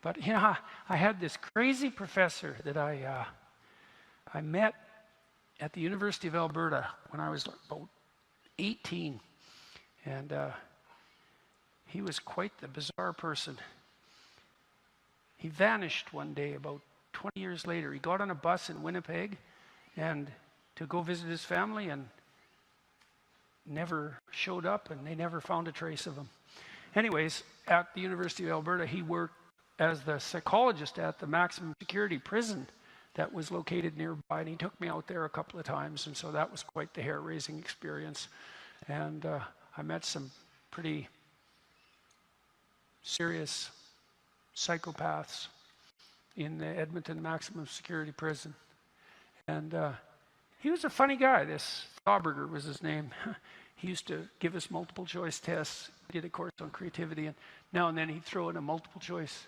But I had this crazy professor that I met at the University of Alberta when I was about 18, and he was quite the bizarre person. He vanished one day about 20 years later. He got on a bus in Winnipeg and to go visit his family and never showed up, and they never found a trace of him. Anyways, at the University of Alberta, he worked as the psychologist at the maximum security prison that was located nearby, and he took me out there a couple of times, and so that was quite the hair-raising experience. And I met some pretty serious psychopaths in the Edmonton maximum security prison. And he was a funny guy. This Thauberger was his name. He used to give us multiple choice tests. He did a course on creativity, and now and then he'd throw in a multiple choice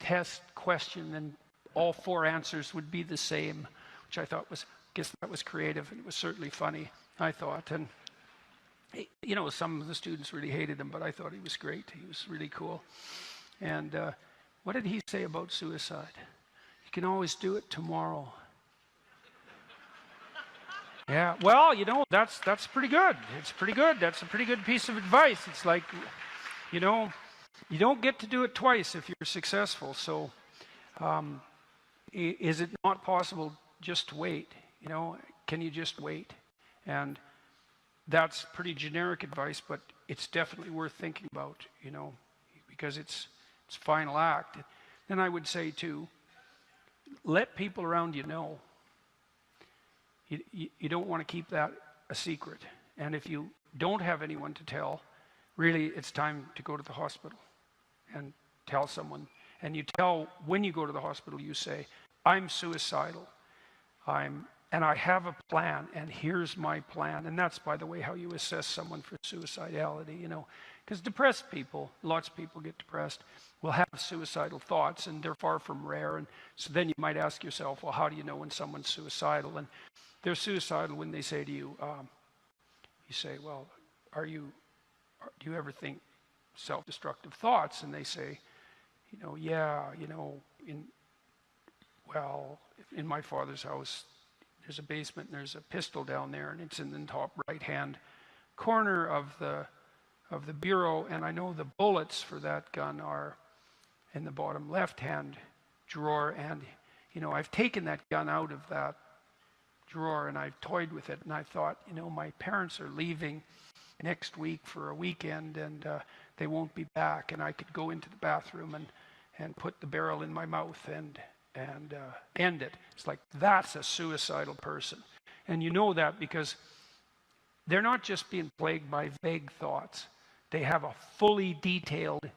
test question, and all 4 answers would be the same, which I thought was, that was creative, and it was certainly funny, I thought. And some of the students really hated him, but I thought he was great. He was really cool. And what did he say about suicide? You can always do it tomorrow. Yeah, well, that's pretty good. It's pretty good. That's a pretty good piece of advice. It's like, you don't get to do it twice if you're successful. So is it not possible just to wait? Can you just wait? And that's pretty generic advice, but it's definitely worth thinking about, because it's final act. And I would say too, let people around you know. You don't want to keep that a secret. And if you don't have anyone to tell, really it's time to go to the hospital and tell someone. And you tell, when you go to the hospital, you say, I'm suicidal. And I have a plan, and here's my plan. And that's, by the way, how you assess someone for suicidality, because depressed people, lots of people get depressed, will have suicidal thoughts, and they're far from rare. And so then you might ask yourself, well, how do you know when someone's suicidal? And they're suicidal when they say to you, you say, well, do you ever think self-destructive thoughts? And they say, yeah, in my father's house, there's a basement and there's a pistol down there, and it's in the top right-hand corner of the bureau, and I know the bullets for that gun are in the bottom left-hand drawer, and I've taken that gun out of that drawer and I've toyed with it, and I thought, my parents are leaving next week for a weekend, and they won't be back, and I could go into the bathroom and put the barrel in my mouth and end it. It's like, that's a suicidal person. And you know that because they're not just being plagued by vague thoughts. They have a fully detailed,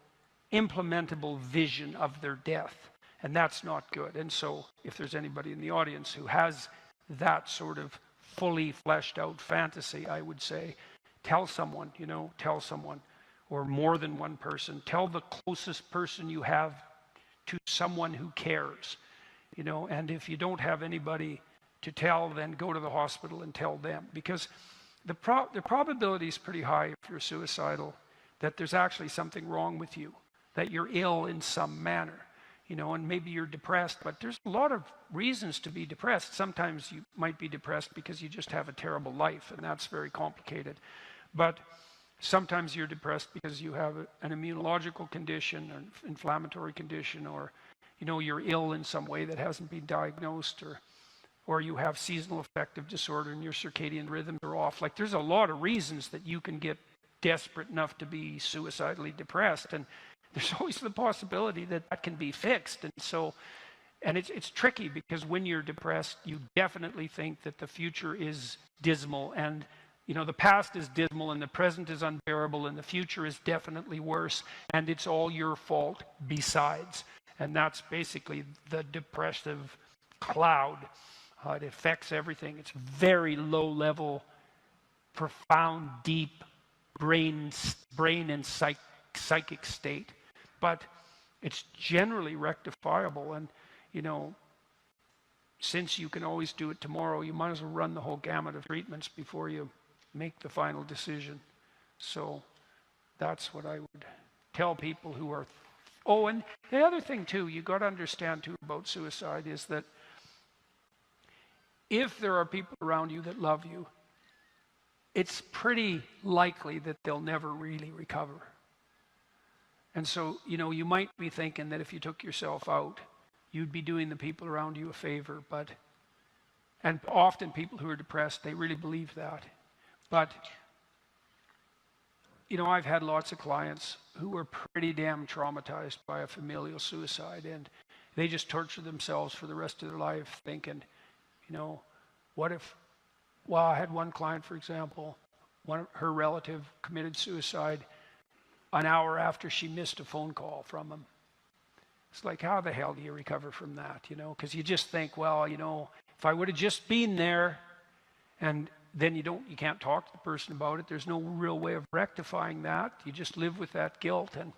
implementable vision of their death, and that's not good. And so if there's anybody in the audience who has that sort of fully fleshed out fantasy, I would say, tell someone, or more than one person. Tell the closest person you have to someone who cares, and if you don't have anybody to tell, then go to the hospital and tell them, because the probability is pretty high if you're suicidal that there's actually something wrong with you, that you're ill in some manner, and maybe you're depressed, but there's a lot of reasons to be depressed. Sometimes you might be depressed because you just have a terrible life, and that's very complicated. But sometimes you're depressed because you have an immunological condition, an inflammatory condition, or you're ill in some way that hasn't been diagnosed, or you have seasonal affective disorder and your circadian rhythms are off. Like, there's a lot of reasons that you can get desperate enough to be suicidally depressed, and there's always the possibility that can be fixed. And so, and it's tricky, because when you're depressed, you definitely think that the future is dismal, and the past is dismal, and the present is unbearable, and the future is definitely worse, and it's all your fault besides. And that's basically the depressive cloud. It affects everything. It's very low level, profound, deep brain and psychic state. But it's generally rectifiable, and since you can always do it tomorrow, you might as well run the whole gamut of treatments before you make the final decision. So that's what I would tell people who are Oh, and the other thing too, you got to understand too about suicide is that if there are people around you that love you, it's pretty likely that they'll never really recover. And so, you might be thinking that if you took yourself out, you'd be doing the people around you a favor, and often people who are depressed, they really believe that. But, I've had lots of clients who were pretty damn traumatized by a familial suicide, and they just torture themselves for the rest of their life thinking, what if, I had one client, for example, her relative committed suicide an hour after she missed a phone call from him. It's like, how the hell do you recover from that, Because you just think, if I would have just been there, and then you can't talk to the person about it. There's no real way of rectifying that. You just live with that guilt, and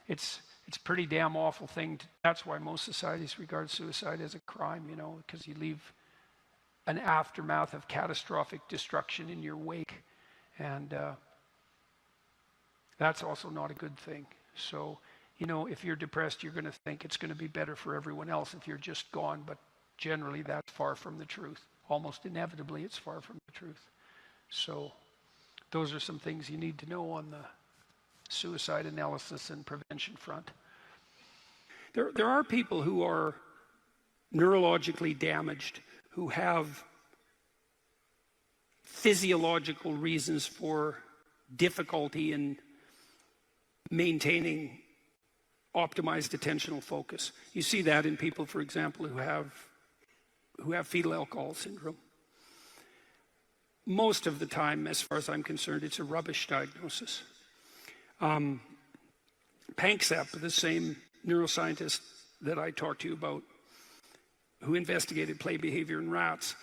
it's a pretty damn awful thing. That's why most societies regard suicide as a crime, because you leave an aftermath of catastrophic destruction in your wake, and that's also not a good thing. So, if you're depressed, you're going to think it's going to be better for everyone else if you're just gone, but generally that's far from the truth. Almost inevitably, it's far from the truth. So those are some things you need to know on the suicide analysis and prevention front. There are people who are neurologically damaged, who have physiological reasons for difficulty in maintaining optimized attentional focus. You see that in people, for example, who have fetal alcohol syndrome. Most of the time, as far as I'm concerned, it's a rubbish diagnosis. Panksepp, the same neuroscientist that I talked to you about, who investigated play behavior in rats,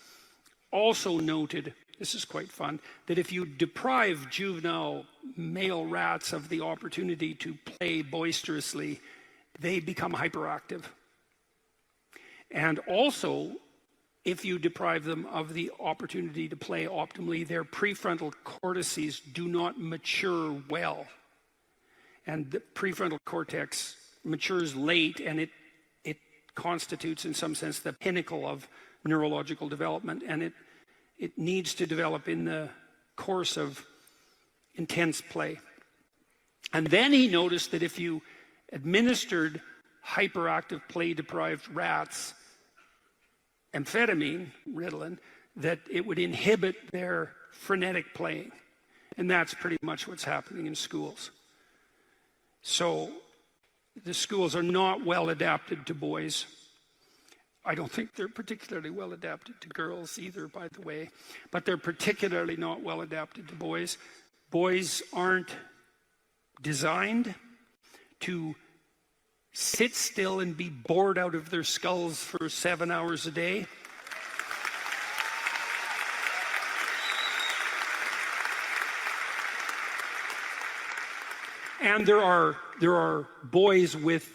also noted, this is quite fun, that if you deprive juvenile male rats of the opportunity to play boisterously, they become hyperactive. And also, if you deprive them of the opportunity to play optimally, their prefrontal cortices do not mature well. And the prefrontal cortex matures late, and it constitutes, in some sense, the pinnacle of neurological development, and it needs to develop in the course of intense play. And then he noticed that if you administered hyperactive play-deprived rats amphetamine, Ritalin, that it would inhibit their frenetic playing. And that's pretty much what's happening in schools. So the schools are not well adapted to boys. I don't think they're particularly well adapted to girls either, by the way, but they're particularly not well adapted to boys. Boys aren't designed to sit still and be bored out of their skulls for 7 hours a day. And there are boys with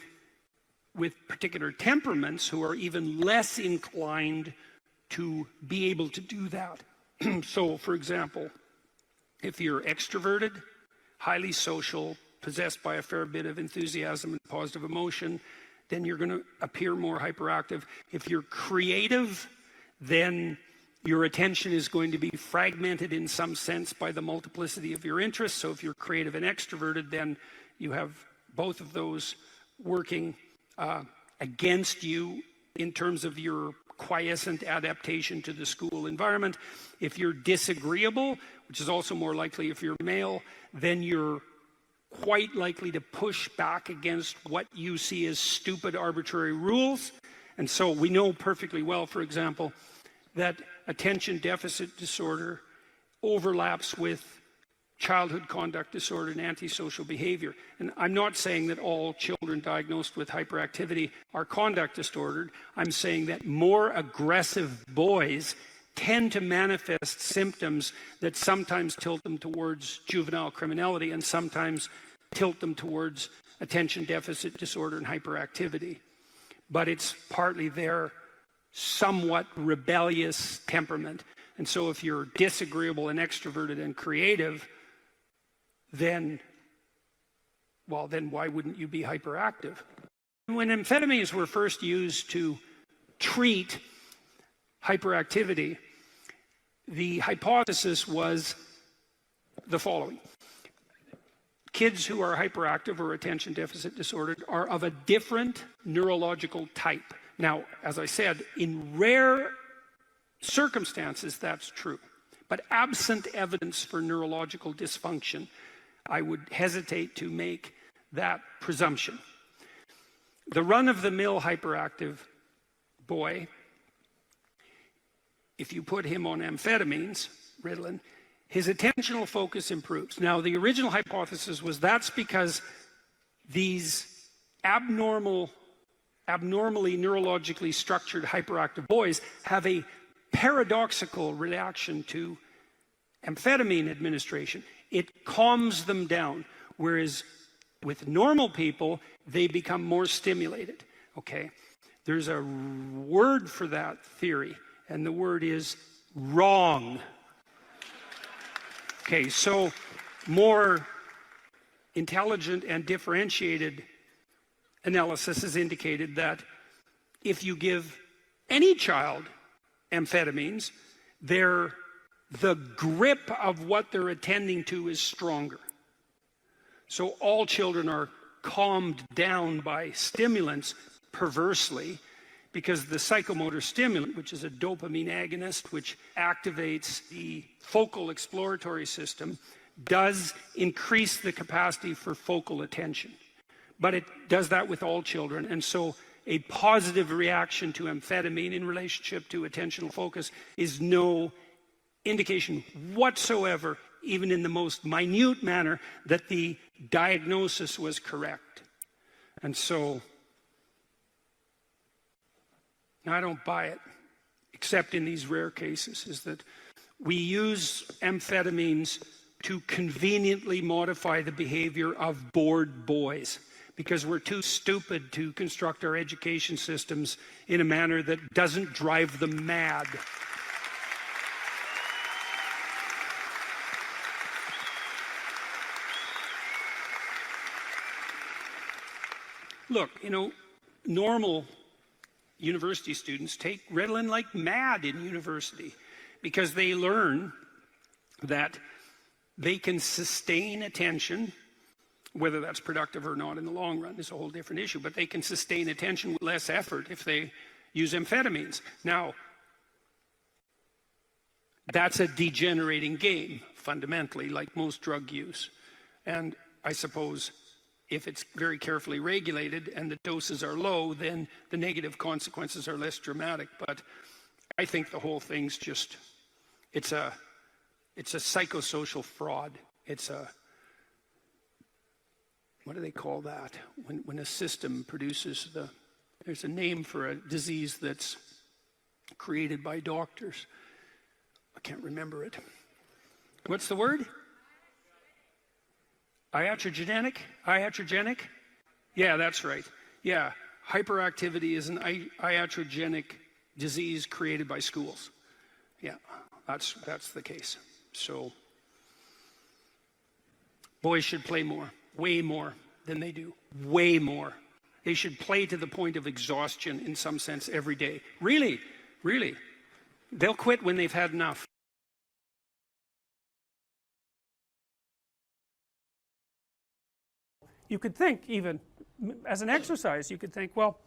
particular temperaments who are even less inclined to be able to do that. So, for example, if you're extroverted, highly social, possessed by a fair bit of enthusiasm and positive emotion, then you're going to appear more hyperactive. If you're creative, then your attention is going to be fragmented in some sense by the multiplicity of your interests. So if you're creative and extroverted, then you have both of those working against you in terms of your quiescent adaptation to the school environment. If you're disagreeable, which is also more likely if you're male, then you're quite likely to push back against what you see as stupid, arbitrary rules. And so we know perfectly well, for example, that attention deficit disorder overlaps with childhood conduct disorder and antisocial behavior. And I'm not saying that all children diagnosed with hyperactivity are conduct disordered. I'm saying that more aggressive boys tend to manifest symptoms that sometimes tilt them towards juvenile criminality and sometimes tilt them towards attention deficit disorder and hyperactivity. But it's partly their somewhat rebellious temperament. And so if you're disagreeable and extroverted and creative, then why wouldn't you be hyperactive? When amphetamines were first used to treat hyperactivity, the hypothesis was the following. Kids who are hyperactive or attention deficit disordered are of a different neurological type. Now, as I said, in rare circumstances, that's true. But absent evidence for neurological dysfunction, I would hesitate to make that presumption. The run-of-the-mill hyperactive boy, if you put him on amphetamines, Ritalin, his attentional focus improves. Now, the original hypothesis was that's because these abnormally neurologically structured hyperactive boys have a paradoxical reaction to amphetamine administration. It calms them down, whereas with normal people, they become more stimulated, okay? There's a word for that theory, and the word is wrong. Okay, so more intelligent and differentiated analysis has indicated that if you give any child amphetamines, the grip of what they're attending to is stronger. So all children are calmed down by stimulants perversely because the psychomotor stimulant, which is a dopamine agonist, which activates the focal exploratory system, does increase the capacity for focal attention. But it does that with all children. And so a positive reaction to amphetamine in relationship to attentional focus is no indication whatsoever, even in the most minute manner, that the diagnosis was correct. And so I don't buy it, except in these rare cases, is that we use amphetamines to conveniently modify the behavior of bored boys because we're too stupid to construct our education systems in a manner that doesn't drive them mad. Look, you know, normal university students take Ritalin like mad in university because they learn that they can sustain attention, whether that's productive or not in the long run is a whole different issue, but they can sustain attention with less effort if they use amphetamines. Now, that's a degenerating game, fundamentally, like most drug use. And I suppose if it's very carefully regulated and the doses are low, then the negative consequences are less dramatic. But I think the whole thing's just, it's a psychosocial fraud. It's a, what do they call that? When a system produces there's a name for a disease that's created by doctors. I can't remember it. What's the word? Iatrogenic? Iatrogenic? Yeah, that's right. Yeah, hyperactivity is an iatrogenic disease created by schools. Yeah, that's the case. So boys should play more, way more than they do, way more. They should play to the point of exhaustion in some sense every day. Really, really. They'll quit when they've had enough. You could think, even as an exercise, you could think, well,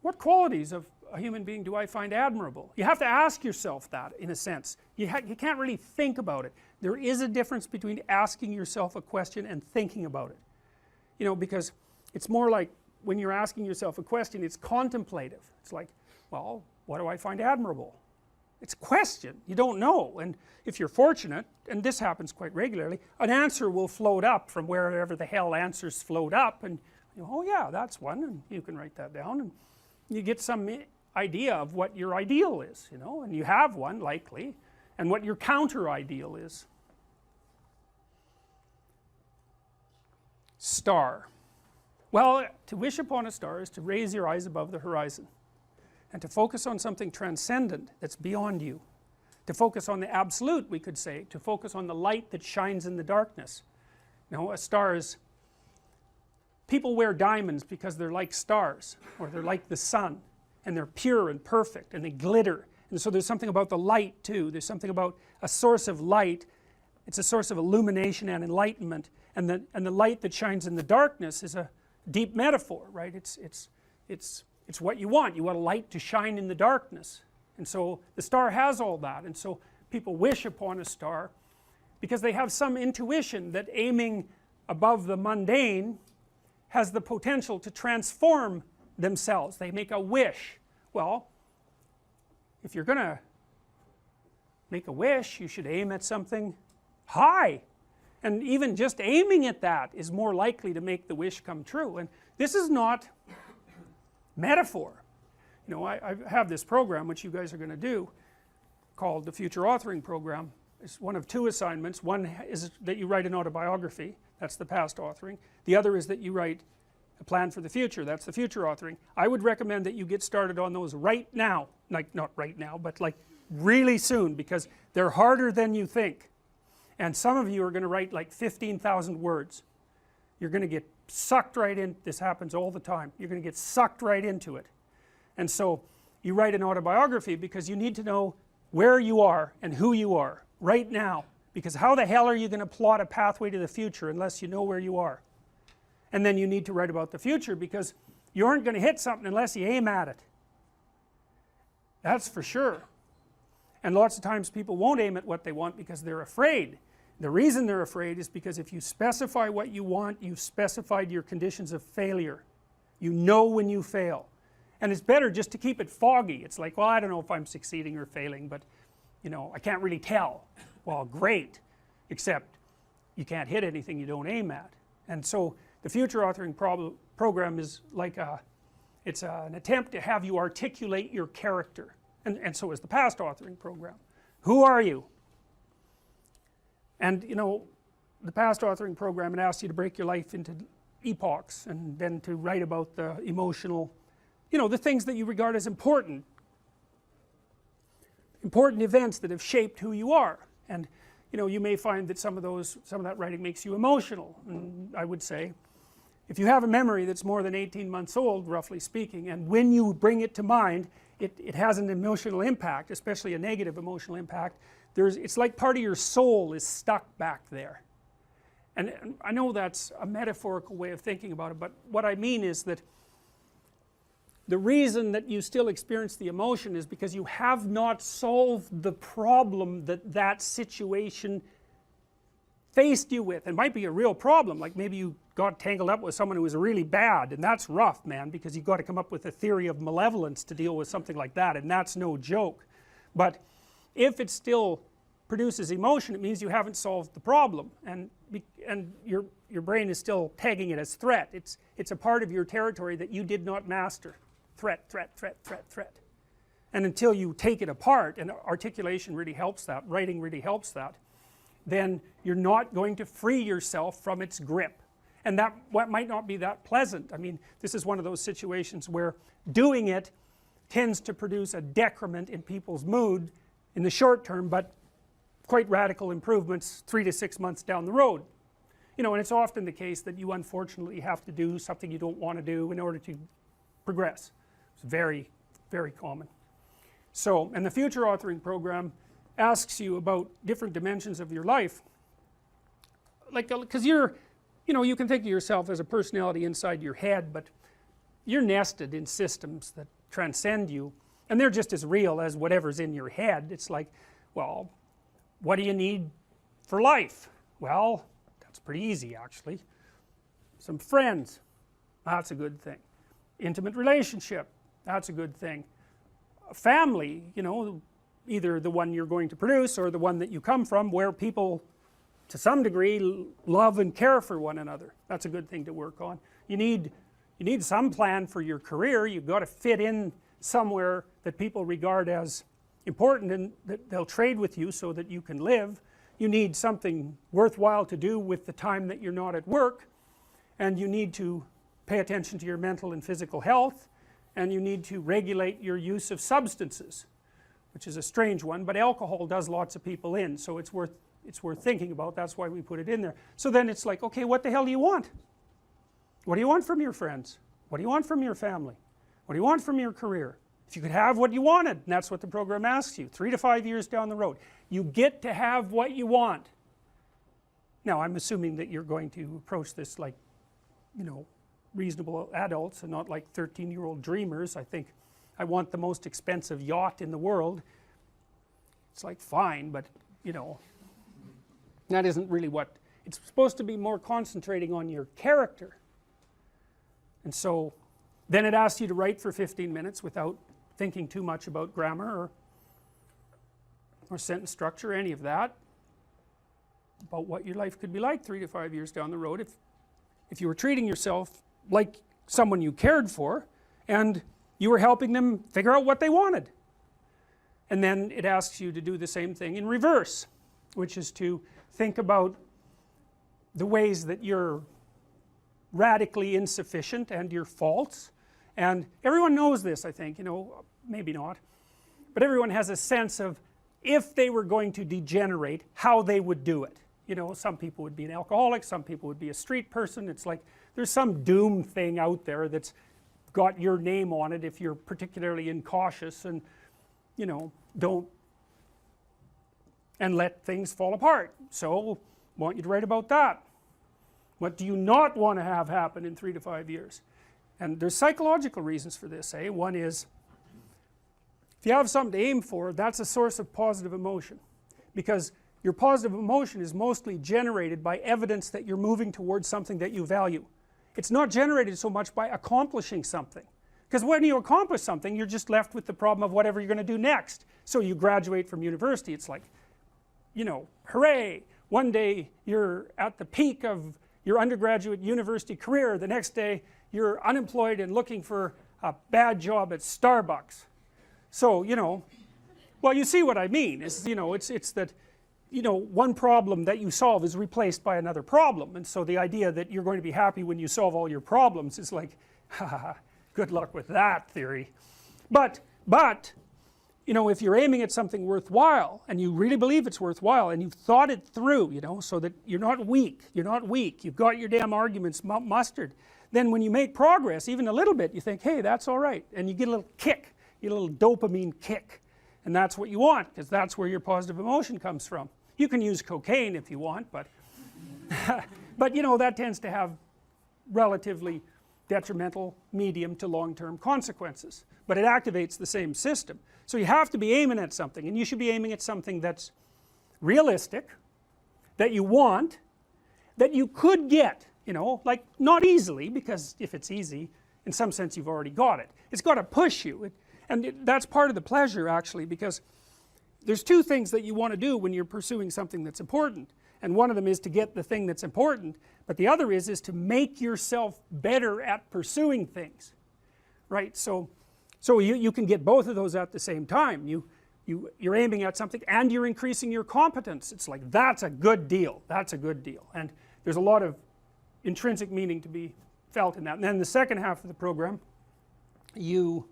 what qualities of a human being do I find admirable? You have to ask yourself that, in a sense. You can't really think about it. There is a difference between asking yourself a question and thinking about it. You know, because it's more like when you're asking yourself a question, it's contemplative. It's like, well, what do I find admirable? It's a question. You don't know. And if you're fortunate, and this happens quite regularly, an answer will float up from wherever the hell answers float up, and you know, oh yeah, that's one, and you can write that down, and you get some idea of what your ideal is, you know, and you have one likely, and what your counter ideal is. Star. Well, to wish upon a star is to raise your eyes above the horizon and to focus on something transcendent that's beyond you. To focus on the absolute, we could say, to focus on the light that shines in the darkness. Now, a star is people wear diamonds because they're like stars, or they're like the sun, and they're pure and perfect, and they glitter. And so there's something about the light too. There's something about a source of light. It's a source of illumination and enlightenment, and the light that shines in the darkness is a deep metaphor, right? It's what you want. You want a light to shine in the darkness, and so the star has all that. And so people wish upon a star because they have some intuition that aiming above the mundane has the potential to transform themselves. They make a wish. Well, if you're going to make a wish, you should aim at something high, and even just aiming at that is more likely to make the wish come true. And this is not metaphor. You know, I have this program which you guys are going to do called the Future Authoring Program. It's one of two assignments. One is that you write an autobiography, that's the past authoring. The other is that you write a plan for the future, that's the future authoring. I would recommend that you get started on those right now, like not right now, but like really soon, because they're harder than you think. And some of you are going to write like 15,000 words. You're going to get sucked right in. This happens all the time. You're going to get sucked right into it. And so you write an autobiography because you need to know where you are and who you are right now, because how the hell are you going to plot a pathway to the future unless you know where you are? And then you need to write about the future, because you aren't going to hit something unless you aim at it. That's for sure. And lots of times people won't aim at what they want because they're afraid. The reason they're afraid is because if you specify what you want, you've specified your conditions of failure. You know when you fail. And it's better just to keep it foggy. It's like, well, I don't know if I'm succeeding or failing, but you know, I can't really tell. Well, great, except you can't hit anything you don't aim at. And so the future authoring program is like it's an attempt to have you articulate your character. And so is the past authoring program. Who are you? And you know, the past authoring program, it asks you to break your life into epochs, and then to write about the emotional, you know, the things that you regard as important events that have shaped who you are. And you know, you may find that some of that writing makes you emotional. And I would say, if you have a memory that's more than 18 months old, roughly speaking, and when you bring it to mind, it has an emotional impact, especially a negative emotional impact. It's like part of your soul is stuck back there. And I know that's a metaphorical way of thinking about it, but what I mean is that the reason that you still experience the emotion is because you have not solved the problem that situation faced you with. It might be a real problem, like maybe you got tangled up with someone who was really bad, and that's rough, man, because you've got to come up with a theory of malevolence to deal with something like that, and that's no joke. But if it still produces emotion, it means you haven't solved the problem, and your brain is still tagging it as threat. It's a part of your territory that you did not master. Threat, threat, threat, threat, threat. And until you take it apart, and articulation really helps that, writing really helps that, then you're not going to free yourself from its grip. And that might not be that pleasant. I mean, this is one of those situations where doing it tends to produce a decrement in people's mood in the short term, but quite radical improvements 3 to 6 months down the road. You know, and it's often the case that you unfortunately have to do something you don't want to do in order to progress. It's very, very common. So, and the future authoring program asks you about different dimensions of your life, like, because you know, you can think of yourself as a personality inside your head, but you're nested in systems that transcend you, and they're just as real as whatever's in your head. It's like, well, what do you need for life? Well, that's pretty easy actually. Some friends, that's a good thing. Intimate relationship, that's a good thing. A family, you know, either the one you're going to produce or the one that you come from, where people to some degree love and care for one another. That's a good thing to work on. You need some plan for your career. You've got to fit in somewhere that people regard as important and that they'll trade with you so that you can live. You need something worthwhile to do with the time that you're not at work, and you need to pay attention to your mental and physical health, and you need to regulate your use of substances, which is a strange one, but alcohol does lots of people in, so it's worth thinking about. That's why we put it in there. So then it's like, okay, what the hell do you want? What do you want from your friends? What do you want from your family? What do you want from your career? If you could have what you wanted, and that's what the program asks you, 3 to 5 years down the road, you get to have what you want. Now, I'm assuming that you're going to approach this like, you know, reasonable adults and not like 13-year-old dreamers. I think I want the most expensive yacht in the world. It's like, fine, but, you know, that isn't really what, it's supposed to be more concentrating on your character. And so, then it asks you to write for 15 minutes without thinking too much about grammar or sentence structure, any of that, about what your life could be like 3 to 5 years down the road if you were treating yourself like someone you cared for and you were helping them figure out what they wanted. And then it asks you to do the same thing in reverse, which is to think about the ways that you're radically insufficient and your faults. And everyone knows this, I think, you know, maybe not, but everyone has a sense of if they were going to degenerate, how they would do it. You know, some people would be an alcoholic, some people would be a street person. It's like there's some doom thing out there that's got your name on it if you're particularly incautious and, you know, don't and let things fall apart. So I want you to write about that. What do you not want to have happen in 3 to 5 years? And there's psychological reasons for this, eh? One is, if you have something to aim for, that's a source of positive emotion, because your positive emotion is mostly generated by evidence that you're moving towards something that you value. It's not generated so much by accomplishing something, because when you accomplish something, you're just left with the problem of whatever you're going to do next. So you graduate from university, it's like, you know, hooray, one day you're at the peak of your undergraduate university career, the next day you're unemployed and looking for a bad job at Starbucks. So, you know, well, you see what I mean. It's, you know, it's that, you know, one problem that you solve is replaced by another problem. And so the idea that you're going to be happy when you solve all your problems is like, good luck with that theory. But, you know, if you're aiming at something worthwhile and you really believe it's worthwhile and you've thought it through, you know, so that you're not weak, you've got your damn arguments mustered, then when you make progress, even a little bit, you think, hey, that's all right, and you get a little kick, you get a little dopamine kick, and that's what you want, because that's where your positive emotion comes from. You can use cocaine if you want, but but you know, that tends to have relatively detrimental medium to long-term consequences, but it activates the same system. So you have to be aiming at something, and you should be aiming at something that's realistic, that you want, that you could get, you know, like not easily, because if it's easy, in some sense you've already got it. It's got to push you, that's part of the pleasure actually, because there's two things that you want to do when you're pursuing something that's important, and one of them is to get the thing that's important, but the other is to make yourself better at pursuing things, right? So you can get both of those at the same time. You're aiming at something and you're increasing your competence. It's like, that's a good deal, and there's a lot of intrinsic meaning to be felt in that. And then the second half of the program, you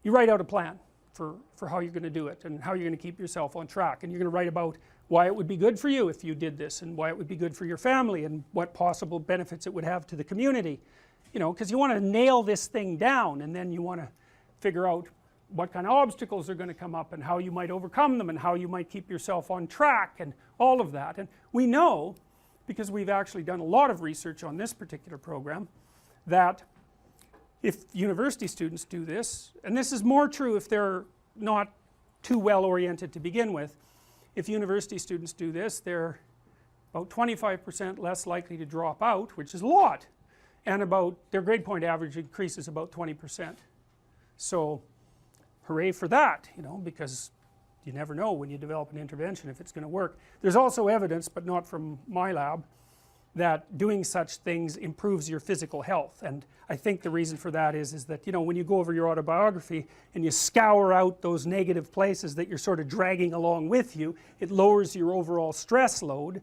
write out a plan for how you're going to do it and how you're going to keep yourself on track, and you're going to write about why it would be good for you if you did this, and why it would be good for your family, and what possible benefits it would have to the community, you know, because you want to nail this thing down, and then you want to figure out what kind of obstacles are going to come up and how you might overcome them and how you might keep yourself on track and all of that. And we know, because we've actually done a lot of research on this particular program, that if university students do this, and this is more true if they're not too well oriented to begin with, if university students do this, they're about 25% less likely to drop out, which is a lot, and about their grade point average increases about 20%. So hooray for that, you know, because you never know when you develop an intervention if it's going to work. There's also evidence, but not from my lab, that doing such things improves your physical health, and I think the reason for that is that, you know, when you go over your autobiography and you scour out those negative places that you're sort of dragging along with you, it lowers your overall stress load,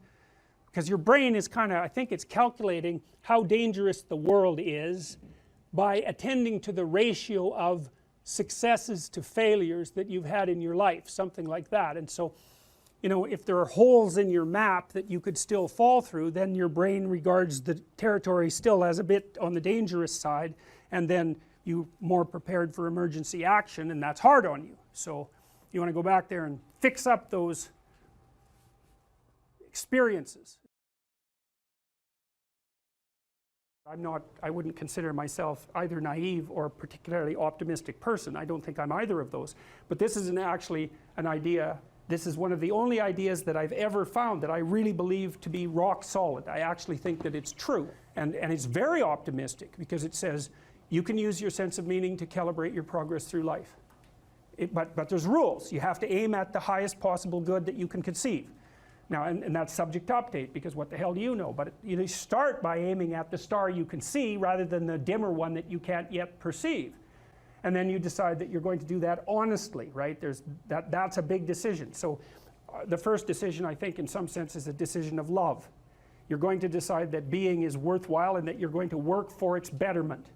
because your brain is kind of, I think it's calculating how dangerous the world is by attending to the ratio of successes to failures that you've had in your life, something like that. And so you know, if there are holes in your map that you could still fall through, then your brain regards the territory still as a bit on the dangerous side, and then you're more prepared for emergency action, and that's hard on you. So you want to go back there and fix up those experiences. I wouldn't consider myself either naive or particularly optimistic person. I don't think I'm either of those. But this is actually an idea, this is one of the only ideas that I've ever found that I really believe to be rock solid. I actually think that it's true. And it's very optimistic, because it says you can use your sense of meaning to calibrate your progress through life. But there's rules. You have to aim at the highest possible good that you can conceive. Now, and that's subject to update, because what the hell do you know? But you start by aiming at the star you can see rather than the dimmer one that you can't yet perceive. And then you decide that you're going to do that honestly, right? That's a big decision. So the first decision, I think, in some sense, is a decision of love. You're going to decide that being is worthwhile and that you're going to work for its betterment.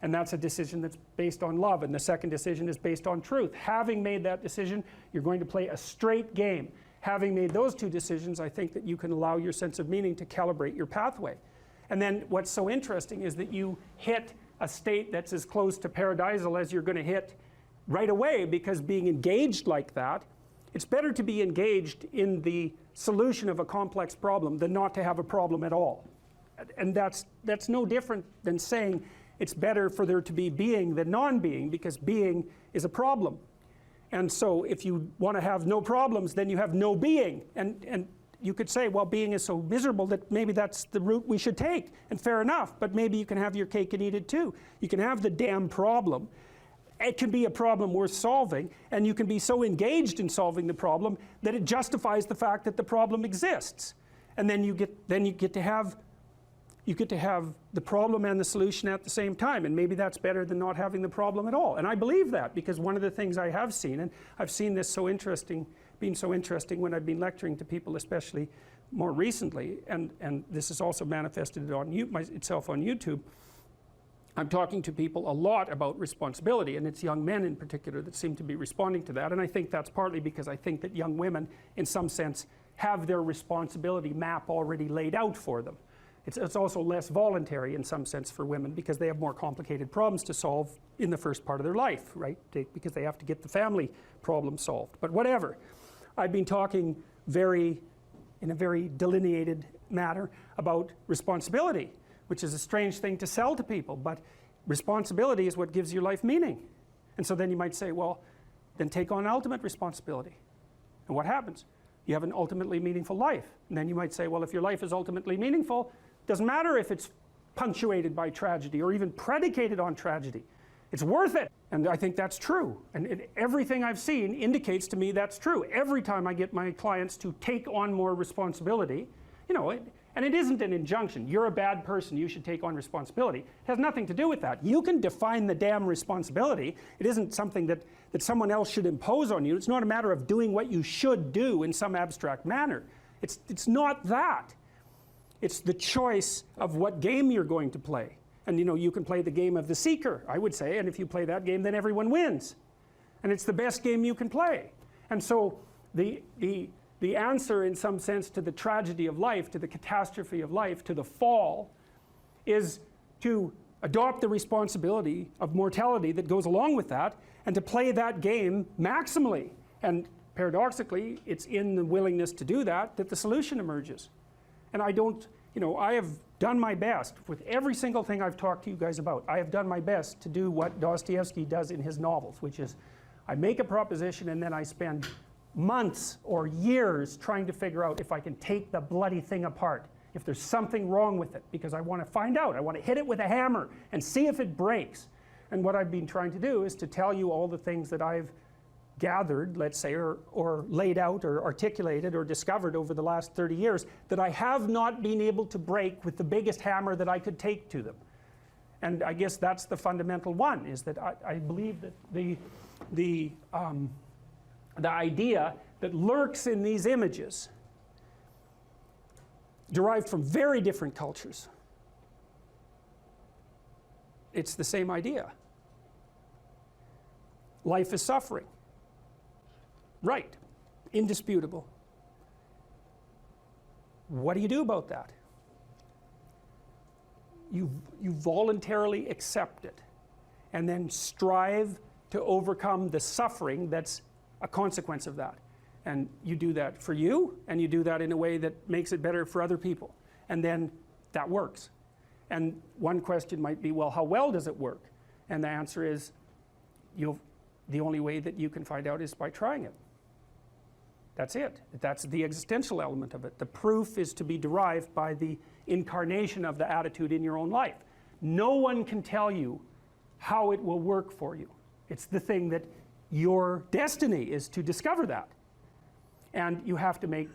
And that's a decision that's based on love. And the second decision is based on truth. Having made that decision, you're going to play a straight game. Having made those two decisions, I think that you can allow your sense of meaning to calibrate your pathway. And then what's so interesting is that you hit a state that's as close to paradisal as you're going to hit right away, because being engaged like that, it's better to be engaged in the solution of a complex problem than not to have a problem at all. And that's no different than saying it's better for there to be being than non-being, because being is a problem. And so if you want to have no problems, then you have no being. And you could say, well, being is so miserable that maybe that's the route we should take. And fair enough, but maybe you can have your cake and eat it too. You can have the damn problem. It can be a problem worth solving, and you can be so engaged in solving the problem that it justifies the fact that the problem exists. And then you get to have the problem and the solution at the same time, and maybe that's better than not having the problem at all. And I believe that, because one of the things I have seen, and I've seen this being so interesting when I've been lecturing to people, especially more recently, and this has also manifested itself on YouTube. I'm talking to people a lot about responsibility, and it's young men in particular that seem to be responding to that. And I think that's partly because I think that young women, in some sense, have their responsibility map already laid out for them. It's also less voluntary in some sense for women, because they have more complicated problems to solve in the first part of their life, right? Because they have to get the family problem solved. But whatever. I've been talking in a very delineated manner about responsibility, which is a strange thing to sell to people, but responsibility is what gives your life meaning. And so then you might say, well, then take on ultimate responsibility. And what happens? You have an ultimately meaningful life. And then you might say, well, if your life is ultimately meaningful, doesn't matter if it's punctuated by tragedy or even predicated on tragedy. It's worth it. And I think that's true. And everything I've seen indicates to me that's true. Every time I get my clients to take on more responsibility, you know, and it isn't an injunction. You're a bad person, you should take on responsibility. It has nothing to do with that. You can define the damn responsibility. It isn't something that someone else should impose on you. It's not a matter of doing what you should do in some abstract manner. It's not that. It's the choice of what game you're going to play. And you know, you can play the game of the seeker, I would say, and if you play that game, then everyone wins. And it's the best game you can play. And so the answer, in some sense, to the tragedy of life, to the catastrophe of life, to the fall, is to adopt the responsibility of mortality that goes along with that, and to play that game maximally. And paradoxically, it's in the willingness to do that the solution emerges. And I have done my best with every single thing I've talked to you guys about. I have done my best to do what Dostoevsky does in his novels, which is I make a proposition and then I spend months or years trying to figure out if I can take the bloody thing apart, if there's something wrong with it, because I want to find out. I want to hit it with a hammer and see if it breaks. And what I've been trying to do is to tell you all the things that I've gathered, let's say, or laid out or articulated or discovered over the last 30 years that I have not been able to break with the biggest hammer that I could take to them. And I guess that's the fundamental one, is that I believe that the idea that lurks in these images, derived from very different cultures, it's the same idea. Life is suffering. Right, indisputable. What do you do about that? You voluntarily accept it and then strive to overcome the suffering that's a consequence of that. And you do that for you, and you do that in a way that makes it better for other people. And then that works. And one question might be, well, how well does it work? And the answer is, the only way that you can find out is by trying it. That's it. That's the existential element of it. The proof is to be derived by the incarnation of the attitude in your own life. No one can tell you how it will work for you. It's the thing that your destiny is to discover that. And you have to make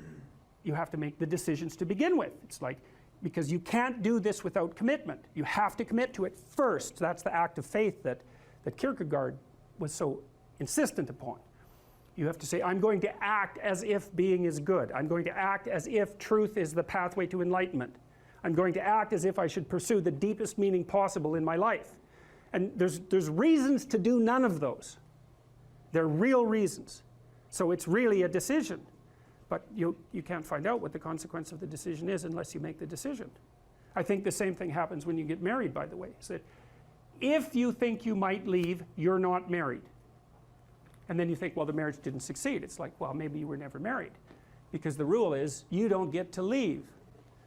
the decisions to begin with. It's like, because you can't do this without commitment. You have to commit to it first. That's the act of faith that Kierkegaard was so insistent upon. You have to say, I'm going to act as if being is good. I'm going to act as if truth is the pathway to enlightenment. I'm going to act as if I should pursue the deepest meaning possible in my life. And there's reasons to do none of those. They're real reasons. So it's really a decision. But you can't find out what the consequence of the decision is unless you make the decision. I think the same thing happens when you get married, by the way. Is that if you think you might leave, you're not married. And then you think, well, the marriage didn't succeed. It's like, well, maybe you were never married. Because the rule is, you don't get to leave.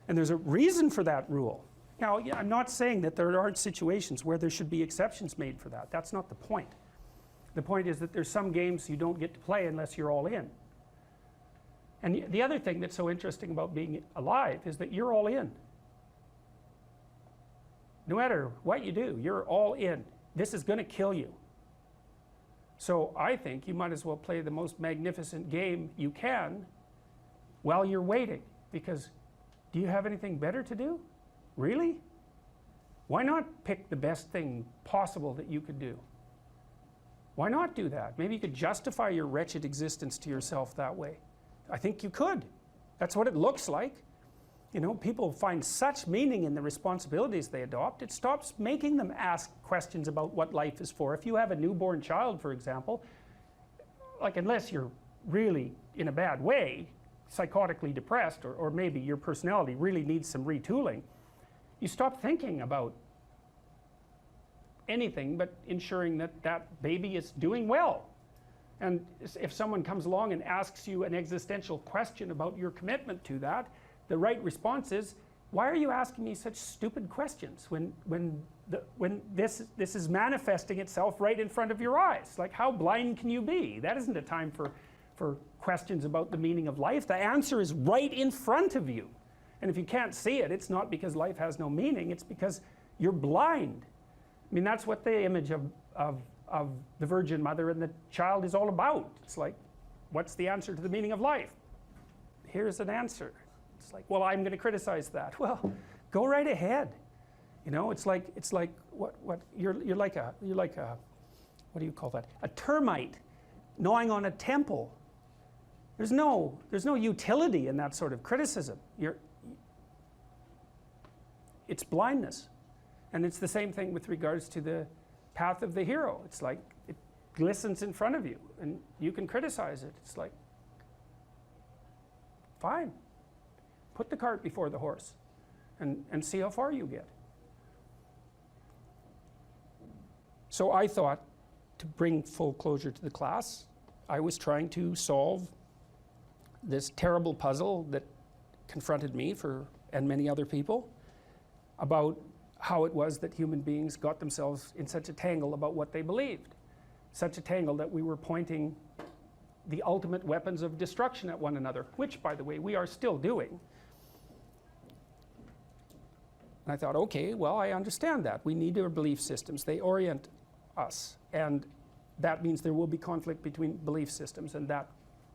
And there's a reason for that rule. Now, I'm not saying that there aren't situations where there should be exceptions made for that. That's not the point. The point is that there's some games you don't get to play unless you're all in. And the other thing that's so interesting about being alive is that you're all in. No matter what you do, you're all in. This is going to kill you. So I think you might as well play the most magnificent game you can while you're waiting. Because do you have anything better to do? Really? Why not pick the best thing possible that you could do? Why not do that? Maybe you could justify your wretched existence to yourself that way. I think you could. That's what it looks like. You know, people find such meaning in the responsibilities they adopt, it stops making them ask questions about what life is for. If you have a newborn child, for example, like unless you're really in a bad way, psychotically depressed, or maybe your personality really needs some retooling, you stop thinking about anything but ensuring that that baby is doing well. And if someone comes along and asks you an existential question about your commitment to that, the right response is, why are you asking me such stupid questions when this is manifesting itself right in front of your eyes? Like, how blind can you be? That isn't a time for questions about the meaning of life. The answer is right in front of you. And if you can't see it, it's not because life has no meaning, it's because you're blind. I mean, that's what the image of the Virgin Mother and the child is all about. It's like, what's the answer to the meaning of life? Here's an answer. It's like, well, I'm going to criticize that. Well, go right ahead. You know, it's like what you're like a what do you call that? A termite gnawing on a temple. There's no utility in that sort of criticism. It's blindness. And it's the same thing with regards to the path of the hero. It's like it glistens in front of you and you can criticize it. It's like, fine. Put the cart before the horse and see how far you get. So I thought, to bring full closure to the class, I was trying to solve this terrible puzzle that confronted me and many other people about how it was that human beings got themselves in such a tangle about what they believed. Such a tangle that we were pointing the ultimate weapons of destruction at one another, which, by the way, we are still doing. And I thought, okay, well, I understand that. We need our belief systems. They orient us. And that means there will be conflict between belief systems, and that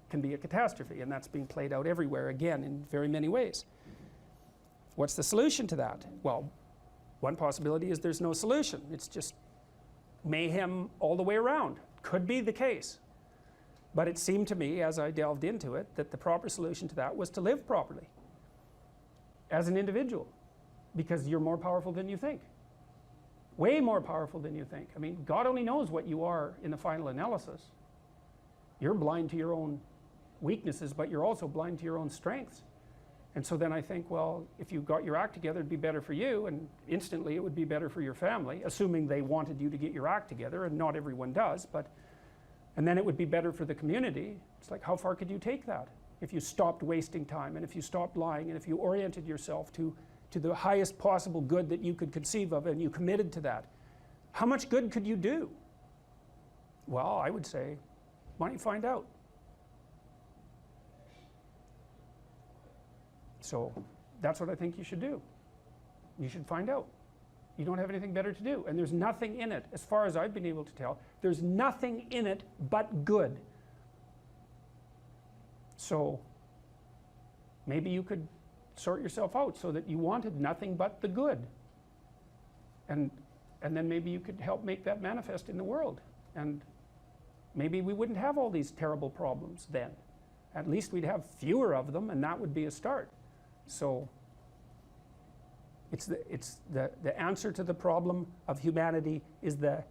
can be a catastrophe. And that's being played out everywhere, again, in very many ways. What's the solution to that? Well, one possibility is there's no solution. It's just mayhem all the way around. Could be the case. But it seemed to me, as I delved into it, that the proper solution to that was to live properly as an individual, because you're more powerful than you think. Way more powerful than you think. I mean, God only knows what you are in the final analysis. You're blind to your own weaknesses, but you're also blind to your own strengths. And so then I think, well, if you got your act together, it'd be better for you, and instantly it would be better for your family, assuming they wanted you to get your act together, and not everyone does, but, and then it would be better for the community. It's like, how far could you take that? If you stopped wasting time, and if you stopped lying, and if you oriented yourself to the highest possible good that you could conceive of, and you committed to that, how much good could you do? Well, I would say, why don't you find out? So that's what I think you should do. You should find out. You don't have anything better to do, and there's nothing in it, as far as I've been able to tell, there's nothing in it but good. So maybe you could sort yourself out so that you wanted nothing but the good, and then maybe you could help make that manifest in the world, and maybe we wouldn't have all these terrible problems then. At least we'd have fewer of them, and that would be a start. So it's the answer to the problem of humanity is the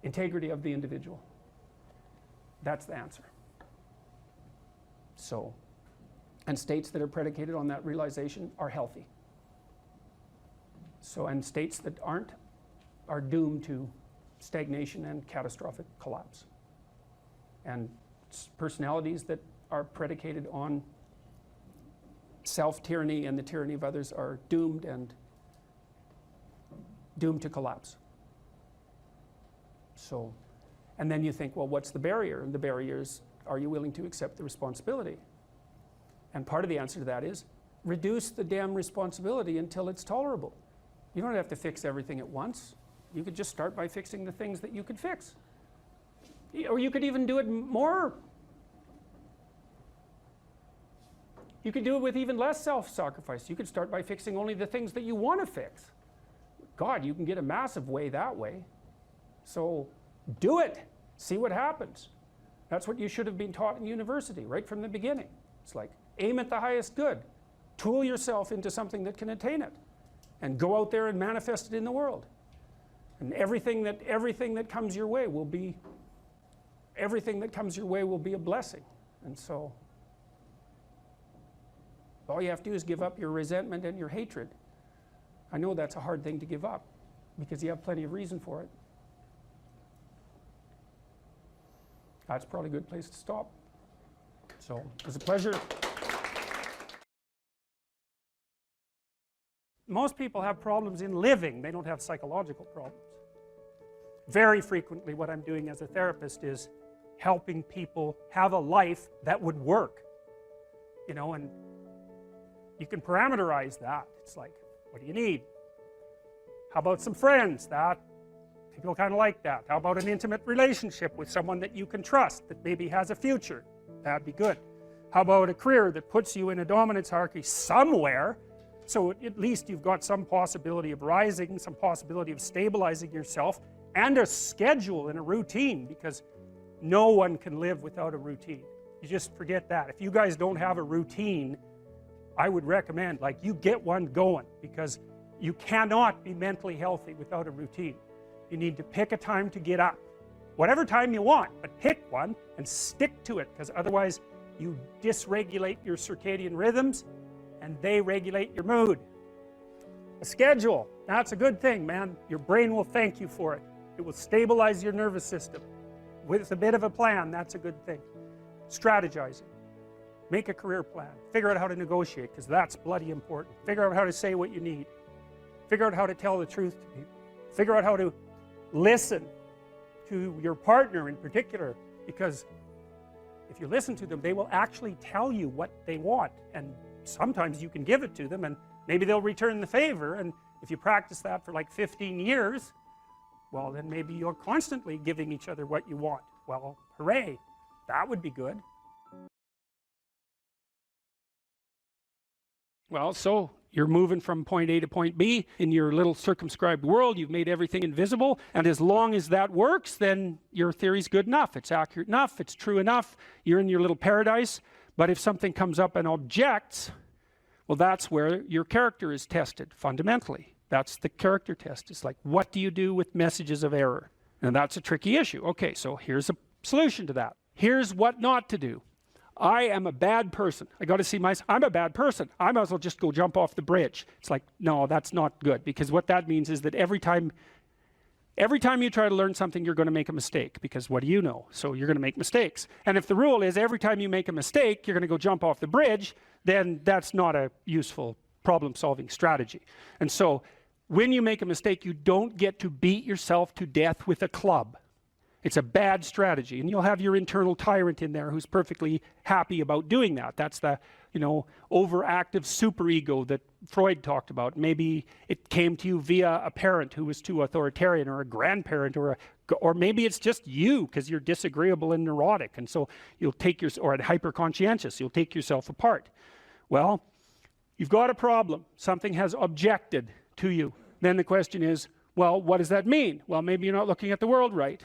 integrity of the individual. That's the answer. So, and states that are predicated on that realization are healthy. So, and states that aren't are doomed to stagnation and catastrophic collapse. And personalities that are predicated on self-tyranny and the tyranny of others are doomed to collapse. So, and then you think, well, what's the barrier? And the barrier is, are you willing to accept the responsibility? And part of the answer to that is, reduce the damn responsibility until it's tolerable. You don't have to fix everything at once. You could just start by fixing the things that you could fix. Or you could even do it more. You could do it with even less self-sacrifice. You could start by fixing only the things that you want to fix. God, you can get a massive way that way. So do it. See what happens. That's what you should have been taught in university right from the beginning. It's like, aim at the highest good. Tool yourself into something that can attain it. And go out there and manifest it in the world. And everything that comes your way will be a blessing. And so all you have to do is give up your resentment and your hatred. I know that's a hard thing to give up because you have plenty of reason for it. That's probably a good place to stop. So it was a pleasure. Most people have problems in living. They don't have psychological problems. Very frequently what I'm doing as a therapist is helping people have a life that would work. You know, and you can parameterize that. It's like, what do you need? How about some friends? That people kind of like that. How about an intimate relationship with someone that you can trust, that maybe has a future? That'd be good. How about a career that puts you in a dominance hierarchy somewhere, so at least you've got some possibility of rising, some possibility of stabilizing yourself, and a schedule and a routine, because no one can live without a routine. You just forget that. If you guys don't have a routine, I would recommend, like, you get one going, because you cannot be mentally healthy without a routine. You need to pick a time to get up. Whatever time you want, but pick one and stick to it, because otherwise you dysregulate your circadian rhythms and they regulate your mood. A schedule, that's a good thing, man. Your brain will thank you for it. It will stabilize your nervous system. With a bit of a plan, that's a good thing. Strategizing. Make a career plan. Figure out how to negotiate, because that's bloody important. Figure out how to say what you need. Figure out how to tell the truth to people. Figure out how to listen to your partner in particular, because if you listen to them, they will actually tell you what they want, and sometimes you can give it to them and maybe they'll return the favor, and if you practice that for like 15 years, well, then maybe you're constantly giving each other what you want. Well, hooray, that would be good. Well, so you're moving from point A to point B in your little circumscribed world. You've made everything invisible, and as long as that works, then your theory's good enough. It's accurate enough. It's true enough. You're in your little paradise. But if something comes up and objects, well, that's where your character is tested fundamentally. That's the character test. It's like, what do you do with messages of error? And that's a tricky issue. Okay, so here's a solution to that. Here's what not to do. I am a bad person. I got to see myself. I'm a bad person. I might as well just go jump off the bridge. It's like, no, that's not good, because what that means is that every time you try to learn something, you're going to make a mistake, because what do you know? So you're going to make mistakes. And if the rule is every time you make a mistake, you're going to go jump off the bridge, then that's not a useful problem-solving strategy. And so when you make a mistake, you don't get to beat yourself to death with a club. It's a bad strategy, and you'll have your internal tyrant in there who's perfectly happy about doing that. That's the, overactive superego that Freud talked about. Maybe it came to you via a parent who was too authoritarian, or a grandparent, or maybe it's just you because you're disagreeable and neurotic, and so you'll take or hyper-conscientious, you'll take yourself apart. Well, you've got a problem. Something has objected to you. Then the question is, well, what does that mean? Well, maybe you're not looking at the world right.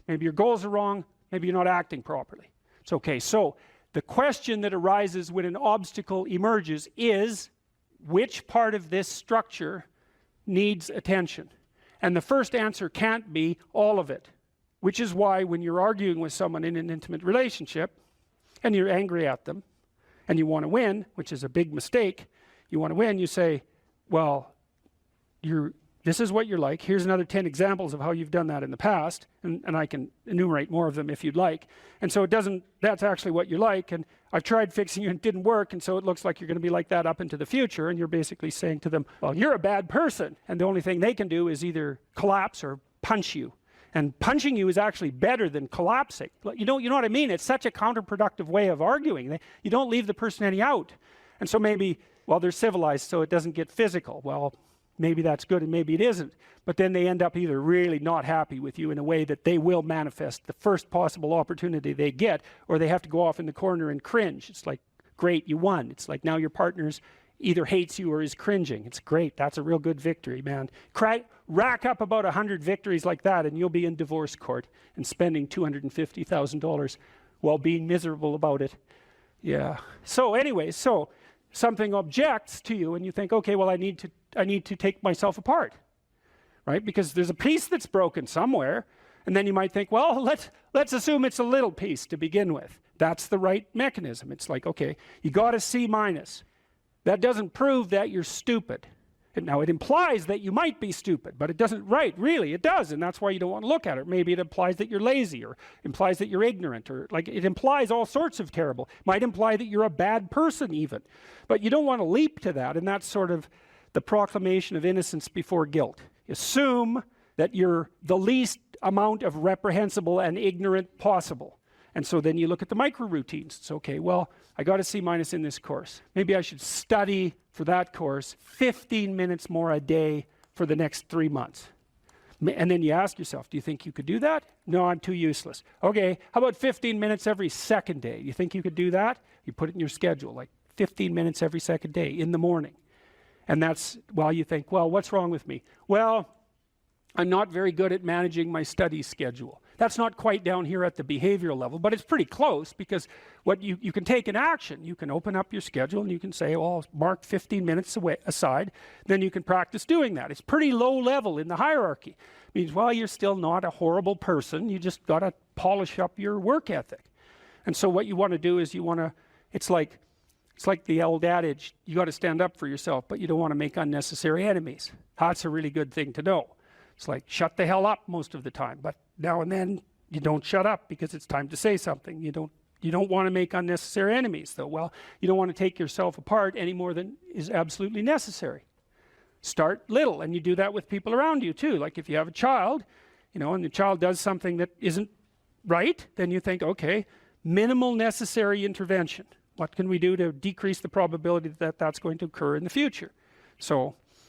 Maybe your goals are wrong. Maybe you're not acting properly. It's okay. So the question that arises when an obstacle emerges is, which part of this structure needs attention? And the first answer can't be all of it, which is why when you're arguing with someone in an intimate relationship and you're angry at them and you want to win, which is a big mistake, you want to win, you say, well, this is what you're like. Here's another 10 examples of how you've done that in the past, and I can enumerate more of them if you'd like. And so that's actually what you're like, and I've tried fixing you and it didn't work, and so it looks like you're going to be like that up into the future, and you're basically saying to them, well, you're a bad person, and the only thing they can do is either collapse or punch you. And punching you is actually better than collapsing. You know what I mean? It's such a counterproductive way of arguing. You don't leave the person any out. And so maybe, well, they're civilized, so it doesn't get physical. Well, maybe that's good and maybe it isn't. But then they end up either really not happy with you in a way that they will manifest the first possible opportunity they get, or they have to go off in the corner and cringe. It's like, great, you won. It's like now your partner's either hates you or is cringing. It's great. That's a real good victory, man. Rack up about 100 victories like that and you'll be in divorce court and spending $250,000 while being miserable about it. Yeah. So anyway, something objects to you and you think, okay, well, I need to take myself apart, right? Because there's a piece that's broken somewhere, and then you might think, well, let's assume it's a little piece to begin with. That's the right mechanism. It's like, okay, you got a C-. That doesn't prove that you're stupid. Now, it implies that you might be stupid, but it doesn't, right, really, it does, and that's why you don't want to look at it. Maybe it implies that you're lazy, or implies that you're ignorant, or like it implies all sorts of terrible. Might imply that you're a bad person even. But you don't want to leap to that, and that's sort of the proclamation of innocence before guilt. Assume that you're the least amount of reprehensible and ignorant possible. And so then you look at the micro routines. It's okay, well, I got a C- in this course. Maybe I should study for that course 15 minutes more a day for the next 3 months. And then you ask yourself, do you think you could do that? No, I'm too useless. Okay, how about 15 minutes every second day? You think you could do that? You put it in your schedule, like 15 minutes every second day in the morning. And that's, well, you think, well, what's wrong with me? Well, I'm not very good at managing my study schedule. That's not quite down here at the behavioral level, but it's pretty close, because what you can take an action. You can open up your schedule and you can say, well, I'll mark 15 minutes aside. Then you can practice doing that. It's pretty low level in the hierarchy. It means, well, you're still not a horrible person. You just got to polish up your work ethic. And so what you want to do is it's like the old adage, you got to stand up for yourself, but you don't want to make unnecessary enemies. That's a really good thing to know. It's like, shut the hell up most of the time, but now and then you don't shut up because it's time to say something. You don't want to make unnecessary enemies, though. Well, you don't want to take yourself apart any more than is absolutely necessary. Start little, and you do that with people around you too. Like if you have a child, and the child does something that isn't right, then you think, okay, minimal necessary intervention. What can we do to decrease the probability that that's going to occur in the future?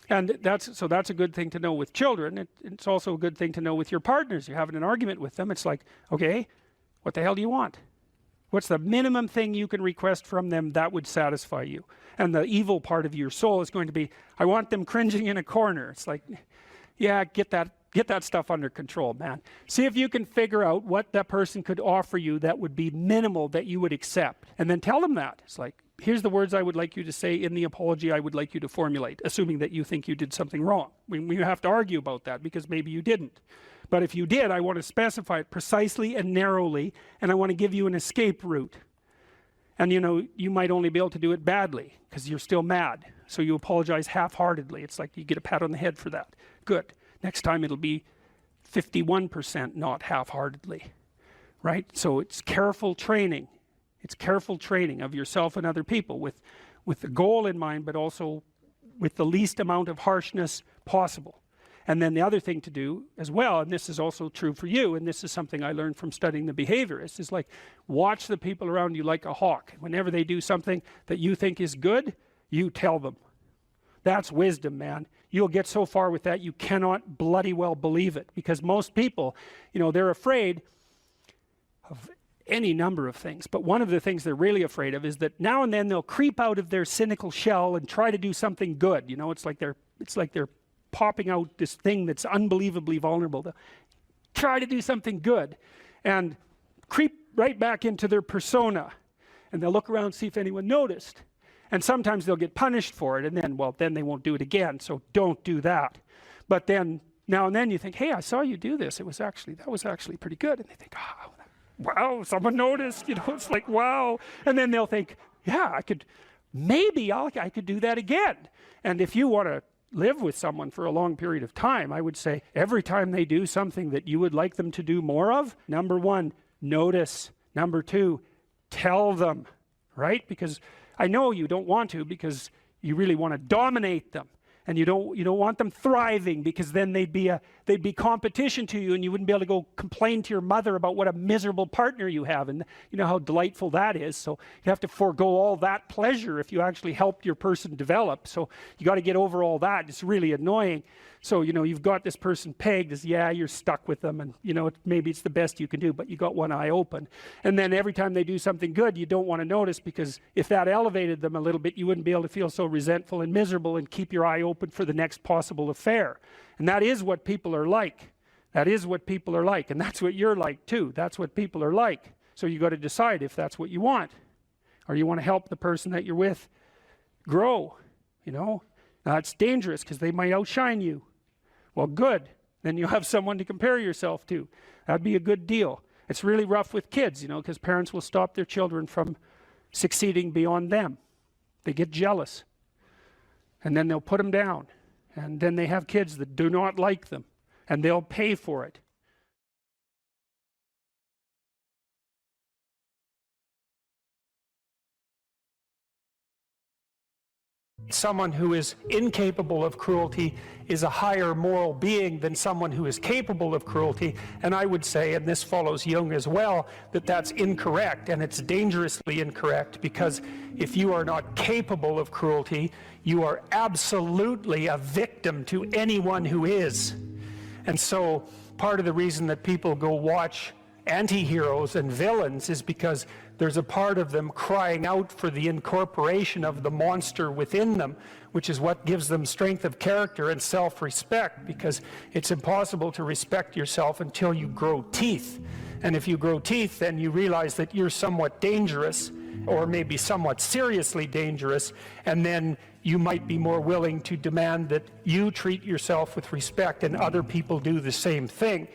That's a good thing to know with children. It's also a good thing to know with your partners. You're having an argument with them. It's like, okay, what the hell do you want? What's the minimum thing you can request from them that would satisfy you? And the evil part of your soul is going to be, I want them cringing in a corner. It's like, yeah, get that stuff under control, man. See if you can figure out what that person could offer you that would be minimal that you would accept. And then tell them that. It's like, here's the words I would like you to say in the apology I would like you to formulate, assuming that you think you did something wrong. We have to argue about that because maybe you didn't. But if you did, I want to specify it precisely and narrowly, and I want to give you an escape route. And you might only be able to do it badly because you're still mad. So you apologize half-heartedly. It's like you get a pat on the head for that. Good. Next time it'll be 51% not half-heartedly, right? So it's careful training. It's careful training of yourself and other people with the goal in mind, but also with the least amount of harshness possible. And then the other thing to do as well, and this is also true for you, and this is something I learned from studying the behaviorists, is like watch the people around you like a hawk. Whenever they do something that you think is good, you tell them. That's wisdom, man. You'll get so far with that you cannot bloody well believe it, because most people, they're afraid of any number of things, but one of the things they're really afraid of is that now and then they'll creep out of their cynical shell and try to do something good. It's like they're popping out this thing that's unbelievably vulnerable. They'll try to do something good and creep right back into their persona, and they'll look around and see if anyone noticed, and sometimes they'll get punished for it, and then they won't do it again. So don't do that. But then now and then you think, hey, I saw you do this, that was actually pretty good, and they think, oh, wow, someone noticed. It's like, wow. And then they'll think, yeah, I could do that again. And if you want to live with someone for a long period of time, I would say every time they do something that you would like them to do more of, number one, notice. Number two, tell them, right? Because I know you don't want to, because you really want to dominate them, and you don't want them thriving, because then they'd be competition to you, and you wouldn't be able to go complain to your mother about what a miserable partner you have, and you know how delightful that is. So you have to forego all that pleasure if you actually help your person develop. So you got to get over all that. It's really annoying. So you've got this person pegged as, yeah, you're stuck with them, and maybe it's the best you can do, but you got one eye open. And then every time they do something good, you don't want to notice, because if that elevated them a little bit, you wouldn't be able to feel so resentful and miserable and keep your eye open for the next possible affair. And that is what people are like. That is what people are like, and that's what you're like too. That's what people are like. So you got to decide if that's what you want, or you want to help the person that you're with grow. Now it's dangerous because they might outshine you. Well, good. Then you have someone to compare yourself to. That'd be a good deal. It's really rough with kids, because parents will stop their children from succeeding beyond them. They get jealous, and then they'll put them down, and then they have kids that do not like them, and they'll pay for it. Someone who is incapable of cruelty is a higher moral being than someone who is capable of cruelty. And I would say, and this follows Jung as well, that that's incorrect, and it's dangerously incorrect, because if you are not capable of cruelty, you are absolutely a victim to anyone who is. And so part of the reason that people go watch anti-heroes and villains is because there's a part of them crying out for the incorporation of the monster within them, which is what gives them strength of character and self-respect, because it's impossible to respect yourself until you grow teeth. And if you grow teeth, then you realize that you're somewhat dangerous, or maybe somewhat seriously dangerous, and then you might be more willing to demand that you treat yourself with respect and other people do the same thing.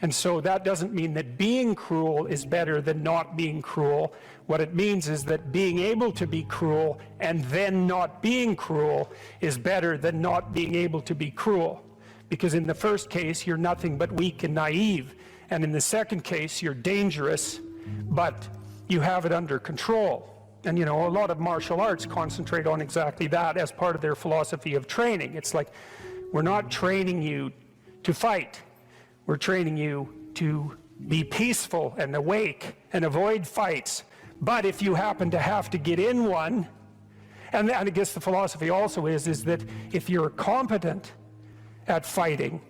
And so that doesn't mean that being cruel is better than not being cruel. What it means is that being able to be cruel and then not being cruel is better than not being able to be cruel. Because in the first case, you're nothing but weak and naive. And in the second case, you're dangerous, but you have it under control. And a lot of martial arts concentrate on exactly that as part of their philosophy of training. It's like, we're not training you to fight. We're training you to be peaceful and awake and avoid fights. But if you happen to have to get in one, and I guess the philosophy also is that if you're competent at fighting,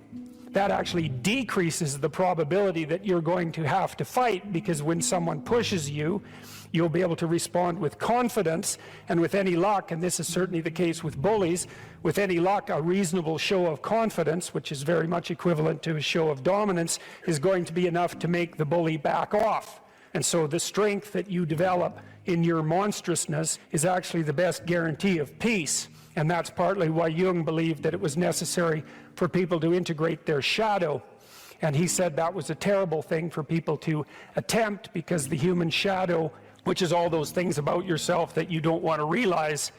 that actually decreases the probability that you're going to have to fight, because when someone pushes you, you'll be able to respond with confidence, and with any luck, and this is certainly the case with bullies, with any luck, a reasonable show of confidence, which is very much equivalent to a show of dominance, is going to be enough to make the bully back off. And so the strength that you develop in your monstrousness is actually the best guarantee of peace. And that's partly why Jung believed that it was necessary for people to integrate their shadow. And he said that was a terrible thing for people to attempt, because the human shadow which is all those things about yourself that you don't want to realize,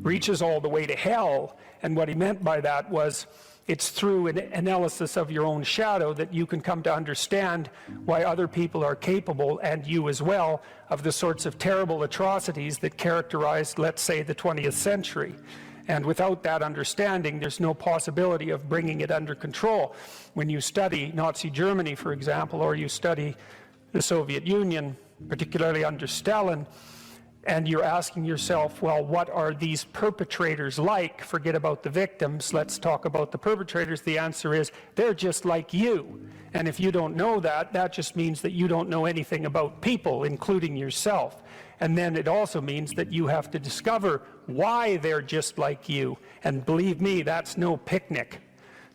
reaches all the way to hell. And what he meant by that was, it's through an analysis of your own shadow that you can come to understand why other people are capable, and you as well, of the sorts of terrible atrocities that characterized, let's say, the 20th century. And without that understanding, there's no possibility of bringing it under control. When you study Nazi Germany, for example, or you study the Soviet Union, particularly under Stalin, and you're asking yourself, well, what are these perpetrators like? Forget about the victims, let's talk about the perpetrators. The answer is, they're just like you. And if you don't know that, that just means that you don't know anything about people, including yourself. And then it also means that you have to discover why they're just like you. And believe me, that's no picnic.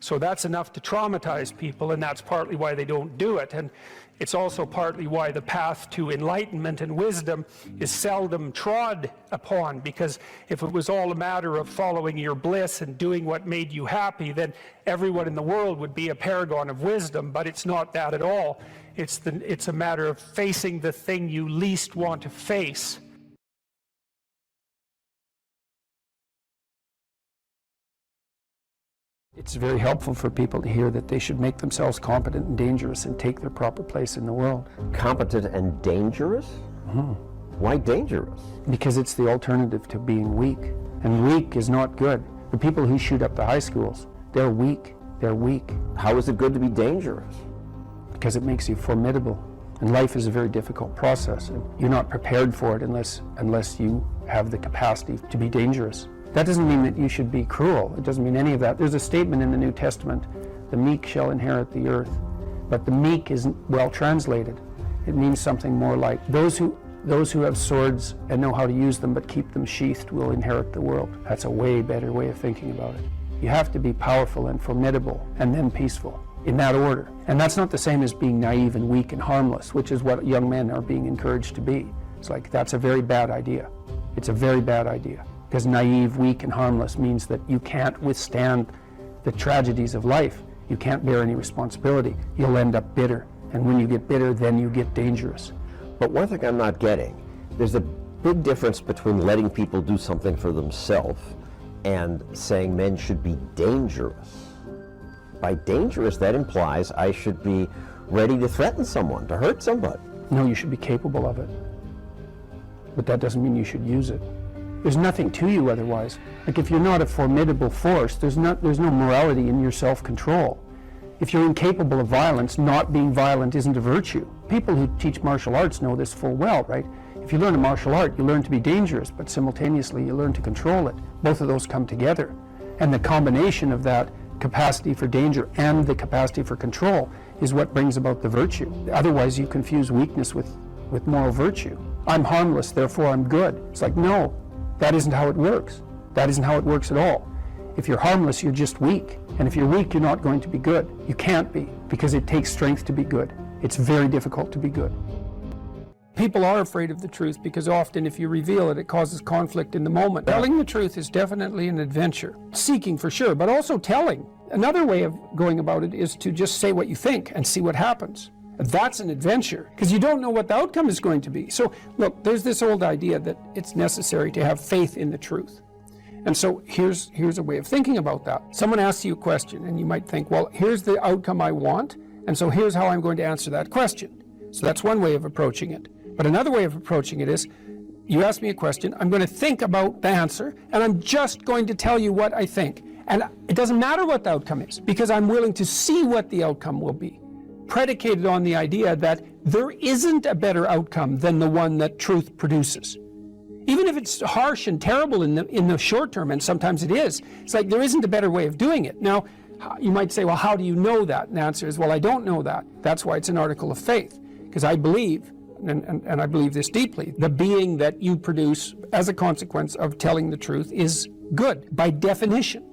So that's enough to traumatize people, and that's partly why they don't do it. And it's also partly why the path to enlightenment and wisdom is seldom trod upon, because if it was all a matter of following your bliss and doing what made you happy, then everyone in the world would be a paragon of wisdom. But it's not that at all. It's a matter of facing the thing you least want to face. It's very helpful for people to hear that they should make themselves competent and dangerous and take their proper place in the world. Competent and dangerous? Mm-hmm. Why dangerous? Because it's the alternative to being weak. And weak is not good. The people who shoot up the high schools, they're weak. They're weak. How is it good to be dangerous? Because it makes you formidable. And life is a very difficult process. And you're not prepared for it unless you have the capacity to be dangerous. That doesn't mean that you should be cruel. It doesn't mean any of that. There's a statement in the New Testament, the meek shall inherit the earth. But the meek isn't well translated. It means something more like, those who have swords and know how to use them but keep them sheathed will inherit the world. That's a way better way of thinking about it. You have to be powerful and formidable and then peaceful, in that order. And that's not the same as being naive and weak and harmless, which is what young men are being encouraged to be. It's like, that's a very bad idea. It's a very bad idea. Because naive, weak, and harmless means that you can't withstand the tragedies of life. You can't bear any responsibility. You'll end up bitter. And when you get bitter, then you get dangerous. But one thing I'm not getting, there's a big difference between letting people do something for themselves and saying men should be dangerous. By dangerous, that implies I should be ready to threaten someone, to hurt somebody. No, you should be capable of it. But that doesn't mean you should use it. There's nothing to you otherwise. Like, if you're not a formidable force, there's no morality in your self-control. If you're incapable of violence, not being violent isn't a virtue. People who teach martial arts know this full well, right? If you learn a martial art, you learn to be dangerous, but simultaneously you learn to control it. Both of those come together. And the combination of that capacity for danger and the capacity for control is what brings about the virtue. Otherwise you confuse weakness with moral virtue. I'm harmless, therefore I'm good. It's like, no. That isn't how it works. That isn't how it works at all. If you're harmless, you're just weak. And if you're weak, you're not going to be good. You can't be, because it takes strength to be good. It's very difficult to be good. People are afraid of the truth because often if you reveal it, it causes conflict in the moment. Telling the truth is definitely an adventure. Seeking for sure, but also telling. Another way of going about it is to just say what you think and see what happens. That's an adventure, because you don't know what the outcome is going to be. So look, there's this old idea that it's necessary to have faith in the truth. And so here's a way of thinking about that. Someone asks you a question and you might think, well, here's the outcome I want, and so here's how I'm going to answer that question. So that's one way of approaching it. But another way of approaching it is, you ask me a question, I'm going to think about the answer, and I'm just going to tell you what I think. And it doesn't matter what the outcome is, because I'm willing to see what the outcome will be, predicated on the idea that there isn't a better outcome than the one that truth produces. Even if it's harsh and terrible in the short term, and sometimes it is, it's like there isn't a better way of doing it. Now, you might say, well, how do you know that? And the answer is, well, I don't know that. That's why it's an article of faith, because I believe, and I believe this deeply, the being that you produce as a consequence of telling the truth is good, by definition,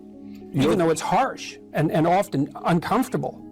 even though it's harsh and often uncomfortable,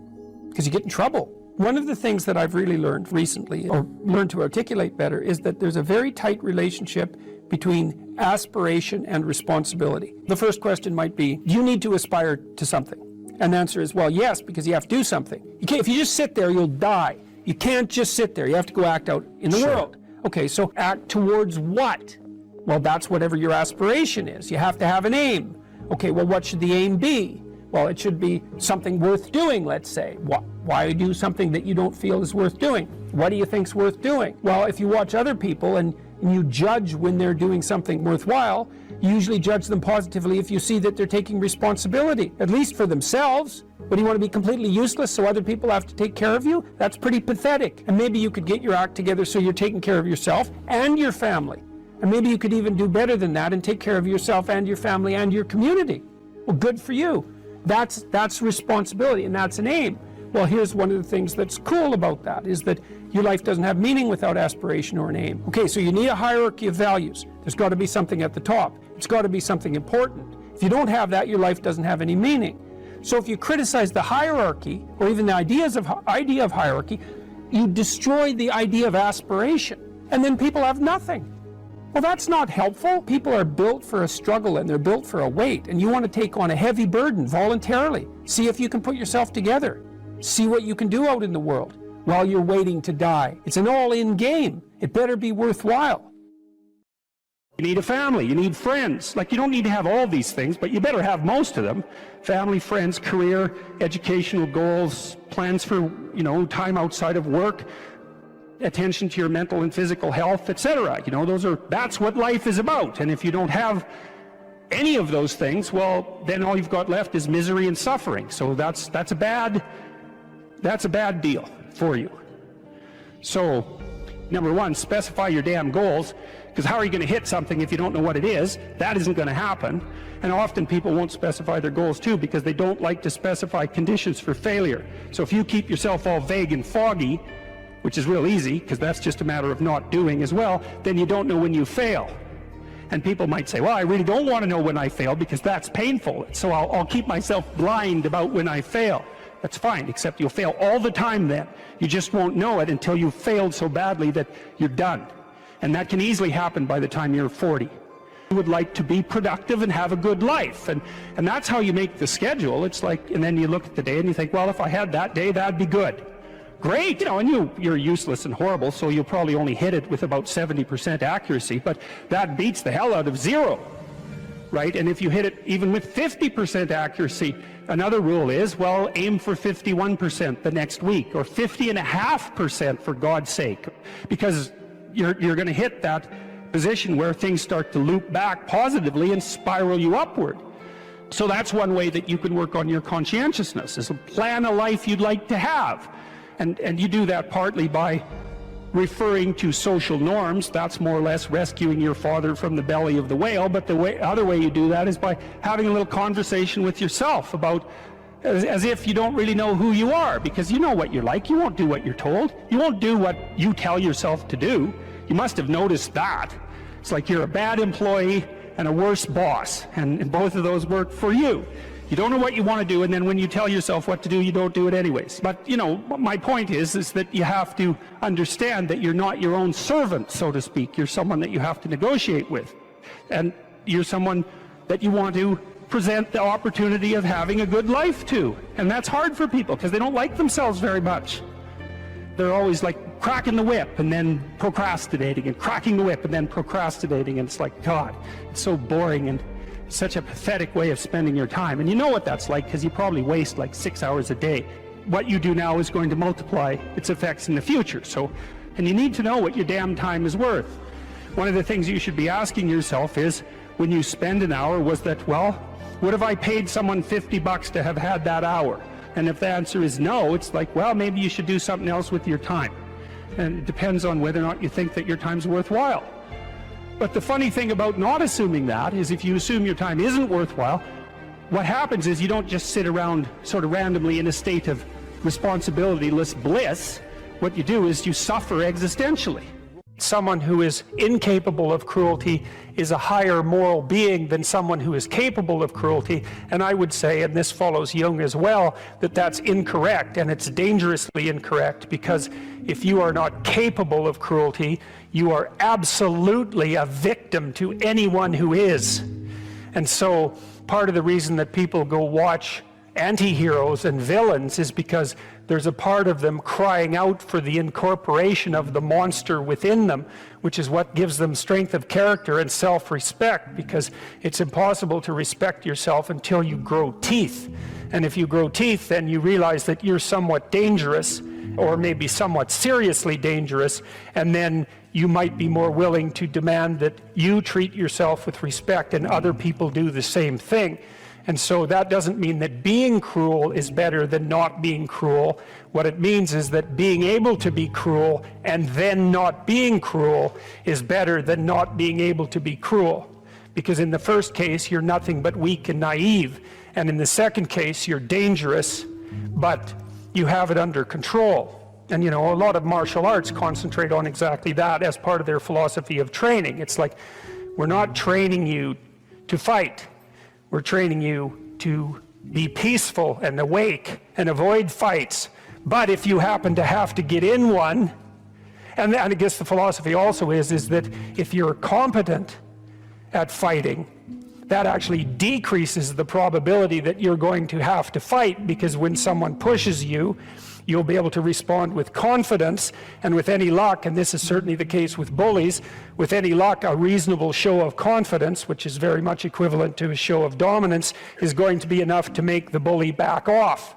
because you get in trouble. One of the things that I've really learned recently, or learned to articulate better, is that there's a very tight relationship between aspiration and responsibility. The first question might be, do you need to aspire to something? And the answer is, well, yes, because you have to do something. If you just sit there, you'll die. You can't just sit there. You have to go act out in the world. Okay, so act towards what? Well, that's whatever your aspiration is. You have to have an aim. Okay, well, what should the aim be? Well, it should be something worth doing, let's say. Why do something that you don't feel is worth doing? What do you think's worth doing? Well, if you watch other people and you judge when they're doing something worthwhile, you usually judge them positively if you see that they're taking responsibility, at least for themselves. What, do you want to be completely useless so other people have to take care of you? That's pretty pathetic. And maybe you could get your act together so you're taking care of yourself and your family. And maybe you could even do better than that and take care of yourself and your family and your community. Well, good for you. That's responsibility, and that's an aim. Well, here's one of the things that's cool about that, is that your life doesn't have meaning without aspiration or an aim. Okay, so you need a hierarchy of values. There's got to be something at the top. It's got to be something important. If you don't have that, your life doesn't have any meaning. So if you criticize the hierarchy, or even the idea of hierarchy, you destroy the idea of aspiration, and then people have nothing. Well, that's not helpful. People are built for a struggle and they're built for a weight, and you want to take on a heavy burden voluntarily. See if you can put yourself together. See what you can do out in the world while you're waiting to die. It's an all-in game. It better be worthwhile. You need a family, you need friends. Like, you don't need to have all these things, but you better have most of them. Family, friends, career, educational goals, plans for, time outside of work, attention to your mental and physical health, etc. That's what life is about. And if you don't have any of those things, well, then all you've got left is misery and suffering. So that's a bad deal for you. So, number one, specify your damn goals, because how are you going to hit something if you don't know what it is? That isn't going to happen. And often people won't specify their goals too, because they don't like to specify conditions for failure. So if you keep yourself all vague and foggy, which is real easy, because that's just a matter of not doing as well, then you don't know when you fail. And people might say, well, I really don't want to know when I fail because that's painful, so I'll keep myself blind about when I fail. That's fine, except you'll fail all the time then. You just won't know it until you've failed so badly that you're done. And that can easily happen by the time you're 40. You would like to be productive and have a good life, and that's how you make the schedule. It's like, and then you look at the day and you think, well, if I had that day, that'd be good. Great, and you're useless and horrible, so you'll probably only hit it with about 70% accuracy, but that beats the hell out of 0, right? And if you hit it even with 50% accuracy, another rule is, well, aim for 51% the next week, or 50.5% for God's sake, because you're going to hit that position where things start to loop back positively and spiral you upward. So that's one way that you can work on your conscientiousness, is to plan a life you'd like to have. And you do that partly by referring to social norms. That's more or less rescuing your father from the belly of the whale. But the other way you do that is by having a little conversation with yourself about, as if you don't really know who you are, because you know what you're like. You won't do what you're told. You won't do what you tell yourself to do. You must have noticed that. It's like you're a bad employee and a worse boss, and both of those work for you. You don't know what you want to do, and then when you tell yourself what to do, you don't do it anyways. But, my point is that you have to understand that you're not your own servant, so to speak. You're someone that you have to negotiate with. And you're someone that you want to present the opportunity of having a good life to. And that's hard for people, because they don't like themselves very much. They're always like cracking the whip and then procrastinating, and cracking the whip and then procrastinating. And it's like, God, it's so boring and such a pathetic way of spending your time. And you know what that's like, because you probably waste like 6 hours a day. What you do now is going to multiply its effects in the future. And you need to know what your damn time is worth. One of the things you should be asking yourself is, when you spend an hour, was that, well, what if I paid someone $50 to have had that hour? And if the answer is no, it's like, well, maybe you should do something else with your time. And it depends on whether or not you think that your time's worthwhile. But the funny thing about not assuming that is, if you assume your time isn't worthwhile, what happens is you don't just sit around sort of randomly in a state of responsibilityless bliss. What you do is you suffer existentially. Someone who is incapable of cruelty is a higher moral being than someone who is capable of cruelty. And I would say, and this follows Jung as well, that that's incorrect, and it's dangerously incorrect, because if you are not capable of cruelty, you are absolutely a victim to anyone who is. And so part of the reason that people go watch anti-heroes and villains is because there's a part of them crying out for the incorporation of the monster within them, which is what gives them strength of character and self-respect, because it's impossible to respect yourself until you grow teeth. And if you grow teeth, then you realize that you're somewhat dangerous, or maybe somewhat seriously dangerous, and then you might be more willing to demand that you treat yourself with respect and other people do the same thing. And so that doesn't mean that being cruel is better than not being cruel. What it means is that being able to be cruel and then not being cruel is better than not being able to be cruel. Because in the first case, you're nothing but weak and naive. And in the second case, you're dangerous, but you have it under control. And you know, a lot of martial arts concentrate on exactly that as part of their philosophy of training. It's like, we're not training you to fight. We're training you to be peaceful and awake and avoid fights. But if you happen to have to get in one, and I guess the philosophy also is that if you're competent at fighting, that actually decreases the probability that you're going to have to fight, because when someone pushes you, you'll be able to respond with confidence, and with any luck, and this is certainly the case with bullies, with any luck, a reasonable show of confidence, which is very much equivalent to a show of dominance, is going to be enough to make the bully back off.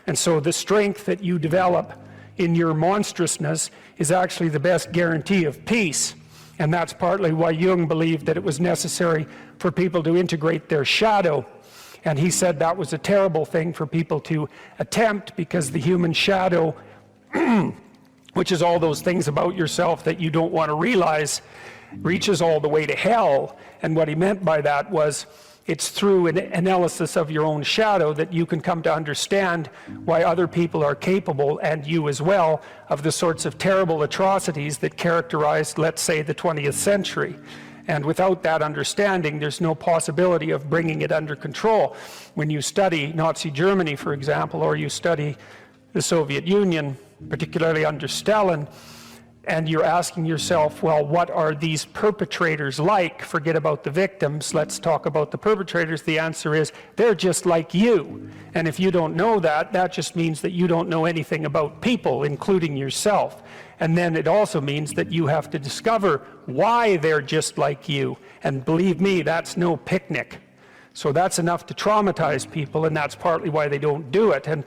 And so the strength that you develop in your monstrousness is actually the best guarantee of peace. And that's partly why Jung believed that it was necessary for people to integrate their shadow. And he said that was a terrible thing for people to attempt, because the human shadow, which is all those things about yourself that you don't want to realize, reaches all the way to hell. And what he meant by that was, it's through an analysis of your own shadow that you can come to understand why other people are capable, and you as well, of the sorts of terrible atrocities that characterized, let's say, the 20th century. And without that understanding, there's no possibility of bringing it under control. When you study Nazi Germany, for example, or you study the Soviet Union, particularly under Stalin, and you're asking yourself, well, what are these perpetrators like? Forget about the victims, let's talk about the perpetrators. The answer is, they're just like you. And if you don't know that, that just means that you don't know anything about people, including yourself. And then it also means that you have to discover why they're just like you. And believe me, that's no picnic. So that's enough to traumatize people, and that's partly why they don't do it. And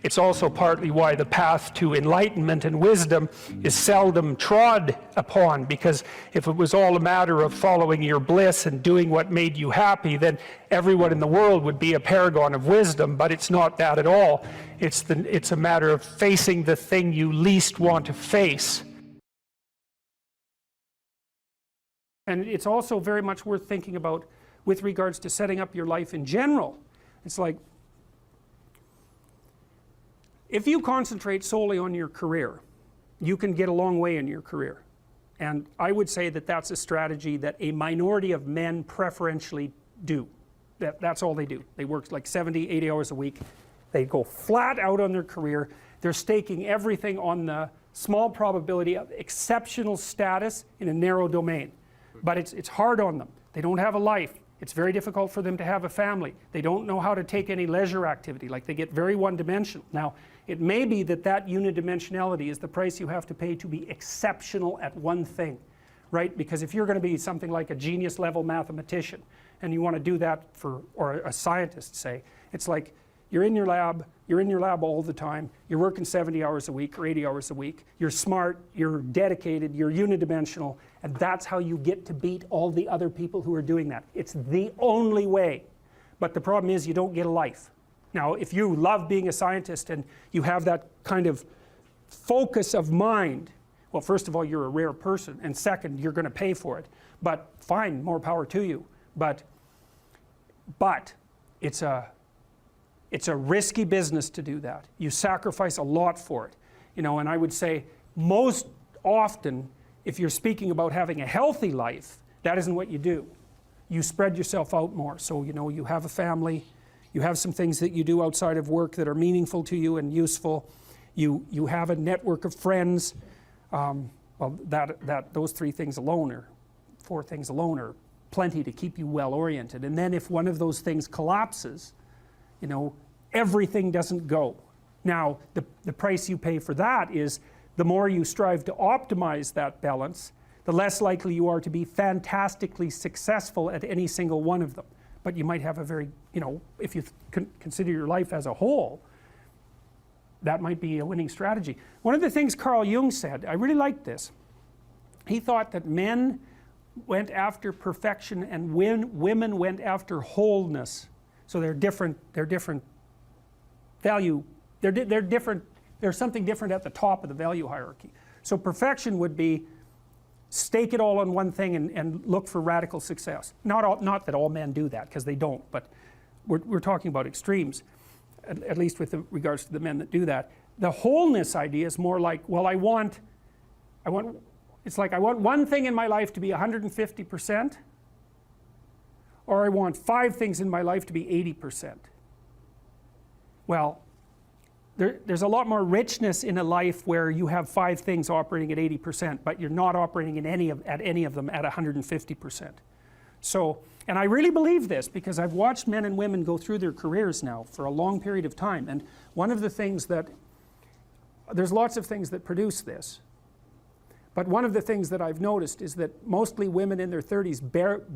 it's also partly why the path to enlightenment and wisdom is seldom trod upon, because if it was all a matter of following your bliss and doing what made you happy, then everyone in the world would be a paragon of wisdom. But it's not that at all. It's a matter of facing the thing you least want to face. And it's also very much worth thinking about with regards to setting up your life in general. It's like, if you concentrate solely on your career, you can get a long way in your career. And I would say that that's a strategy that a minority of men preferentially do. That's all they do. They work like 70, 80 hours a week. They go flat out on their career. They're staking everything on the small probability of exceptional status in a narrow domain. But it's hard on them. They don't have a life. It's very difficult for them to have a family. They don't know how to take any leisure activity. Like, they get very one-dimensional. Now, it may be that that unidimensionality is the price you have to pay to be exceptional at one thing, right? Because if you're going to be something like a genius level mathematician, and you want to do that for, or a scientist, say, it's like, you're in your lab all the time, you're working 70 hours a week or 80 hours a week, you're smart, you're dedicated, you're unidimensional, and that's how you get to beat all the other people who are doing that. It's the only way. But the problem is, you don't get a life. Now, if you love being a scientist and you have that kind of focus of mind, well, first of all, you're a rare person, and second, you're going to pay for it. But fine, more power to you. But it's a risky business to do that. You sacrifice a lot for it. You know, and I would say most often, if you're speaking about having a healthy life, that isn't what you do. You spread yourself out more. So, you know, you have a family, you have some things that you do outside of work that are meaningful to you and useful. You have a network of friends. Well, those 3 things alone, or 4 things alone, are plenty to keep you well oriented. And then if one of those things collapses, you know, everything doesn't go. Now, the price you pay for that is the more you strive to optimize that balance, the less likely you are to be fantastically successful at any single one of them. But you might have a very, you know, if you consider your life as a whole, that might be a winning strategy. One of the things Carl Jung said, I really liked this. He thought that men went after perfection and women went after wholeness. So they're different value, they're different, there's something different at the top of the value hierarchy. So perfection would be stake it all on one thing and look for radical success. Not that all men do that, because they don't, but we're talking about extremes, at least with regards to the men that do that. The wholeness idea is more like, well, it's like I want one thing in my life to be 150%, or I want 5 things in my life to be 80%. Well, there's a lot more richness in a life where you have 5 things operating at 80%, but you're not operating at any of them at 150%. So, and I really believe this because I've watched men and women go through their careers now for a long period of time, and one of the things that, there's lots of things that produce this, but one of the things that I've noticed is that mostly women in their 30s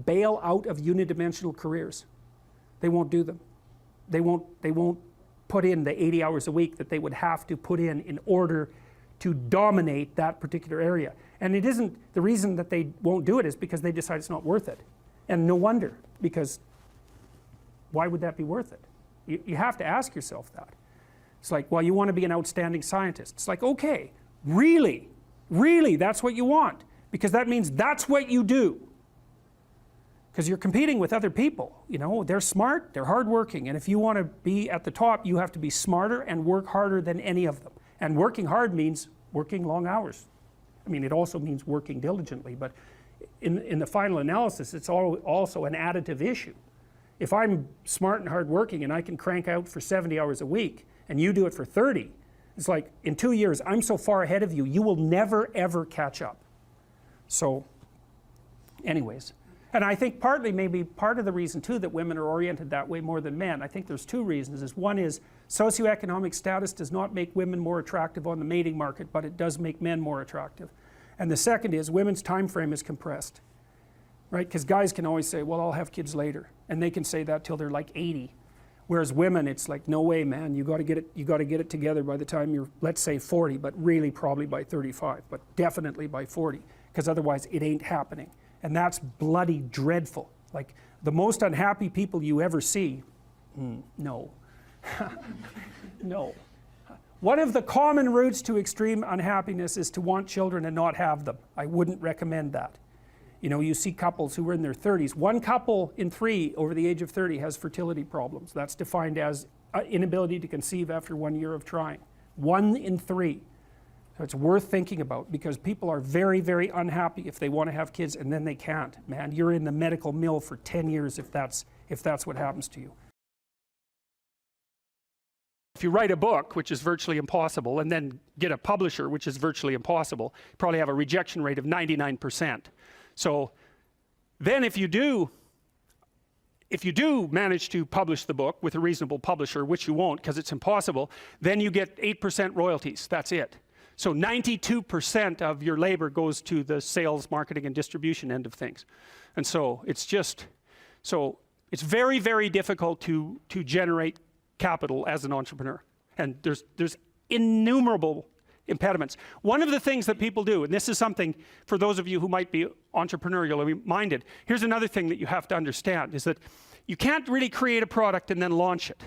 bail out of unidimensional careers. They won't do them. They won't put in the 80 hours a week that they would have to put in order to dominate that particular area. And it isn't, the reason that they won't do it is because they decide it's not worth it. And no wonder, because why would that be worth it? You have to ask yourself that. It's like, well, you want to be an outstanding scientist. It's like, okay, really, that's what you want, because that means that's what you do. Because you're competing with other people, you know, they're smart, they're hardworking, and if you want to be at the top, you have to be smarter and work harder than any of them. And working hard means working long hours. I mean, it also means working diligently, but in the final analysis, it's also an additive issue. If I'm smart and hardworking and I can crank out for 70 hours a week, and you do it for 30, it's like, in 2 years, I'm so far ahead of you, you will never ever catch up. So, anyways. And I think partly, maybe part of the reason too that women are oriented that way more than men, I think there's 2 reasons. One is socioeconomic status does not make women more attractive on the mating market, but it does make men more attractive. And the second is women's time frame is compressed, right? Because guys can always say, well, I'll have kids later, and they can say that till they're like 80. Whereas women, it's like, no way, man, you got to get it together by the time you're, let's say 40, but really probably by 35, but definitely by 40, because otherwise it ain't happening. And that's bloody dreadful. Like, the most unhappy people you ever see, no. No. One of the common routes to extreme unhappiness is to want children and not have them. I wouldn't recommend that. You know, you see couples who are in their 30s. 1 couple in 3 over the age of 30 has fertility problems. That's defined as inability to conceive after 1 year of trying. 1 in 3. So it's worth thinking about, because people are very, very unhappy if they want to have kids and then they can't. Man, you're in the medical mill for 10 years if that's what happens to you. If you write a book, which is virtually impossible, and then get a publisher, which is virtually impossible, you probably have a rejection rate of 99%. So then if you do manage to publish the book with a reasonable publisher, which you won't because it's impossible, then you get 8% royalties. That's it. So 92% of your labor goes to the sales, marketing, and distribution end of things. And so it's just, so it's very, very difficult to generate capital as an entrepreneur. And there's innumerable impediments. One of the things that people do, and this is something for those of you who might be entrepreneurially minded, here's another thing that you have to understand, is that you can't really create a product and then launch it.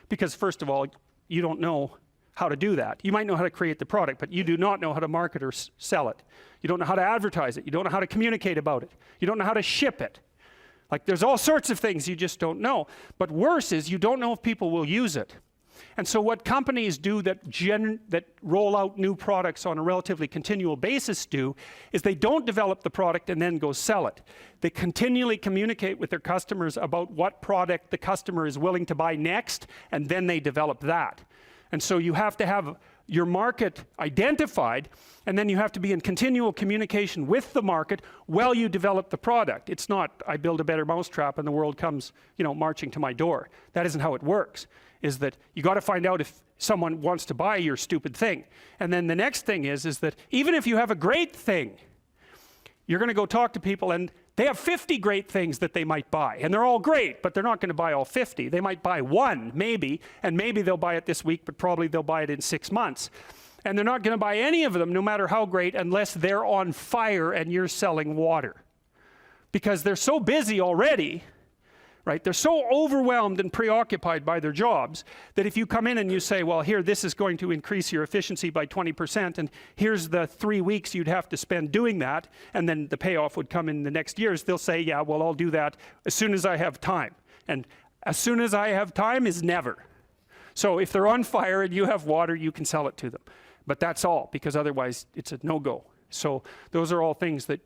Because first of all, you don't know how to do that. You might know how to create the product, but you do not know how to market or sell it. You don't know how to advertise it. You don't know how to communicate about it. You don't know how to ship it. Like, there's all sorts of things you just don't know. But worse is you don't know if people will use it. And so what companies do that roll out new products on a relatively continual basis do is they don't develop the product and then go sell it. They continually communicate with their customers about what product the customer is willing to buy next, and then they develop that. And so you have to have your market identified, and then you have to be in continual communication with the market while you develop the product. It's not, I build a better mousetrap and the world comes, you know, marching to my door. That isn't how it works. is that you got to find out if someone wants to buy your stupid thing. And then the next thing is that even if you have a great thing, you're going to go talk to people and they have 50 great things that they might buy. And they're all great, but they're not going to buy all 50. They might buy one, maybe, and maybe they'll buy it this week, but probably they'll buy it in 6 months. And they're not going to buy any of them, no matter how great, unless they're on fire and you're selling water. Because they're so busy already, right? They're so overwhelmed and preoccupied by their jobs that if you come in and you say, well, here, this is going to increase your efficiency by 20%, and here's the 3 weeks you'd have to spend doing that, and then the payoff would come in the next years, they'll say, yeah, well, I'll do that as soon as I have time. And as soon as I have time is never. So if they're on fire and you have water, you can sell it to them. But that's all, because otherwise it's a no-go. So those are all things that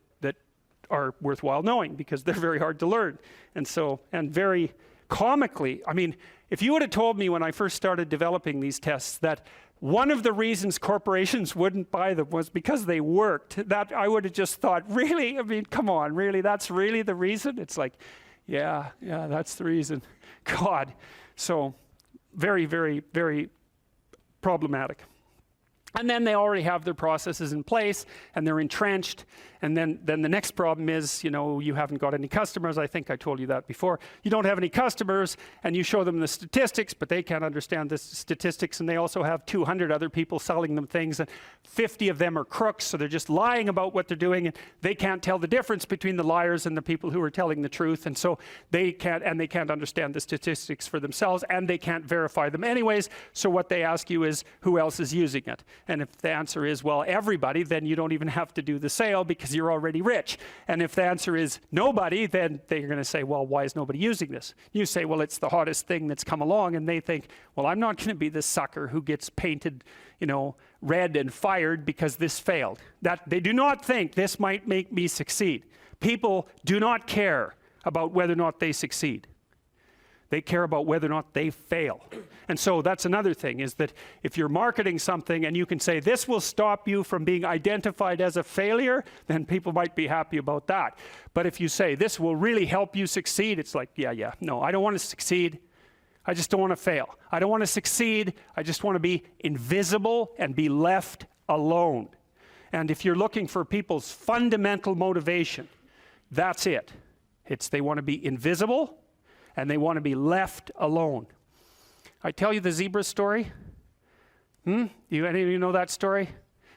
are worthwhile knowing, because they're very hard to learn. And so, and very comically, I mean, if you would have told me when I first started developing these tests that one of the reasons corporations wouldn't buy them was because they worked, that I would have just thought, really? I mean, come on, really? That's really the reason? It's like, yeah, that's the reason. God. So very, very, very problematic. And then they already have their processes in place and they're entrenched. And then the next problem is, you know, you haven't got any customers. I think I told you that before. You don't have any customers and you show them the statistics, but they can't understand the statistics. And they also have 200 other people selling them things, and 50 of them are crooks. So they're just lying about what they're doing. And they can't tell the difference between the liars and the people who are telling the truth. And so they can't understand the statistics for themselves, and they can't verify them anyways. So what they ask you is, who else is using it? And if the answer is, well, everybody, then you don't even have to do the sale because you're already rich. And if the answer is nobody, then they're going to say, well, why is nobody using this? You say, well, it's the hottest thing that's come along. And they think, well, I'm not going to be the sucker who gets painted, you know, red and fired because this failed. That they do not think this might make me succeed. People do not care about whether or not they succeed. They care about whether or not they fail. And so that's another thing, is that if you're marketing something and you can say, this will stop you from being identified as a failure, then people might be happy about that. But if you say, this will really help you succeed, it's like, yeah, no, I don't want to succeed. I just don't want to fail. I don't want to succeed. I just want to be invisible and be left alone. And if you're looking for people's fundamental motivation, that's it. It's they want to be invisible and they want to be left alone. I tell you the zebra story? Any of you know that story?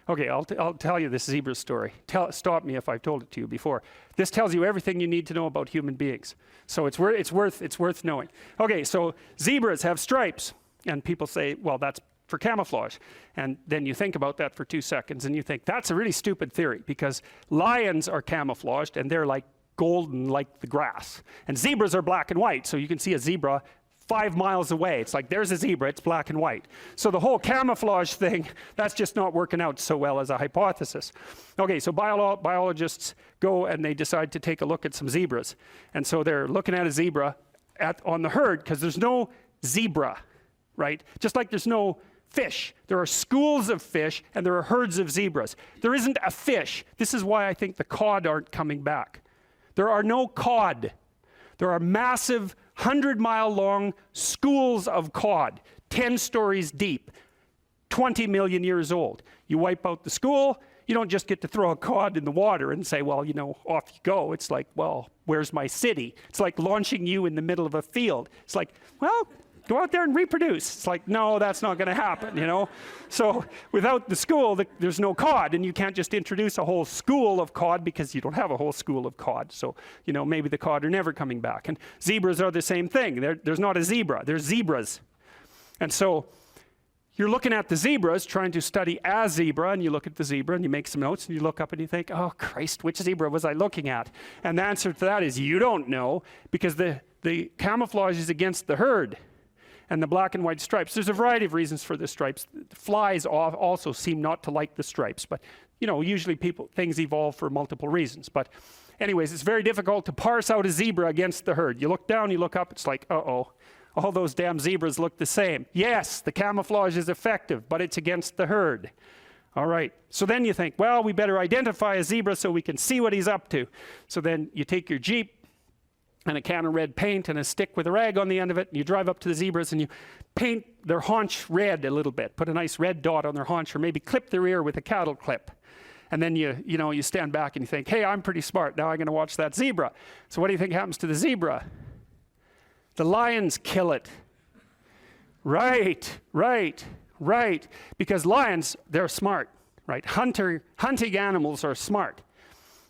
Okay, I'll tell you this zebra story. Stop me if I've told it to you before. This tells you everything you need to know about human beings. So it's worth knowing. Okay, so zebras have stripes. And people say, well, that's for camouflage. And then you think about that for 2 seconds and you think, that's a really stupid theory, because lions are camouflaged and they're like golden like the grass. And zebras are black and white, so you can see a zebra 5 miles away. It's like, there's a zebra, it's black and white. So the whole camouflage thing, that's just not working out so well as a hypothesis. Okay, so biologists go and they decide to take a look at some zebras. And so they're looking at a zebra on the herd, because there's no zebra, right? Just like there's no fish. There are schools of fish and there are herds of zebras. There isn't a fish. This is why I think the cod aren't coming back. There are no cod. There are massive 100-mile-long schools of cod, 10 stories deep, 20 million years old. You wipe out the school, you don't just get to throw a cod in the water and say, well, you know, off you go. It's like, well, where's my city? It's like launching you in the middle of a field. It's like, well, go out there and reproduce. It's like, no, that's not going to happen, you know? So without the school, there's no cod, and you can't just introduce a whole school of cod because you don't have a whole school of cod. So, you know, maybe the cod are never coming back. And zebras are the same thing. There's not a zebra. There's zebras. And so you're looking at the zebras, trying to study a zebra, and you look at the zebra and you make some notes and you look up and you think, oh, Christ, which zebra was I looking at? And the answer to that is you don't know, because the camouflage is against the herd. And the black and white stripes. There's a variety of reasons for the stripes. Flies also seem not to like the stripes, but you know, usually things evolve for multiple reasons. But anyways, it's very difficult to parse out a zebra against the herd. You look down, you look up, it's like, uh-oh, all those damn zebras look the same. Yes, the camouflage is effective, but it's against the herd. All right, so then you think, well, we better identify a zebra so we can see what he's up to. So then you take your Jeep, and a can of red paint and a stick with a rag on the end of it, and you drive up to the zebras and you paint their haunch red a little bit, put a nice red dot on their haunch, or maybe clip their ear with a cattle clip. And then you stand back and you think, hey, I'm pretty smart, now I'm going to watch that zebra. So what do you think happens to the zebra? The lions kill it. Right. Because lions, they're smart, right? Hunting animals are smart.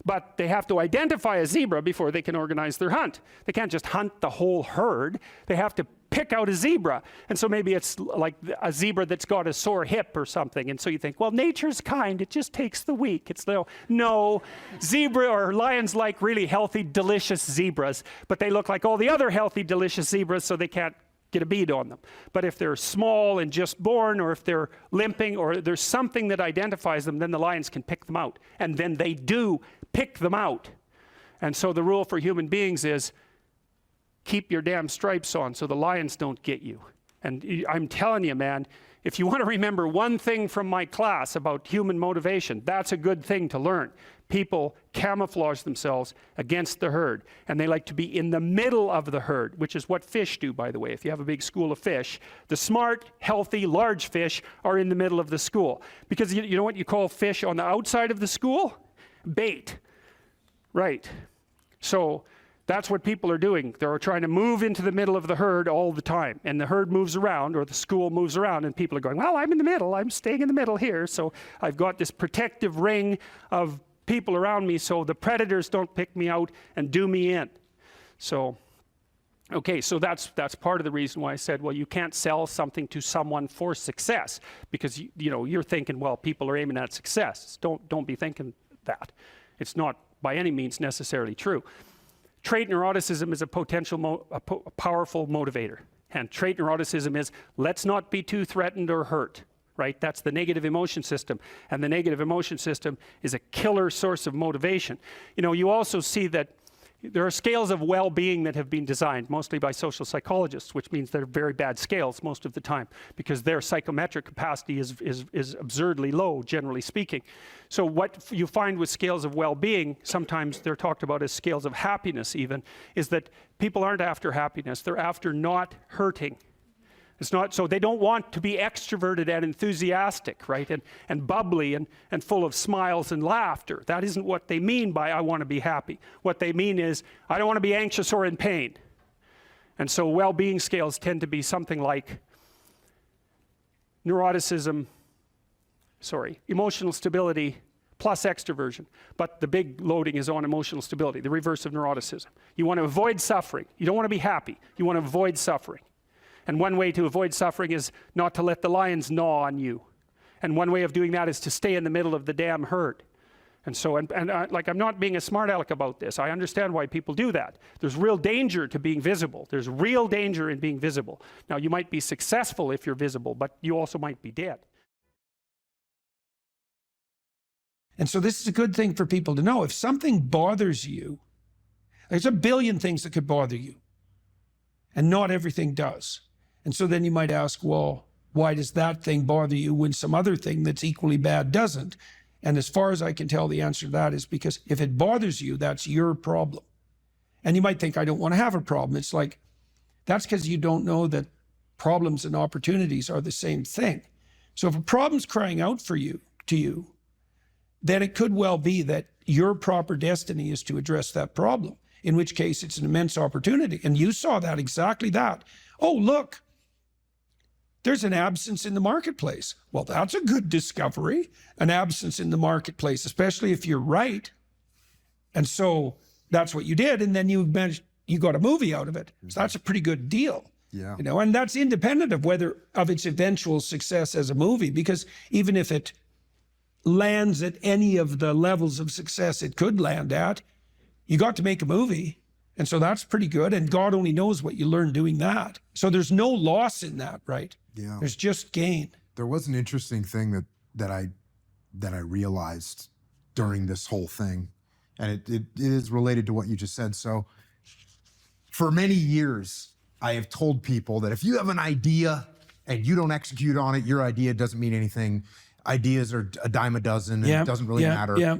But they have to identify a zebra before they can organize their hunt. They can't just hunt the whole herd. They have to pick out a zebra. And so maybe it's like a zebra that's got a sore hip or something. And so you think, well, nature's kind. It just takes the weak. It's no, zebra or lions like really healthy, delicious zebras. But they look like all the other healthy, delicious zebras, so they can't get a bead on them. But if they're small and just born, or if they're limping, or there's something that identifies them, then the lions can pick them out. And then they do pick them out. And so the rule for human beings is keep your damn stripes on so the lions don't get you. And I'm telling you, man, if you want to remember one thing from my class about human motivation, that's a good thing to learn. People camouflage themselves against the herd, and they like to be in the middle of the herd, which is what fish do, by the way. If you have a big school of fish, the smart, healthy, large fish are in the middle of the school. Because you know what you call fish on the outside of the school? Bait. Right. So that's what people are doing. They're trying to move into the middle of the herd all the time. And the herd moves around, or the school moves around, and people are going, well, I'm in the middle. I'm staying in the middle here. So I've got this protective ring of people around me so the predators don't pick me out and do me in. So, okay, so that's part of the reason why I said, well, you can't sell something to someone for success, because you're thinking, well, people are aiming at success. Don't be thinking that. It's not by any means necessarily true. Trait neuroticism is a powerful motivator. And trait neuroticism is, let's not be too threatened or hurt. Right? That's the negative emotion system. And the negative emotion system is a killer source of motivation. You also see that there are scales of well-being that have been designed, mostly by social psychologists, which means they're very bad scales most of the time, because their psychometric capacity is absurdly low, generally speaking. So what you find with scales of well-being, sometimes they're talked about as scales of happiness even, is that people aren't after happiness, they're after not hurting. It's not, so they don't want to be extroverted and enthusiastic, right? And bubbly and full of smiles and laughter. That isn't what they mean by I want to be happy. What they mean is I don't want to be anxious or in pain. And so well-being scales tend to be something like emotional stability plus extroversion. But the big loading is on emotional stability, the reverse of neuroticism. You want to avoid suffering. You don't want to be happy. You want to avoid suffering. And one way to avoid suffering is not to let the lions gnaw on you. And one way of doing that is to stay in the middle of the damn herd. And so, I'm not being a smart aleck about this. I understand why people do that. There's real danger to being visible. There's real danger in being visible. Now, you might be successful if you're visible, but you also might be dead. And so this is a good thing for people to know. If something bothers you, there's a billion things that could bother you. And not everything does. And so then you might ask, well, why does that thing bother you when some other thing that's equally bad doesn't? And as far as I can tell, the answer to that is because if it bothers you, that's your problem. And you might think, I don't want to have a problem. It's like, that's because you don't know that problems and opportunities are the same thing. So if a problem's crying out to you, then it could well be that your proper destiny is to address that problem, in which case it's an immense opportunity. And you saw that, exactly that. Oh, look, there's an absence in the marketplace. Well, that's a good discovery, an absence in the marketplace, especially if you're right. And so that's what you did. And then you got a movie out of it. So that's a pretty good deal. Yeah. And that's independent of its eventual success as a movie, because even if it lands at any of the levels of success it could land at, you got to make a movie. And so that's pretty good. And God only knows what you learn doing that. So there's no loss in that, right? Yeah. There's just gain. There was an interesting thing that I realized during this whole thing, and it is related to what you just said. So for many years, I have told people that if you have an idea and you don't execute on it, your idea doesn't mean anything. Ideas are a dime a dozen, and it doesn't really matter. Yeah.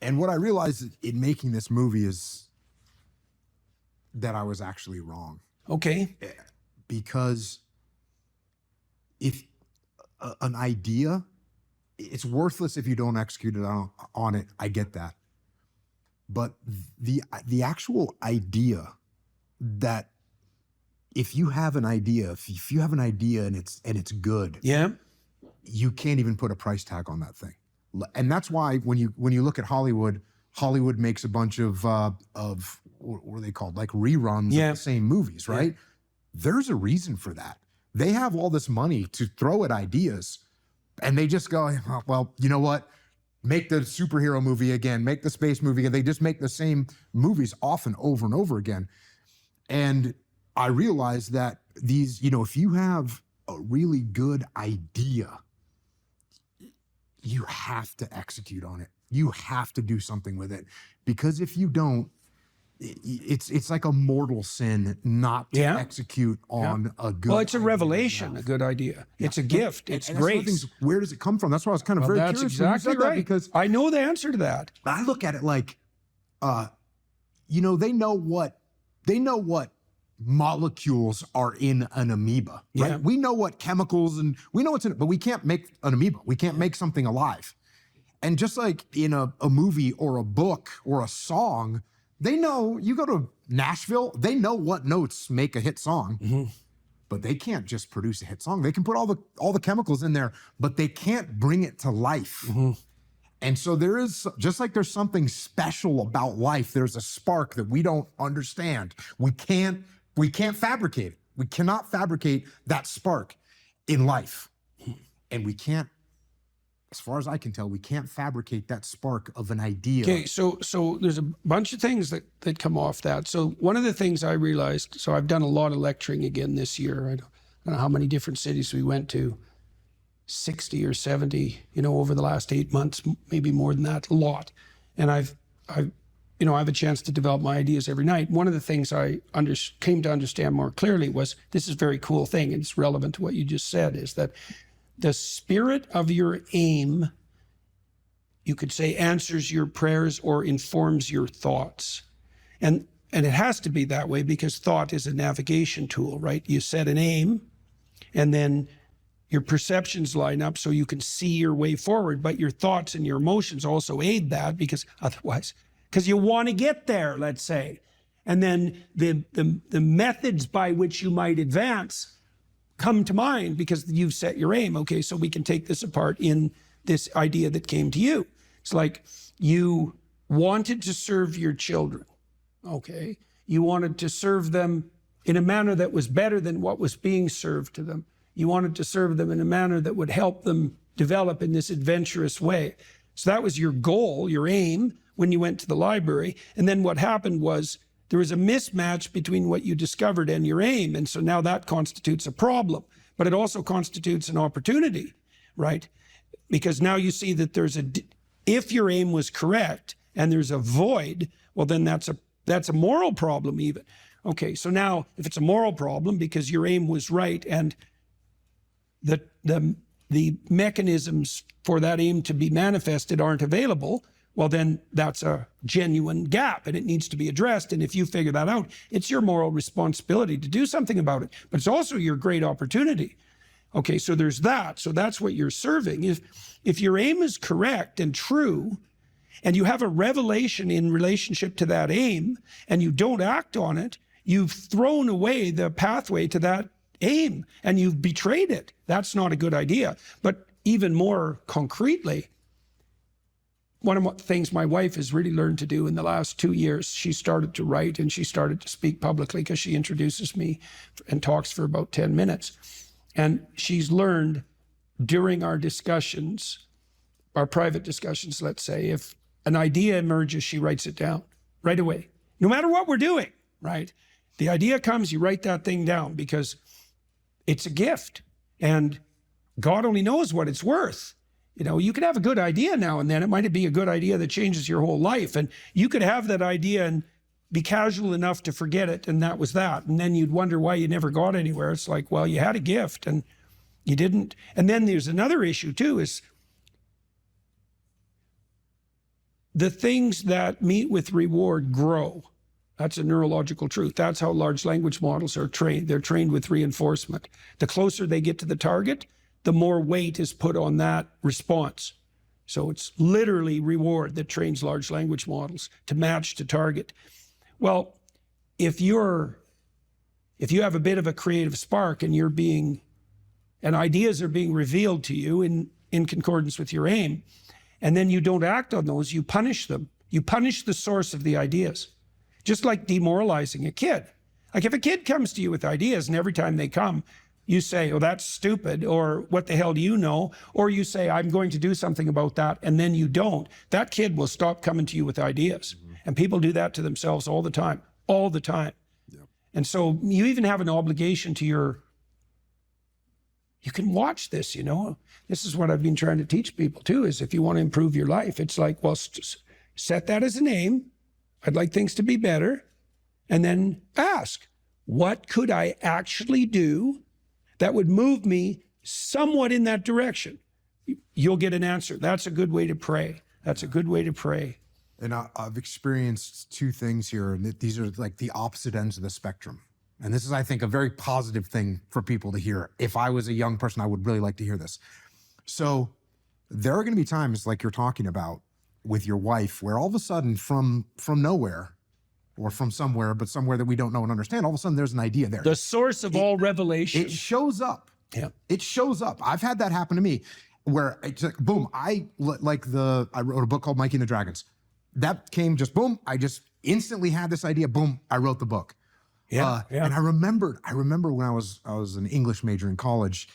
And what I realized in making this movie is that I was actually wrong. Okay. Because if an idea, it's worthless if you don't execute it on it. I get that. But the actual idea that if you have an idea, if you have an idea and it's good, Yeah. you can't even put a price tag on that thing. And that's why when you look at Hollywood makes a bunch of what are they called? Like reruns Yeah. of the same movies, right? There's a reason for that. They have all this money to throw at ideas, and they just go, oh, well, you know what? Make the superhero movie again, make the space movie again. They just make the same movies often over and over again. And I realized that these, if you have a really good idea, you have to execute on it. You have to do something with it. Because if you don't, it's like a mortal sin not to execute on a good Well, it's a idea revelation, a good idea. It's a gift. It's and that's one of the grace. things, where does it come from? That's why I was kind of Well, very that's curious when you exactly said that, right. because I know the answer to that. I look at it like, they know what molecules are in an amoeba, right? Yeah. We know what chemicals and we know what's in it, but we can't make an amoeba. We can't make something alive. And just like in a movie or a book or a song, they know, you go to Nashville, they know what notes make a hit song, but they can't just produce a hit song. They can put all the chemicals in there, but they can't bring it to life. And so there is, just like there's something special about life, there's a spark that we don't understand. We can't fabricate it. We cannot fabricate that spark in life. And we can't, as far as I can tell, we can't fabricate that spark of an idea. Okay, so there's a bunch of things that come off that. So one of the things I realized, so I've done a lot of lecturing again this year. I don't know how many different cities we went to, 60 or 70, over the last 8 months, maybe more than that, a lot. And I have a chance to develop my ideas every night. One of the things I came to understand more clearly was, this is a very cool thing, and it's relevant to what you just said, is that the spirit of your aim, you could say, answers your prayers or informs your thoughts. And it has to be that way because thought is a navigation tool, right? You set an aim, and then your perceptions line up so you can see your way forward, but your thoughts and your emotions also aid that, because you want to get there, let's say. And then the methods by which you might advance come to mind because you've set your aim. Okay, so we can take this apart in this idea that came to you. It's like you wanted to serve your children. Okay, you wanted to serve them in a manner that was better than what was being served to them. You wanted to serve them in a manner that would help them develop in this adventurous way. So that was your goal, your aim, when you went to the library. And then what happened was there was a mismatch between what you discovered and your aim. And so now that constitutes a problem, but it also constitutes an opportunity, right? Because now you see that if your aim was correct and there's a void, well, then that's a moral problem even. Okay, so now if it's a moral problem because your aim was right and the mechanisms for that aim to be manifested aren't available, well, then that's a genuine gap and it needs to be addressed. And if you figure that out, it's your moral responsibility to do something about it, but it's also your great opportunity. Okay, so there's that. So that's what you're serving. If your aim is correct and true, and you have a revelation in relationship to that aim, and you don't act on it, you've thrown away the pathway to that aim, and you've betrayed it. That's not a good idea. But even more concretely, one of the things my wife has really learned to do in the last 2 years, she started to write and she started to speak publicly because she introduces me and talks for about 10 minutes. And she's learned during our discussions, our private discussions, let's say, if an idea emerges, she writes it down right away, no matter what we're doing, right? The idea comes, you write that thing down because it's a gift and God only knows what it's worth. You could have a good idea now and then. It might be a good idea that changes your whole life. And you could have that idea and be casual enough to forget it. And that was that. And then you'd wonder why you never got anywhere. It's like, well, you had a gift and you didn't. And then there's another issue too, is the things that meet with reward grow. That's a neurological truth. That's how large language models are trained. They're trained with reinforcement. The closer they get to the target, the more weight is put on that response. So it's literally reward that trains large language models to match to target. Well, if you have a bit of a creative spark and ideas are being revealed to you in concordance with your aim, and then you don't act on those, you punish them. You punish the source of the ideas. Just like demoralizing a kid. Like if a kid comes to you with ideas and every time they come, you say, oh, that's stupid, or what the hell do you know? Or you say, I'm going to do something about that, and then you don't. That kid will stop coming to you with ideas. And people do that to themselves all the time. Yep. And so you even have an obligation to you can watch this, This is what I've been trying to teach people too, is if you want to improve your life, it's like, well, set that as an aim. I'd like things to be better. And then ask, what could I actually do that would move me somewhat in that direction? You'll get an answer. That's a good way to pray. That's a good way to pray. And I've experienced two things here, and these are like the opposite ends of the spectrum. And this is, I think, a very positive thing for people to hear. If I was a young person, I would really like to hear this. So there are going to be times like you're talking about with your wife where all of a sudden from nowhere, or from somewhere, but somewhere that we don't know and understand, all of a sudden there's an idea there. The source of all revelation. It shows up. Yeah. It shows up. I've had that happen to me where it's like, boom, I wrote a book called Mikey and the Dragons. That came just boom. I just instantly had this idea. Boom, I wrote the book. Yeah. And I remember when I was an English major in college,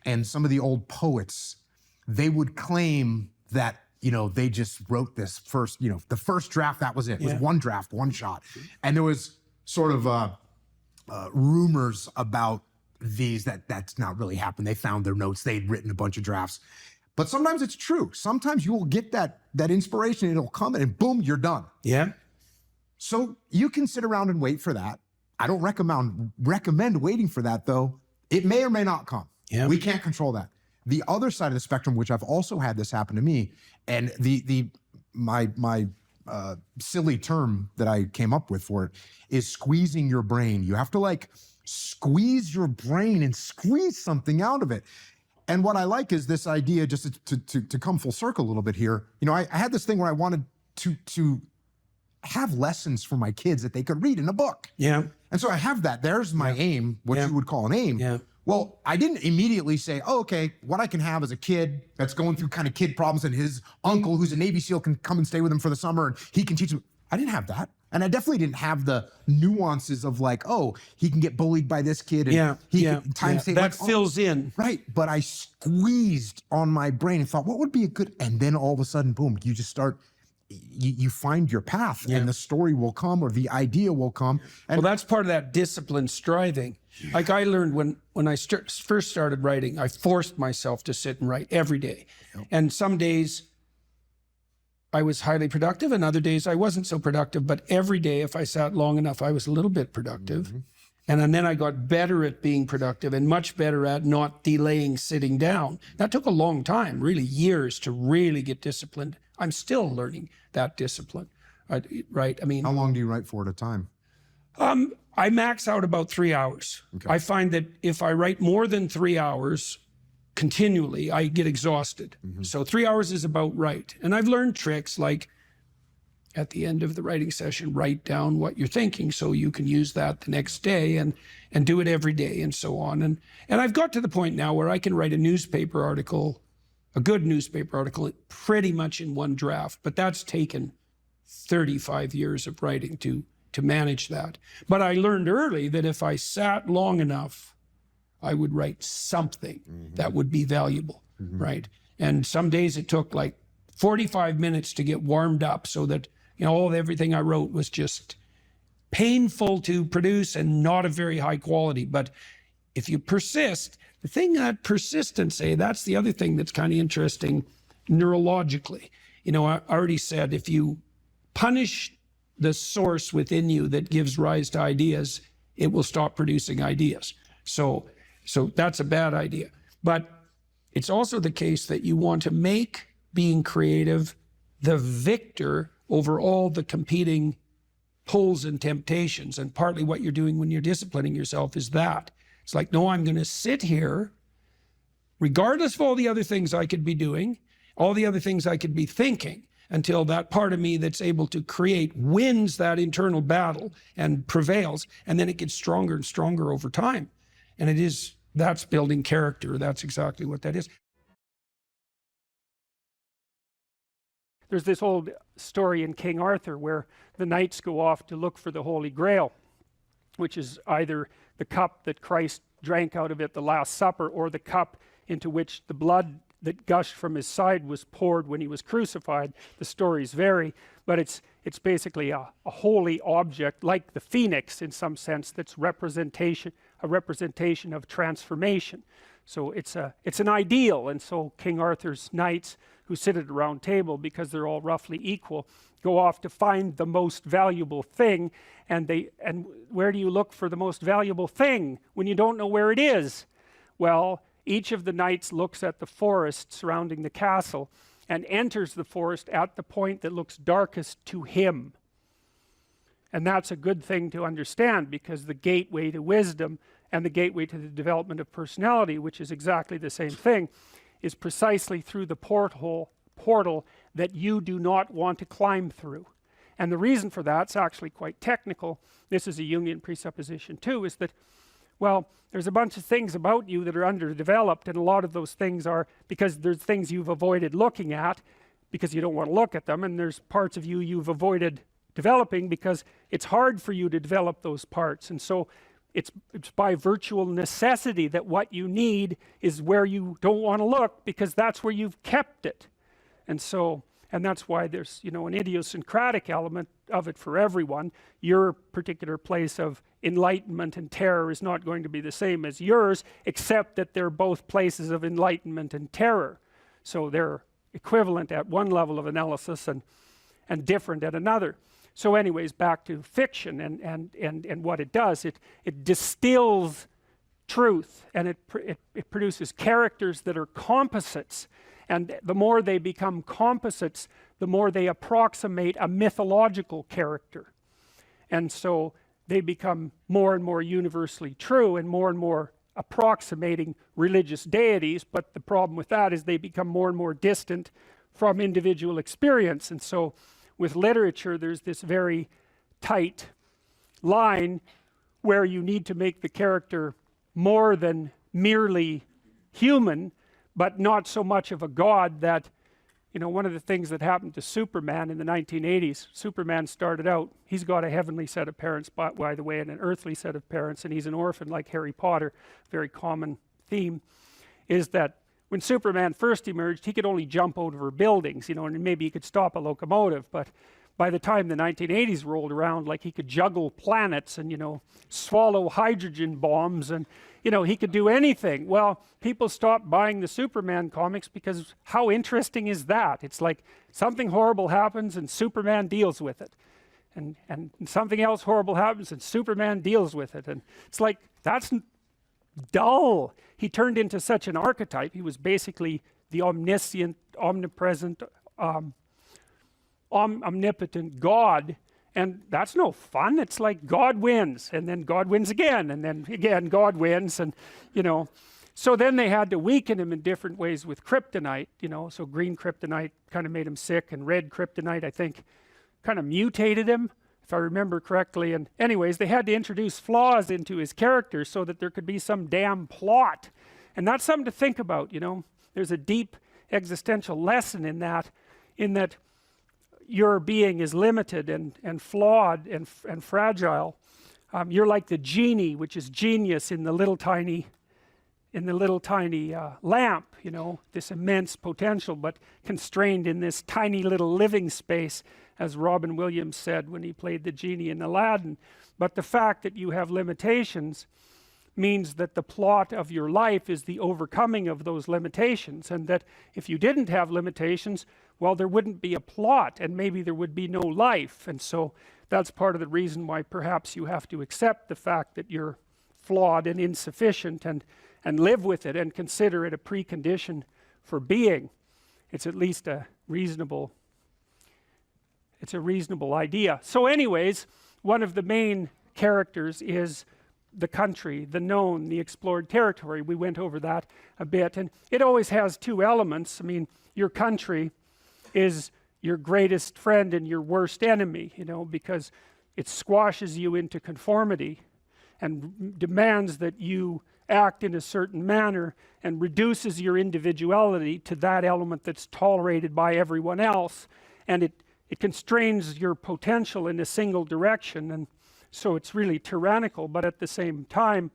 and some of the old poets, they would claim that, they just wrote this first, the first draft, that was it. It was one draft, one shot. And there was sort of rumors about these that's not really happened. They found their notes. They'd written a bunch of drafts. But sometimes it's true. Sometimes you will get that inspiration. It'll come and boom, you're done. Yeah. So you can sit around and wait for that. I don't recommend waiting for that, though. It may or may not come. Yeah. We can't control that. The other side of the spectrum, which I've also had this happen to me, and my silly term that I came up with for it is squeezing your brain. You have to squeeze your brain and squeeze something out of it. And what I like is this idea, just to come full circle a little bit here. I had this thing where I wanted to have lessons for my kids that they could read in a book. Yeah. And so I have that. There's my aim, what you would call an aim. Yeah. Well, I didn't immediately say, oh, okay, what I can have as a kid that's going through kind of kid problems and his uncle who's a Navy SEAL can come and stay with him for the summer and he can teach him. I didn't have that. And I definitely didn't have the nuances of he can get bullied by this kid. And that fills in. Right. But I squeezed on my brain and thought, what would be a good, and then all of a sudden, boom, you just start, you find your path and the story will come or the idea will come. And that's part of that disciplined striving. Like I learned when I first started writing, I forced myself to sit and write every day. Yep. And some days I was highly productive and other days I wasn't so productive. But every day, if I sat long enough, I was a little bit productive. Mm-hmm. And then I got better at being productive and much better at not delaying sitting down. That took a long time, really years to really get disciplined. I'm still learning that discipline, right? I mean, how long do you write for at a time? I max out about 3 hours. Okay. I find that if I write more than 3 hours continually, I get exhausted. Mm-hmm. So 3 hours is about right. And I've learned tricks like at the end of the writing session, write down what you're thinking so you can use that the next day and do it every day and so on. And I've got to the point now where I can write a newspaper article, a good newspaper article, pretty much in one draft. But that's taken 35 years of writing to manage that. But I learned early that if I sat long enough, I would write something that would be valuable, right? And some days it took 45 minutes to get warmed up so that everything I wrote was just painful to produce and not of very high quality. But if you persist, the thing that persistence, that's the other thing that's kind of interesting neurologically. I already said, if you punish the source within you that gives rise to ideas, it will stop producing ideas. So that's a bad idea. But it's also the case that you want to make being creative the victor over all the competing pulls and temptations. And partly what you're doing when you're disciplining yourself is that. It's like, no, I'm going to sit here, regardless of all the other things I could be doing, all the other things I could be thinking, until that part of me that's able to create wins that internal battle and prevails. And then it gets stronger and stronger over time. And that's building character. That's exactly what that is. There's this old story in King Arthur where the knights go off to look for the Holy Grail, which is either the cup that Christ drank out of at the Last Supper, or the cup into which the blood that gushed from his side was poured when he was crucified. The stories vary, but it's basically a holy object, like the phoenix in some sense, that's a representation of transformation. So it's an ideal. And so King Arthur's knights, who sit at a round table because they're all roughly equal, go off to find the most valuable thing. And where do you look for the most valuable thing when you don't know where it is? Well, each of the knights looks at the forest surrounding the castle and enters the forest at the point that looks darkest to him. And that's a good thing to understand, because the gateway to wisdom and the gateway to the development of personality, which is exactly the same thing, is precisely through the portal that you do not want to climb through. And the reason for that's actually quite technical. This is a Jungian presupposition too, is that, well, there's a bunch of things about you that are underdeveloped, and a lot of those things are because there's things you've avoided looking at because you don't want to look at them, and there's parts of you you've avoided developing because it's hard for you to develop those parts. And so it's by virtual necessity that what you need is where you don't want to look, because that's where you've kept it. And that's why there's, an idiosyncratic element of it for everyone. Your particular place of enlightenment and terror is not going to be the same as yours, except that they're both places of enlightenment and terror. So they're equivalent at one level of analysis and different at another. So anyways, back to fiction and what it does. It distills truth, and it produces characters that are composites. And the more they become composites, the more they approximate a mythological character. And so they become more and more universally true and more approximating religious deities. But the problem with that is they become more and more distant from individual experience. And so with literature, there's this very tight line where you need to make the character more than merely human, but not so much of a god that, one of the things that happened to Superman in the 1980s, Superman started out, he's got a heavenly set of parents, by the way, and an earthly set of parents, and he's an orphan like Harry Potter. Very common theme is that when Superman first emerged, he could only jump over buildings, and maybe he could stop a locomotive. But by the time the 1980s rolled around, like, he could juggle planets and, swallow hydrogen bombs, and, he could do anything. Well, people stopped buying the Superman comics because how interesting is that? It's like something horrible happens and Superman deals with it. And something else horrible happens and Superman deals with it. And it's like, that's dull. He turned into such an archetype. He was basically the omniscient, omnipresent, omnipotent God, and that's no fun. It's like God wins, and then God wins again, and then again God wins, and so then they had to weaken him in different ways with kryptonite. So green kryptonite kind of made him sick, and red kryptonite, I think, kind of mutated him, if I remember correctly. And anyways, they had to introduce flaws into his character so that there could be some damn plot. And that's something to think about. There's a deep existential lesson in that your being is limited and flawed and fragile. You're like the genie, which is genius in the little tiny lamp, this immense potential, but constrained in this tiny little living space, as Robin Williams said when he played the genie in Aladdin. But the fact that you have limitations means that the plot of your life is the overcoming of those limitations, and that if you didn't have limitations, well, there wouldn't be a plot, and maybe there would be no life. And so that's part of the reason why perhaps you have to accept the fact that you're flawed and insufficient, and live with it and consider it a precondition for being. It's at least a reasonable idea. So anyways, one of the main characters is the country, the known, the explored territory. We went over that a bit, and it always has two elements. I mean, your country is your greatest friend and your worst enemy, you know, because it squashes you into conformity and demands that you act in a certain manner and reduces your individuality to that element that's tolerated by everyone else, and it constrains your potential in a single direction, and so it's really tyrannical. But at the same time,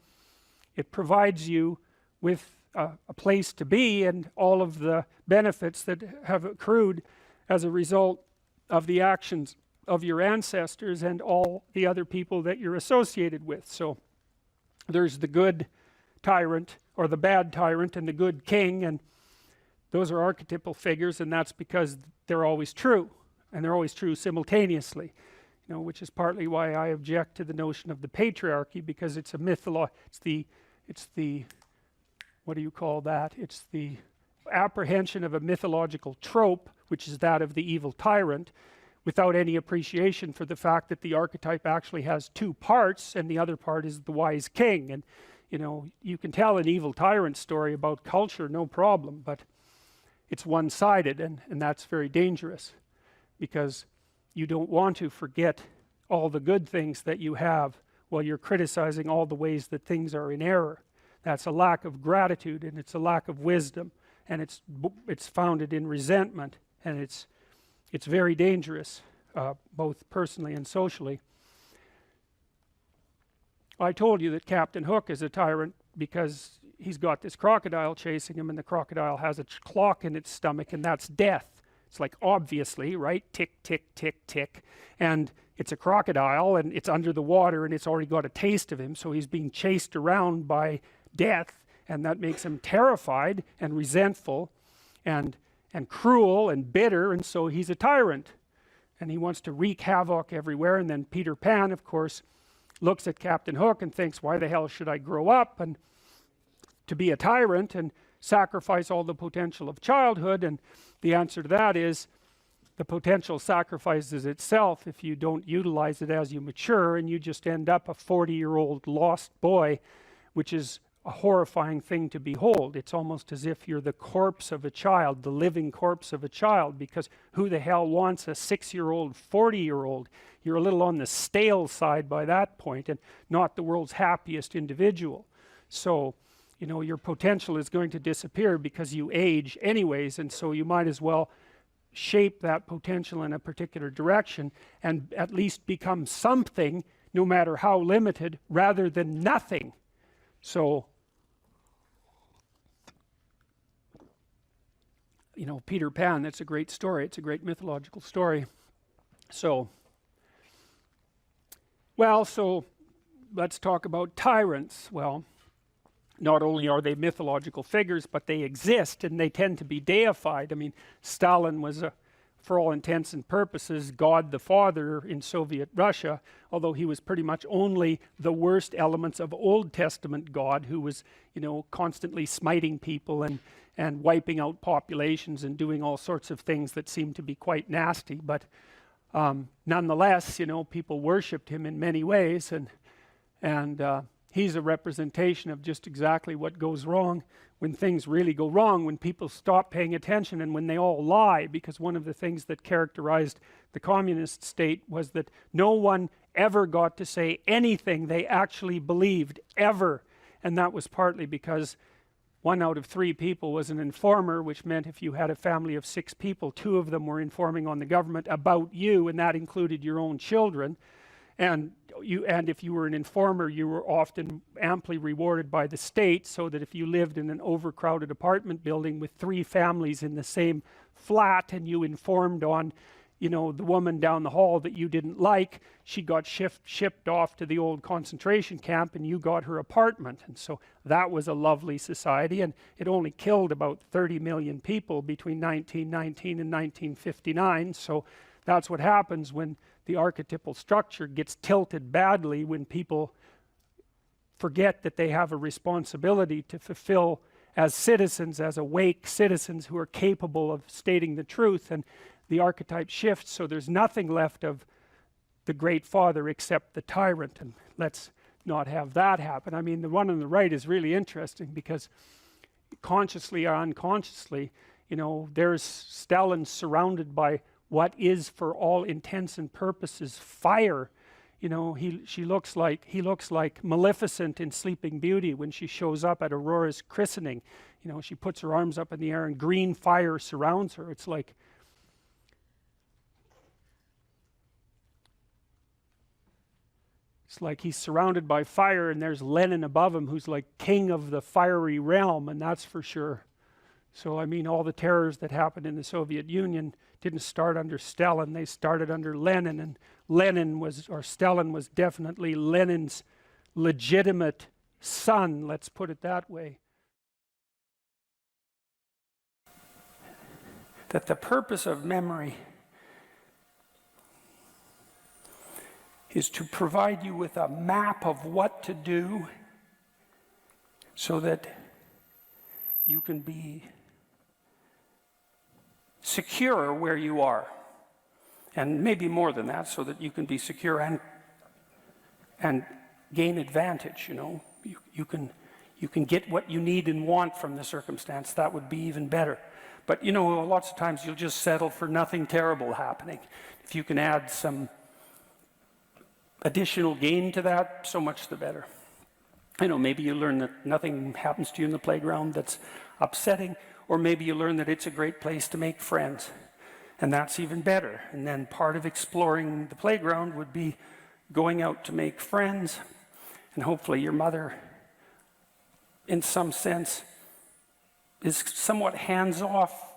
it provides you with a place to be and all of the benefits that have accrued as a result of the actions of your ancestors and all the other people that you're associated with. So there's the good tyrant or the bad tyrant and the good king, and those are archetypal figures, and that's because they're always true, and they're always true simultaneously, you know, which is partly why I object to the notion of the patriarchy, because it's a it's the what do you call that? It's the apprehension of a mythological trope, which is that of the evil tyrant, without any appreciation for the fact that the archetype actually has two parts, and the other part is the wise king. And you know, you can tell an evil tyrant story about culture, no problem, but it's one-sided, and that's very dangerous, because you don't want to forget all the good things that you have while you're criticizing all the ways that things are in error. That's a lack of gratitude, and it's a lack of wisdom, and it's founded in resentment, and it's very dangerous, both personally and socially. I told you that Captain Hook is a tyrant because he's got this crocodile chasing him, and the crocodile has a clock in its stomach, and that's death. It's like, obviously, right? Tick, tick, tick, tick. And it's a crocodile, and it's under the water, and it's already got a taste of him, so he's being chased around by death, and that makes him terrified and resentful and cruel and bitter, and so he's a tyrant. And he wants to wreak havoc everywhere. And then Peter Pan, of course, looks at Captain Hook and thinks, why the hell should I grow up and to be a tyrant and sacrifice all the potential of childhood? And the answer to that is, the potential sacrifices itself if you don't utilize it as you mature, and you just end up a 40-year-old lost boy, which is a horrifying thing to behold. It's almost as if you're the corpse of a child, the living corpse of a child, because who the hell wants a 6-year-old, 40-year-old? You're a little on the stale side by that point, and not the world's happiest individual. So, you know, your potential is going to disappear because you age anyways, and so you might as well shape that potential in a particular direction and at least become something, no matter how limited, rather than nothing. So, you know, Peter Pan, that's a great story. It's a great mythological story. So, well, so let's talk about tyrants. Well, not only are they mythological figures, but they exist, and they tend to be deified. I mean, Stalin was for all intents and purposes, God the Father in Soviet Russia, although he was pretty much only the worst elements of Old Testament God, who was, you know, constantly smiting people and wiping out populations and doing all sorts of things that seemed to be quite nasty. But nonetheless, you know, people worshipped him in many ways, and he's a representation of just exactly what goes wrong when things really go wrong, when people stop paying attention and when they all lie. Because one of the things that characterized the communist state was that no one ever got to say anything they actually believed, ever. And that was partly because 1 out of 3 people was an informer, which meant if you had a family of 6 people, 2 of them were informing on the government about you, and that included your own children. And if you were an informer, you were often amply rewarded by the state, so that if you lived in an overcrowded apartment building with 3 families in the same flat, and you informed on, you know, the woman down the hall that you didn't like, she got shipped off to the old concentration camp, and you got her apartment. And so that was a lovely society, and it only killed about 30 million people between 1919 and 1959. So that's what happens when the archetypal structure gets tilted badly, when people forget that they have a responsibility to fulfill as citizens, as awake citizens who are capable of stating the truth, and the archetype shifts, so there's nothing left of the great father except the tyrant, and let's not have that happen. I mean, the one on the right is really interesting because consciously or unconsciously, you know, there's Stellan surrounded by what is for all intents and purposes fire. You know, he looks like Maleficent in Sleeping Beauty when she shows up at Aurora's christening. You know, she puts her arms up in the air and green fire surrounds her. It's like he's surrounded by fire, and there's Lenin above him who's like king of the fiery realm, and that's for sure. So I mean, all the terrors that happened in the Soviet Union didn't start under Stalin, they started under Lenin, and Stalin was definitely Lenin's legitimate son, let's put it that way. That the purpose of memory is to provide you with a map of what to do so that you can be secure where you are, and maybe more than that, so that you can be secure and gain advantage. You know, you can get what you need and want from the circumstance. That would be even better. But you know, lots of times you'll just settle for nothing terrible happening. If you can add some additional gain to that, so much the better. You know, maybe you learn that nothing happens to you in the playground that's upsetting, or maybe you learn that it's a great place to make friends, and that's even better. And then part of exploring the playground would be going out to make friends, and hopefully your mother, in some sense, is somewhat hands-off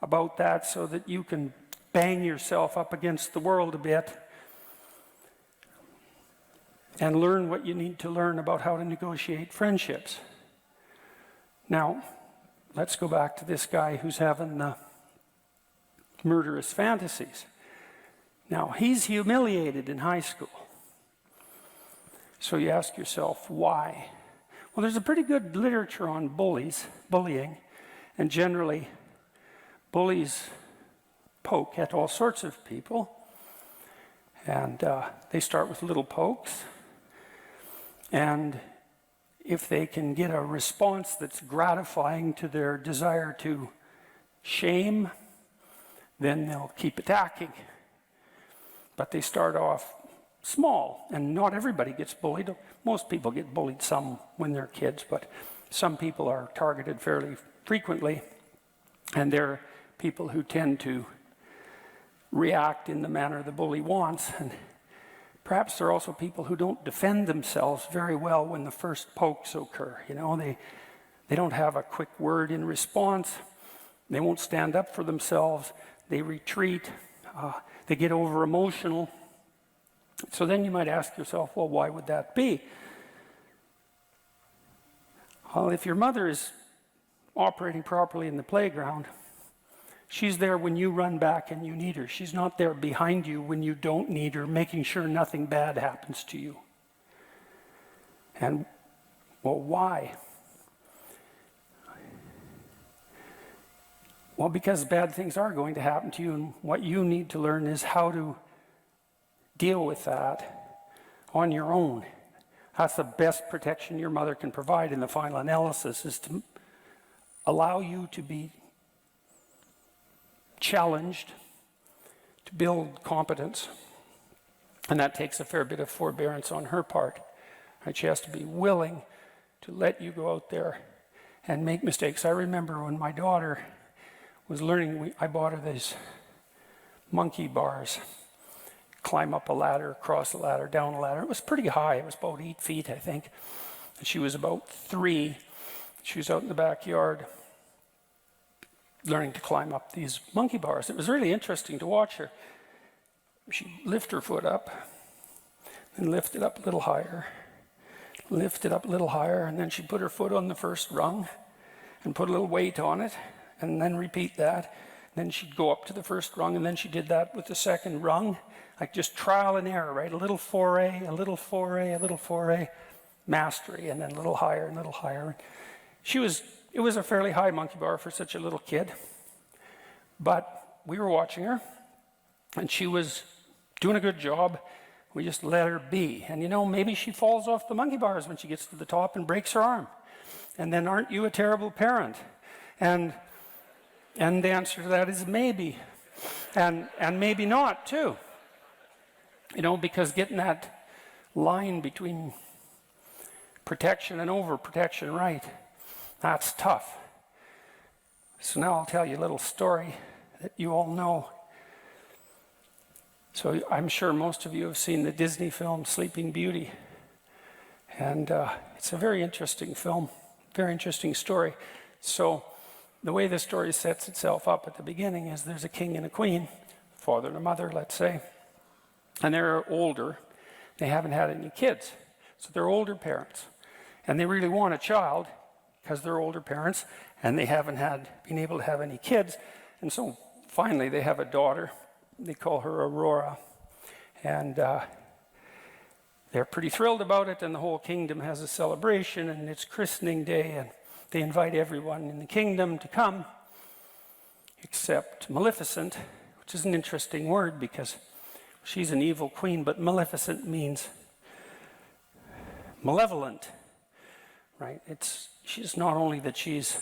about that so that you can bang yourself up against the world a bit and learn what you need to learn about how to negotiate friendships. Now, let's go back to this guy who's having murderous fantasies. Now, he's humiliated in high school. So you ask yourself, why? Well, there's a pretty good literature on bullying, and generally, bullies poke at all sorts of people, and they start with little pokes. And if they can get a response that's gratifying to their desire to shame, then they'll keep attacking. But they start off small, and not everybody gets bullied. Most people get bullied some when they're kids, but some people are targeted fairly frequently, and they're people who tend to react in the manner the bully wants. And perhaps there are also people who don't defend themselves very well when the first pokes occur. You know, they don't have a quick word in response. They won't stand up for themselves. They retreat. They get over emotional. So then you might ask yourself, well, why would that be? Well, if your mother is operating properly in the playground, she's there when you run back and you need her. She's not there behind you when you don't need her, making sure nothing bad happens to you. And, well, why? Well, because bad things are going to happen to you, and what you need to learn is how to deal with that on your own. That's the best protection your mother can provide in the final analysis, is to allow you to be challenged, to build competence. And that takes a fair bit of forbearance on her part. Right? She has to be willing to let you go out there and make mistakes. I remember when my daughter was learning, I bought her these monkey bars. Climb up a ladder, cross a ladder, down a ladder. It was pretty high. It was about 8 feet, I think. And she was about 3. She was out in the backyard learning to climb up these monkey bars. It was really interesting to watch her. She'd lift her foot up, and lift it up a little higher, lift it up a little higher, and then she'd put her foot on the first rung and put a little weight on it, and then repeat that. Then she'd go up to the first rung, and then she did that with the second rung, like just trial and error, right? A little foray, a little foray, a little foray, mastery, and then a little higher and a little higher. It was a fairly high monkey bar for such a little kid, but we were watching her, and she was doing a good job. We just let her be. And you know, maybe she falls off the monkey bars when she gets to the top and breaks her arm. And then aren't you a terrible parent? And the answer to that is maybe. And maybe not too. You know, because getting that line between protection and overprotection right, that's tough. So now I'll tell you a little story that you all know. So I'm sure most of you have seen the Disney film Sleeping Beauty. And it's a very interesting film, very interesting story. So the way the story sets itself up at the beginning is there's a king and a queen, father and a mother, let's say. And they're older. They haven't had any kids. So they're older parents. And they really want a child because they're older parents and they haven't been able to have any kids. And so finally they have a daughter. They call her Aurora. And they're pretty thrilled about it, and the whole kingdom has a celebration, and it's christening day, and they invite everyone in the kingdom to come, except Maleficent, which is an interesting word because she's an evil queen, but Maleficent means malevolent, right? She's not only that she's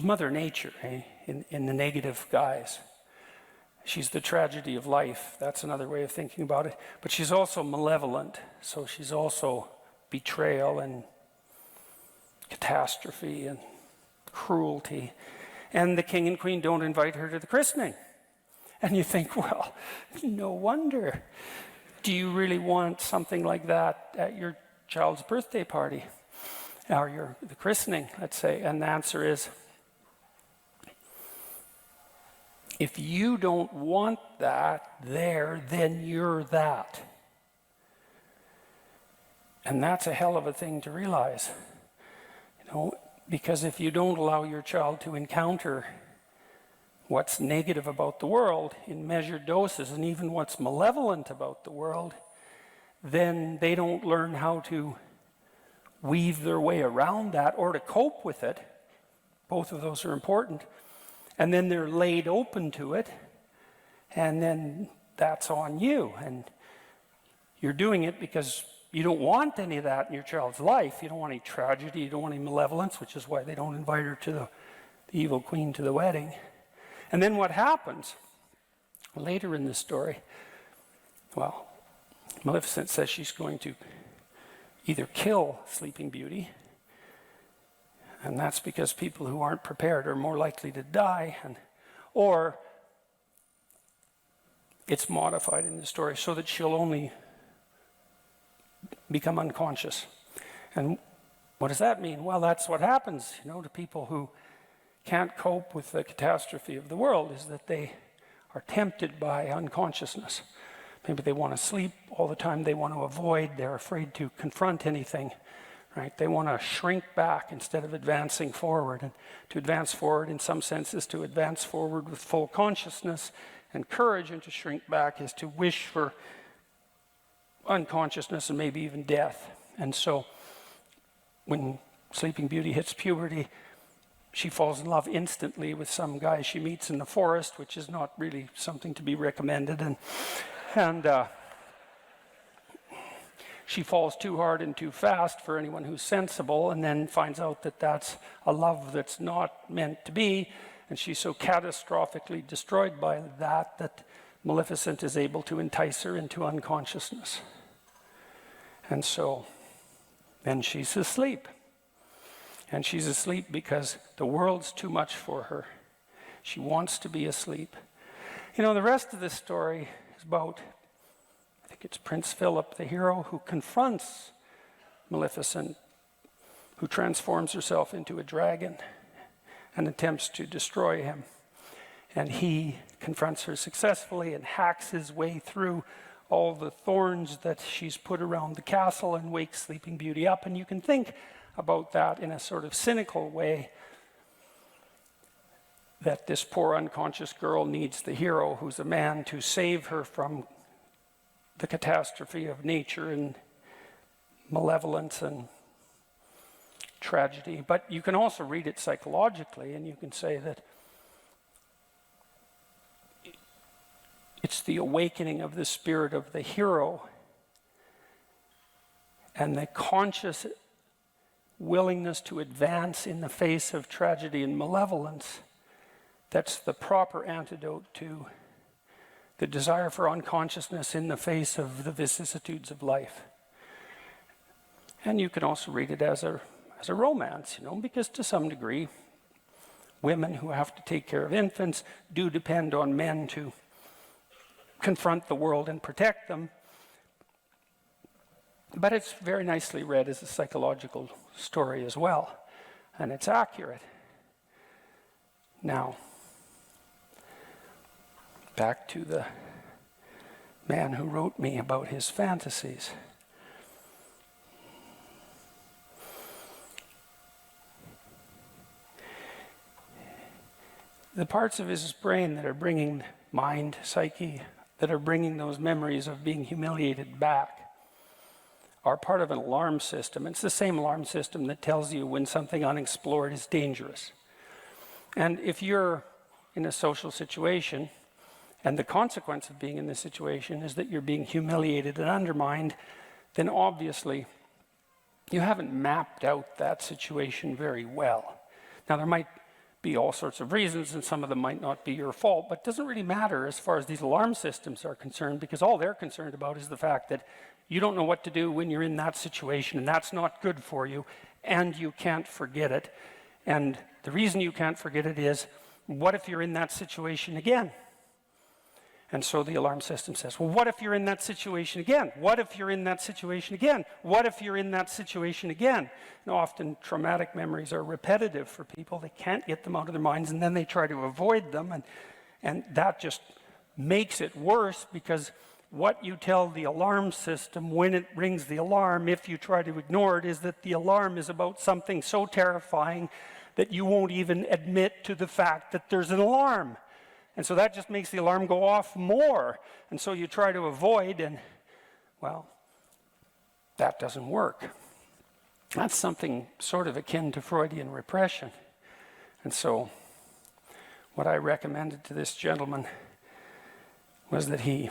Mother Nature, in the negative guise. She's the tragedy of life. That's another way of thinking about it. But she's also malevolent. So she's also betrayal and catastrophe and cruelty. And the king and queen don't invite her to the christening. And you think, well, no wonder. Do you really want something like that at your child's birthday party? Or the christening, let's say? And the answer is, if you don't want that there, then you're that. And that's a hell of a thing to realize. You know, because if you don't allow your child to encounter what's negative about the world in measured doses, and even what's malevolent about the world, then they don't learn how to weave their way around that or to cope with it. Both of those are important. And then they're laid open to it, and then that's on you. And you're doing it because you don't want any of that in your child's life. You don't want any tragedy, you don't want any malevolence, which is why they don't invite her to the evil queen to the wedding. And then what happens later in the story, well, Maleficent says she's going to either kill Sleeping Beauty, and that's because people who aren't prepared are more likely to die, or it's modified in the story so that she'll only become unconscious. And what does that mean? Well, that's what happens, to people who can't cope with the catastrophe of the world, is that they are tempted by unconsciousness. Maybe they want to sleep all the time, they want to avoid, they're afraid to confront anything. Right? They want to shrink back instead of advancing forward. And to advance forward, in some sense, is to advance forward with full consciousness and courage, and to shrink back is to wish for unconsciousness and maybe even death. And so when Sleeping Beauty hits puberty, she falls in love instantly with some guy she meets in the forest, which is not really something to be recommended. And she falls too hard and too fast for anyone who's sensible, and then finds out that that's a love that's not meant to be, and she's so catastrophically destroyed by that Maleficent is able to entice her into unconsciousness. And so then she's asleep. And she's asleep because the world's too much for her. She wants to be asleep. The rest of the story is about, I think it's Prince Philip, the hero, who confronts Maleficent, who transforms herself into a dragon and attempts to destroy him. And he confronts her successfully and hacks his way through all the thorns that she's put around the castle and wakes Sleeping Beauty up. And you can think about that in a sort of cynical way, that this poor unconscious girl needs the hero, who's a man, to save her from the catastrophe of nature and malevolence and tragedy, but you can also read it psychologically, and you can say that it's the awakening of the spirit of the hero and the conscious willingness to advance in the face of tragedy and malevolence that's the proper antidote to the desire for unconsciousness in the face of the vicissitudes of life. And you can also read it as a romance, because to some degree, women who have to take care of infants do depend on men to confront the world and protect them. But it's very nicely read as a psychological story as well, and it's accurate. Now, back to the man who wrote me about his fantasies. The parts of his brain that are bringing mind, psyche, that are bringing those memories of being humiliated back are part of an alarm system. It's the same alarm system that tells you when something unexplored is dangerous. And if you're in a social situation, and the consequence of being in this situation is that you're being humiliated and undermined, then obviously you haven't mapped out that situation very well. Now, there might be all sorts of reasons, and some of them might not be your fault, but it doesn't really matter as far as these alarm systems are concerned, because all they're concerned about is the fact that you don't know what to do when you're in that situation, and that's not good for you, and you can't forget it. And the reason you can't forget it is, what if you're in that situation again? And so the alarm system says, well, what if you're in that situation again? What if you're in that situation again? What if you're in that situation again? And often traumatic memories are repetitive for people. They can't get them out of their minds, and then they try to avoid them. And that just makes it worse, because what you tell the alarm system when it rings the alarm, if you try to ignore it, is that the alarm is about something so terrifying that you won't even admit to the fact that there's an alarm. And so that just makes the alarm go off more. And so you try to avoid, and, well, that doesn't work. That's something sort of akin to Freudian repression. And so what I recommended to this gentleman was that he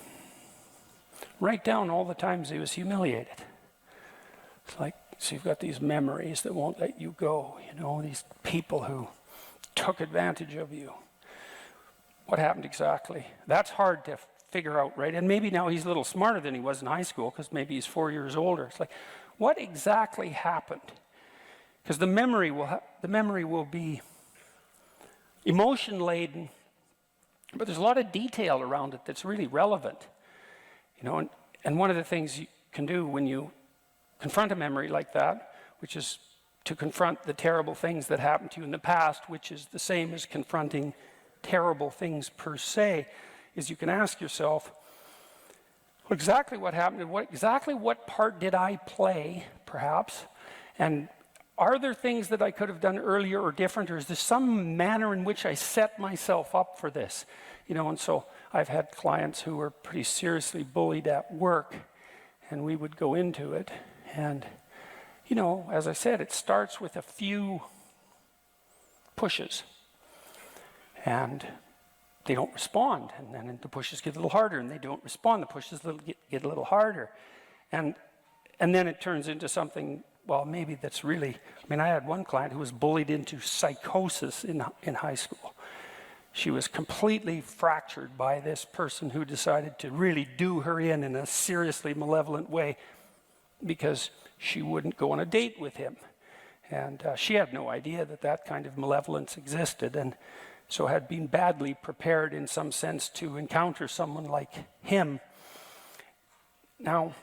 write down all the times he was humiliated. It's like, so you've got these memories that won't let you go, these people who took advantage of you. What happened exactly? That's hard to figure out, right? And maybe now he's a little smarter than he was in high school, because maybe he's 4 years older. It's like, what exactly happened? Because the memory will be emotion laden, but there's a lot of detail around it that's really relevant. And one of the things you can do when you confront a memory like that, which is to confront the terrible things that happened to you in the past, which is the same as confronting terrible things per se, is you can ask yourself, well, exactly what happened, and what part did I play, perhaps, and are there things that I could have done earlier or different, or is there some manner in which I set myself up for this? And so I've had clients who were pretty seriously bullied at work, and we would go into it, and as I said, it starts with a few pushes, and they don't respond, and then the pushes get a little harder, and they don't respond, the pushes get a little harder, and then it turns into something, well, maybe that's really, I had one client who was bullied into psychosis in high school. She was completely fractured by this person who decided to really do her in a seriously malevolent way, because she wouldn't go on a date with him. And she had no idea that kind of malevolence existed, and so had been badly prepared in some sense to encounter someone like him. Now,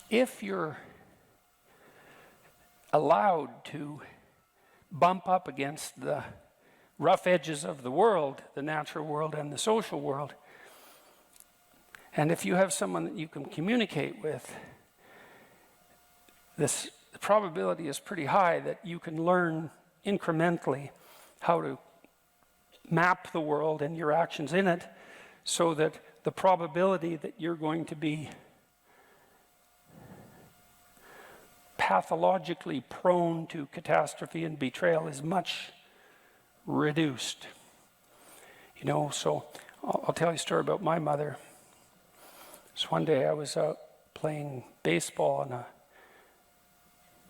if you're allowed to bump up against the rough edges of the world, the natural world and the social world, and if you have someone that you can communicate with, the probability is pretty high that you can learn incrementally how to map the world and your actions in it, so that the probability that you're going to be pathologically prone to catastrophe and betrayal is much reduced. You know, so I'll tell you a story about my mother. So one day I was out playing baseball in a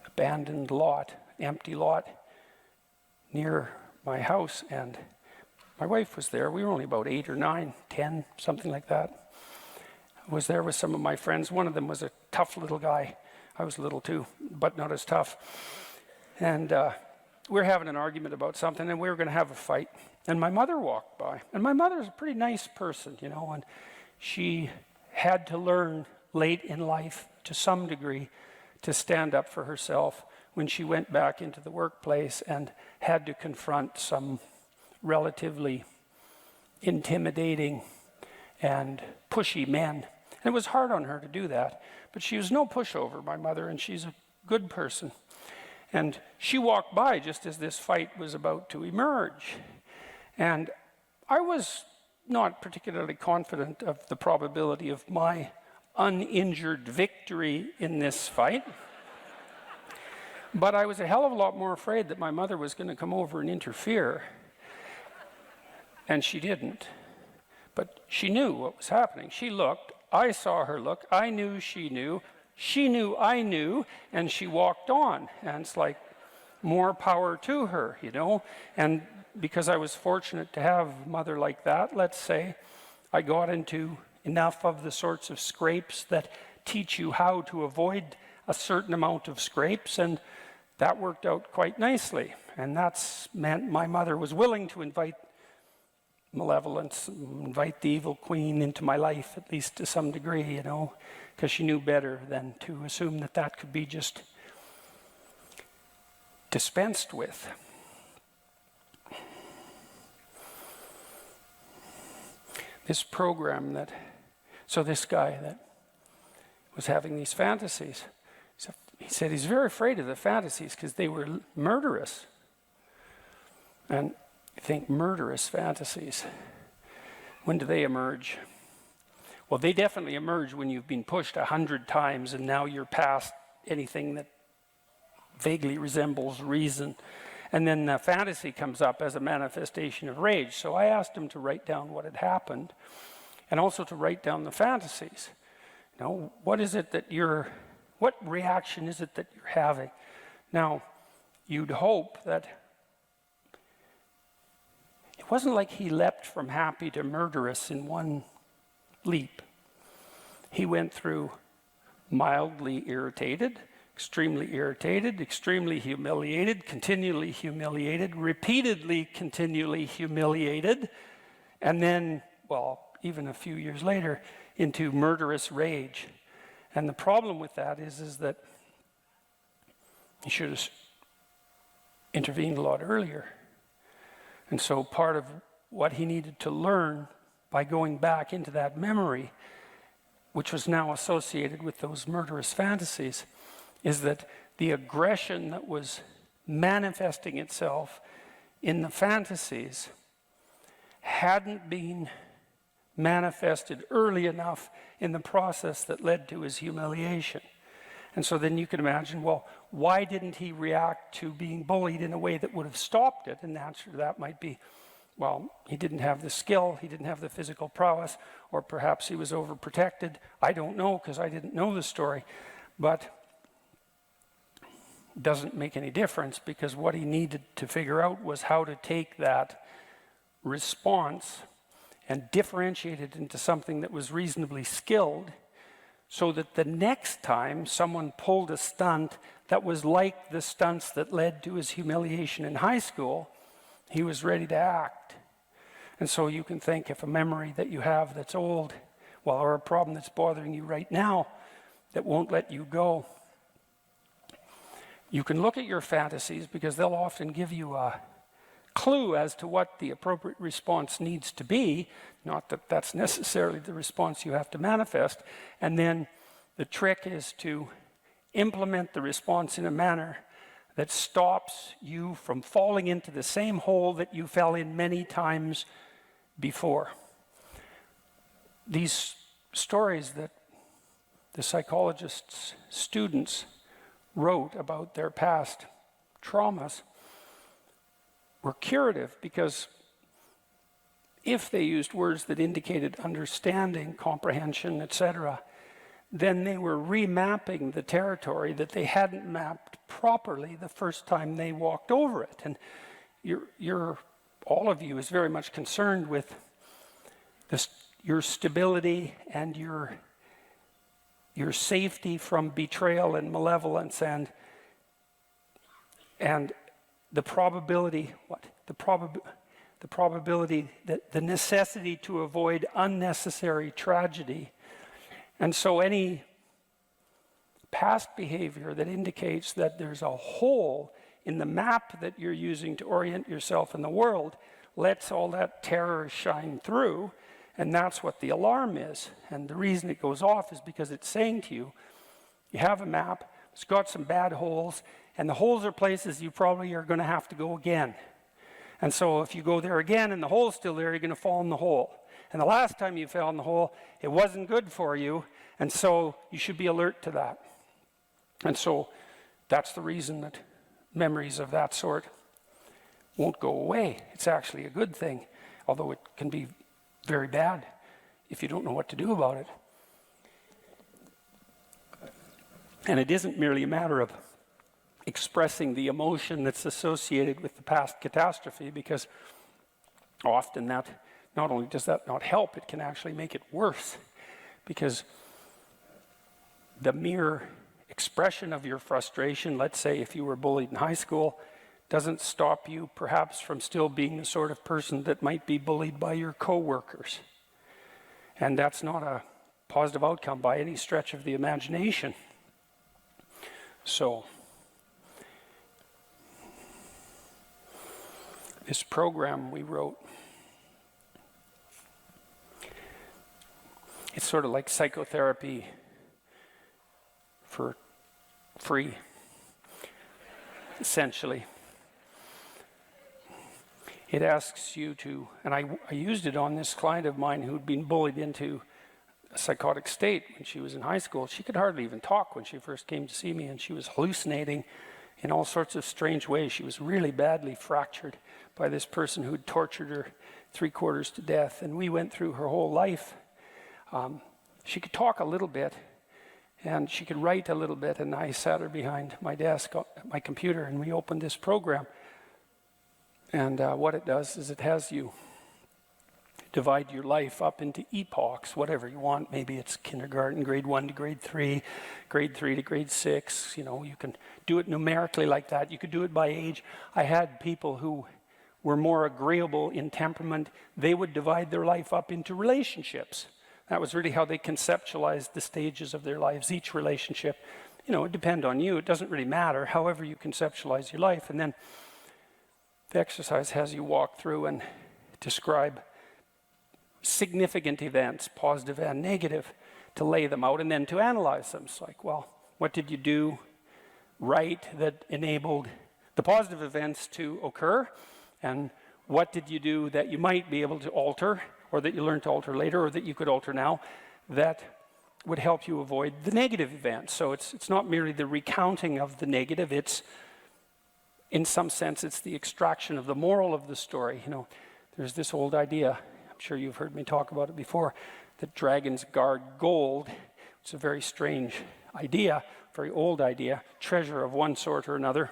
abandoned lot, empty lot near my house, and my wife was there. We were only about 8 or 9, 10, something like that. I was there with some of my friends. One of them was a tough little guy. I was little too, but not as tough. And we were having an argument about something, and we were going to have a fight. And my mother walked by. And my mother's a pretty nice person, you know, and she had to learn late in life, to some degree, to stand up for herself when she went back into the workplace and had to confront some relatively intimidating and pushy men. And it was hard on her to do that, but she was no pushover, my mother, and she's a good person. And she walked by just as this fight was about to emerge. And I was not particularly confident of the probability of my uninjured victory in this fight. But I was a hell of a lot more afraid that my mother was going to come over and interfere. And she didn't. But she knew what was happening. She looked. I saw her look. I knew she knew. She knew I knew. And she walked on. And it's like, more power to her, you know. And because I was fortunate to have a mother like that, let's say, I got into enough of the sorts of scrapes that teach you how to avoid a certain amount of scrapes, and that worked out quite nicely. And that's meant my mother was willing to invite malevolence, invite the evil queen into my life, at least to some degree, you know, because she knew better than to assume that that could be just dispensed with. This program that, so this guy that was having these fantasies, he said he's very afraid of the fantasies because they were murderous. And you think murderous fantasies, when do they emerge? Well, they definitely emerge when you've been pushed 100 times and now you're past anything that vaguely resembles reason. And then the fantasy comes up as a manifestation of rage. So I asked him to write down what had happened and also to write down the fantasies. You know, what reaction is it that you're having? Now, you'd hope that it wasn't like he leapt from happy to murderous in one leap. He went through mildly irritated, extremely humiliated, continually humiliated, repeatedly continually humiliated, and then, well, even a few years later, into murderous rage. And the problem with that is that he should have intervened a lot earlier. And so part of what he needed to learn by going back into that memory, which was now associated with those murderous fantasies, is that the aggression that was manifesting itself in the fantasies hadn't been manifested early enough in the process that led to his humiliation. And so then you can imagine, well, why didn't he react to being bullied in a way that would have stopped it? And the answer to that might be, well, he didn't have the skill, he didn't have the physical prowess, or perhaps he was overprotected. I don't know, because I didn't know the story. But it doesn't make any difference, because what he needed to figure out was how to take that response and differentiate it into something that was reasonably skilled, so that the next time someone pulled a stunt that was like the stunts that led to his humiliation in high school, he was ready to act. And so you can think, if a memory that you have that's old, well, or a problem that's bothering you right now that won't let you go, you can look at your fantasies, because they'll often give you a clue as to what the appropriate response needs to be. Not that that's necessarily the response you have to manifest. And then the trick is to implement the response in a manner that stops you from falling into the same hole that you fell in many times before. These stories that the psychologist's students wrote about their past traumas were curative, because if they used words that indicated understanding, comprehension, etc., then they were remapping the territory that they hadn't mapped properly the first time they walked over it. And all of you is very much concerned with your stability and your safety from betrayal and malevolence, and the probability, the probability that the necessity to avoid unnecessary tragedy. And so any past behavior that indicates that there's a hole in the map that you're using to orient yourself in the world lets all that terror shine through, and that's what the alarm is. And the reason it goes off is because it's saying to you, you have a map, it's got some bad holes, and the holes are places you probably are going to have to go again. And so if you go there again and the hole's still there, you're going to fall in the hole. And the last time you fell in the hole, it wasn't good for you, and so you should be alert to that. And so that's the reason that memories of that sort won't go away. It's actually a good thing, although it can be very bad if you don't know what to do about it. And it isn't merely a matter of expressing the emotion that's associated with the past catastrophe, because often that not only does that not help, it can actually make it worse, because the mere expression of your frustration, let's say if you were bullied in high school, doesn't stop you perhaps from still being the sort of person that might be bullied by your coworkers. And that's not a positive outcome by any stretch of the imagination. So this program we wrote, it's sort of like psychotherapy for free, essentially. It asks you to, and I used it on this client of mine who'd been bullied into a psychotic state when she was in high school. She could hardly even talk when she first came to see me, and she was hallucinating in all sorts of strange ways. She was really badly fractured by this person who'd tortured her 3/4 to death, and we went through her whole life. She could talk a little bit, and she could write a little bit, and I sat her behind my desk, my computer, and we opened this program. And what it does is it has you divide your life up into epochs, whatever you want. Maybe it's kindergarten, grade 1 to grade 3, grade 3 to grade 6. You know, you can do it numerically like that. You could do it by age. I had people who were more agreeable in temperament. They would divide their life up into relationships. That was really how they conceptualized the stages of their lives. Each relationship, you know, it depends on you. It doesn't really matter, however you conceptualize your life. And then the exercise has you walk through and describe significant events, positive and negative, to lay them out and then to analyze them. It's like, well, what did you do right that enabled the positive events to occur? And what did you do that you might be able to alter, or that you learned to alter later, or that you could alter now, that would help you avoid the negative events? So it's not merely the recounting of the negative, it's, in some sense, it's the extraction of the moral of the story. You know, there's this old idea, I'm sure you've heard me talk about it before, that dragons guard gold. It's a very strange idea, very old idea, treasure of one sort or another,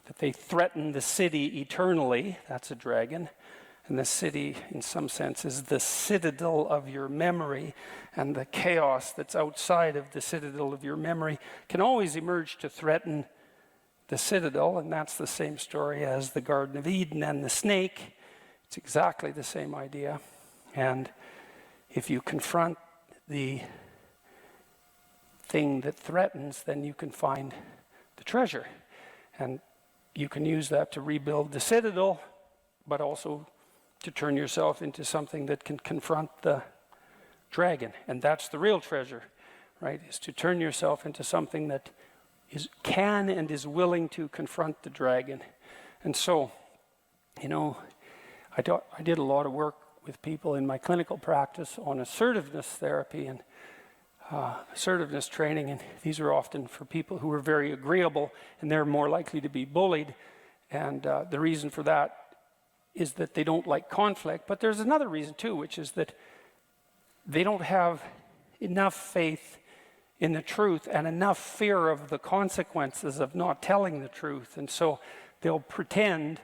that they threaten the city eternally. That's a dragon. And the city, in some sense, is the citadel of your memory, and the chaos that's outside of the citadel of your memory can always emerge to threaten the citadel, and that's the same story as the Garden of Eden and the snake. It's exactly the same idea. And if you confront the thing that threatens, then you can find the treasure. And you can use that to rebuild the citadel, but also to turn yourself into something that can confront the dragon. And that's the real treasure, right? Is to turn yourself into something that can and is willing to confront the dragon. And so, you know, I did a lot of work with people in my clinical practice on assertiveness therapy, and assertiveness training, and these are often for people who are very agreeable, and they're more likely to be bullied. And the reason for that is that they don't like conflict. But there's another reason too, which is that they don't have enough faith in the truth and enough fear of the consequences of not telling the truth. And so they'll pretend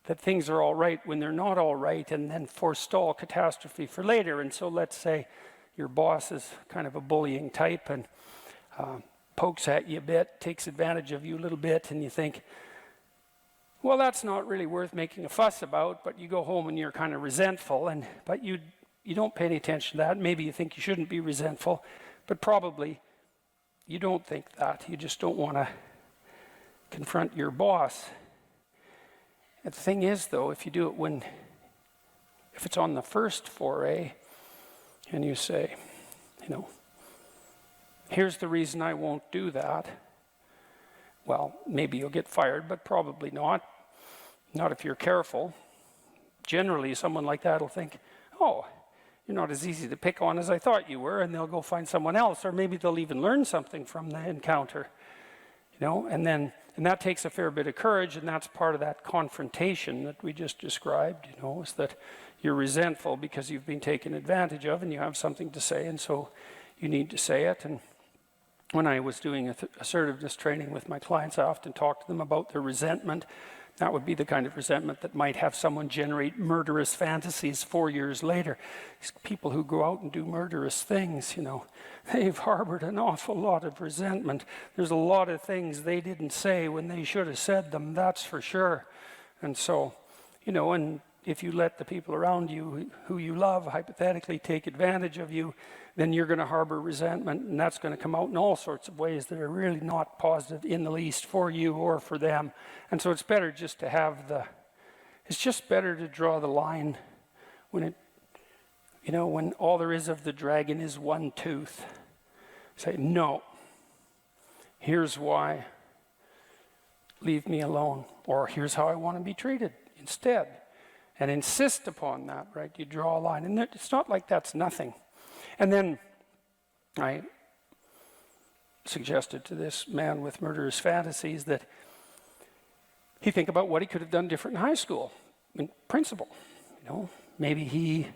that things are all right when they're not all right, and then forestall catastrophe for later. And so let's say your boss is kind of a bullying type and pokes at you a bit, takes advantage of you a little bit, and you think, well, that's not really worth making a fuss about, but you go home and you're kind of resentful, but you don't pay any attention to that. Maybe you think you shouldn't be resentful, but probably you don't think that. You just don't want to confront your boss. And the thing is, though, if you do it if it's on the first foray, and you say, here's the reason I won't do that. Well, maybe you'll get fired, but probably not. Not if you're careful. Generally, someone like that will think, oh, you're not as easy to pick on as I thought you were, and they'll go find someone else, or maybe they'll even learn something from the encounter. And that takes a fair bit of courage, and that's part of that confrontation that we just described, is that you're resentful because you've been taken advantage of and you have something to say, and so you need to say it. And when I was doing assertiveness training with my clients, I often talked to them about their resentment. That would be the kind of resentment that might have someone generate murderous fantasies 4 years later. These people who go out and do murderous things, they've harbored an awful lot of resentment. There's a lot of things they didn't say when they should have said them, that's for sure. And so, and if you let the people around you who you love hypothetically take advantage of you, then you're going to harbor resentment, and that's going to come out in all sorts of ways that are really not positive in the least for you or for them. And so it's better just to it's just better to draw the line when when all there is of the dragon is one tooth. Say, no, here's why, leave me alone, or here's how I want to be treated instead. And insist upon that, right? You draw a line, and it's not like that's nothing. And then I suggested to this man with murderous fantasies that he think about what he could have done different in high school, in principle. Maybe he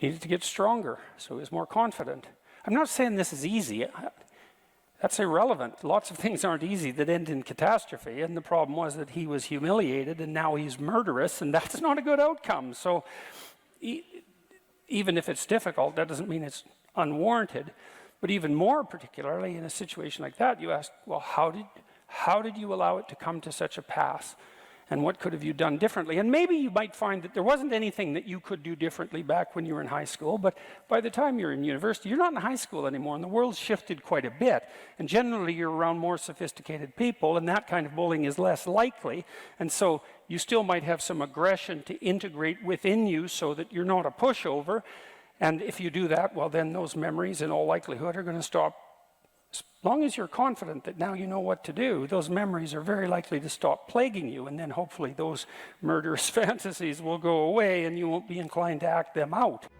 needed to get stronger, so he was more confident. I'm not saying this is easy. That's irrelevant. Lots of things aren't easy that end in catastrophe, and the problem was that he was humiliated, and now he's murderous, and that's not a good outcome. So even if it's difficult, that doesn't mean it's unwarranted. But even more particularly in a situation like that, you ask, well, how did you allow it to come to such a pass? And what could have you done differently? And maybe you might find that there wasn't anything that you could do differently back when you were in high school, but by the time you're in university, you're not in high school anymore, and the world's shifted quite a bit. And generally, you're around more sophisticated people, and that kind of bullying is less likely. And so you still might have some aggression to integrate within you so that you're not a pushover. And if you do that, well, then those memories, in all likelihood, are going to stop. As long as you're confident that now you know what to do, those memories are very likely to stop plaguing you, and then hopefully those murderous fantasies will go away and you won't be inclined to act them out.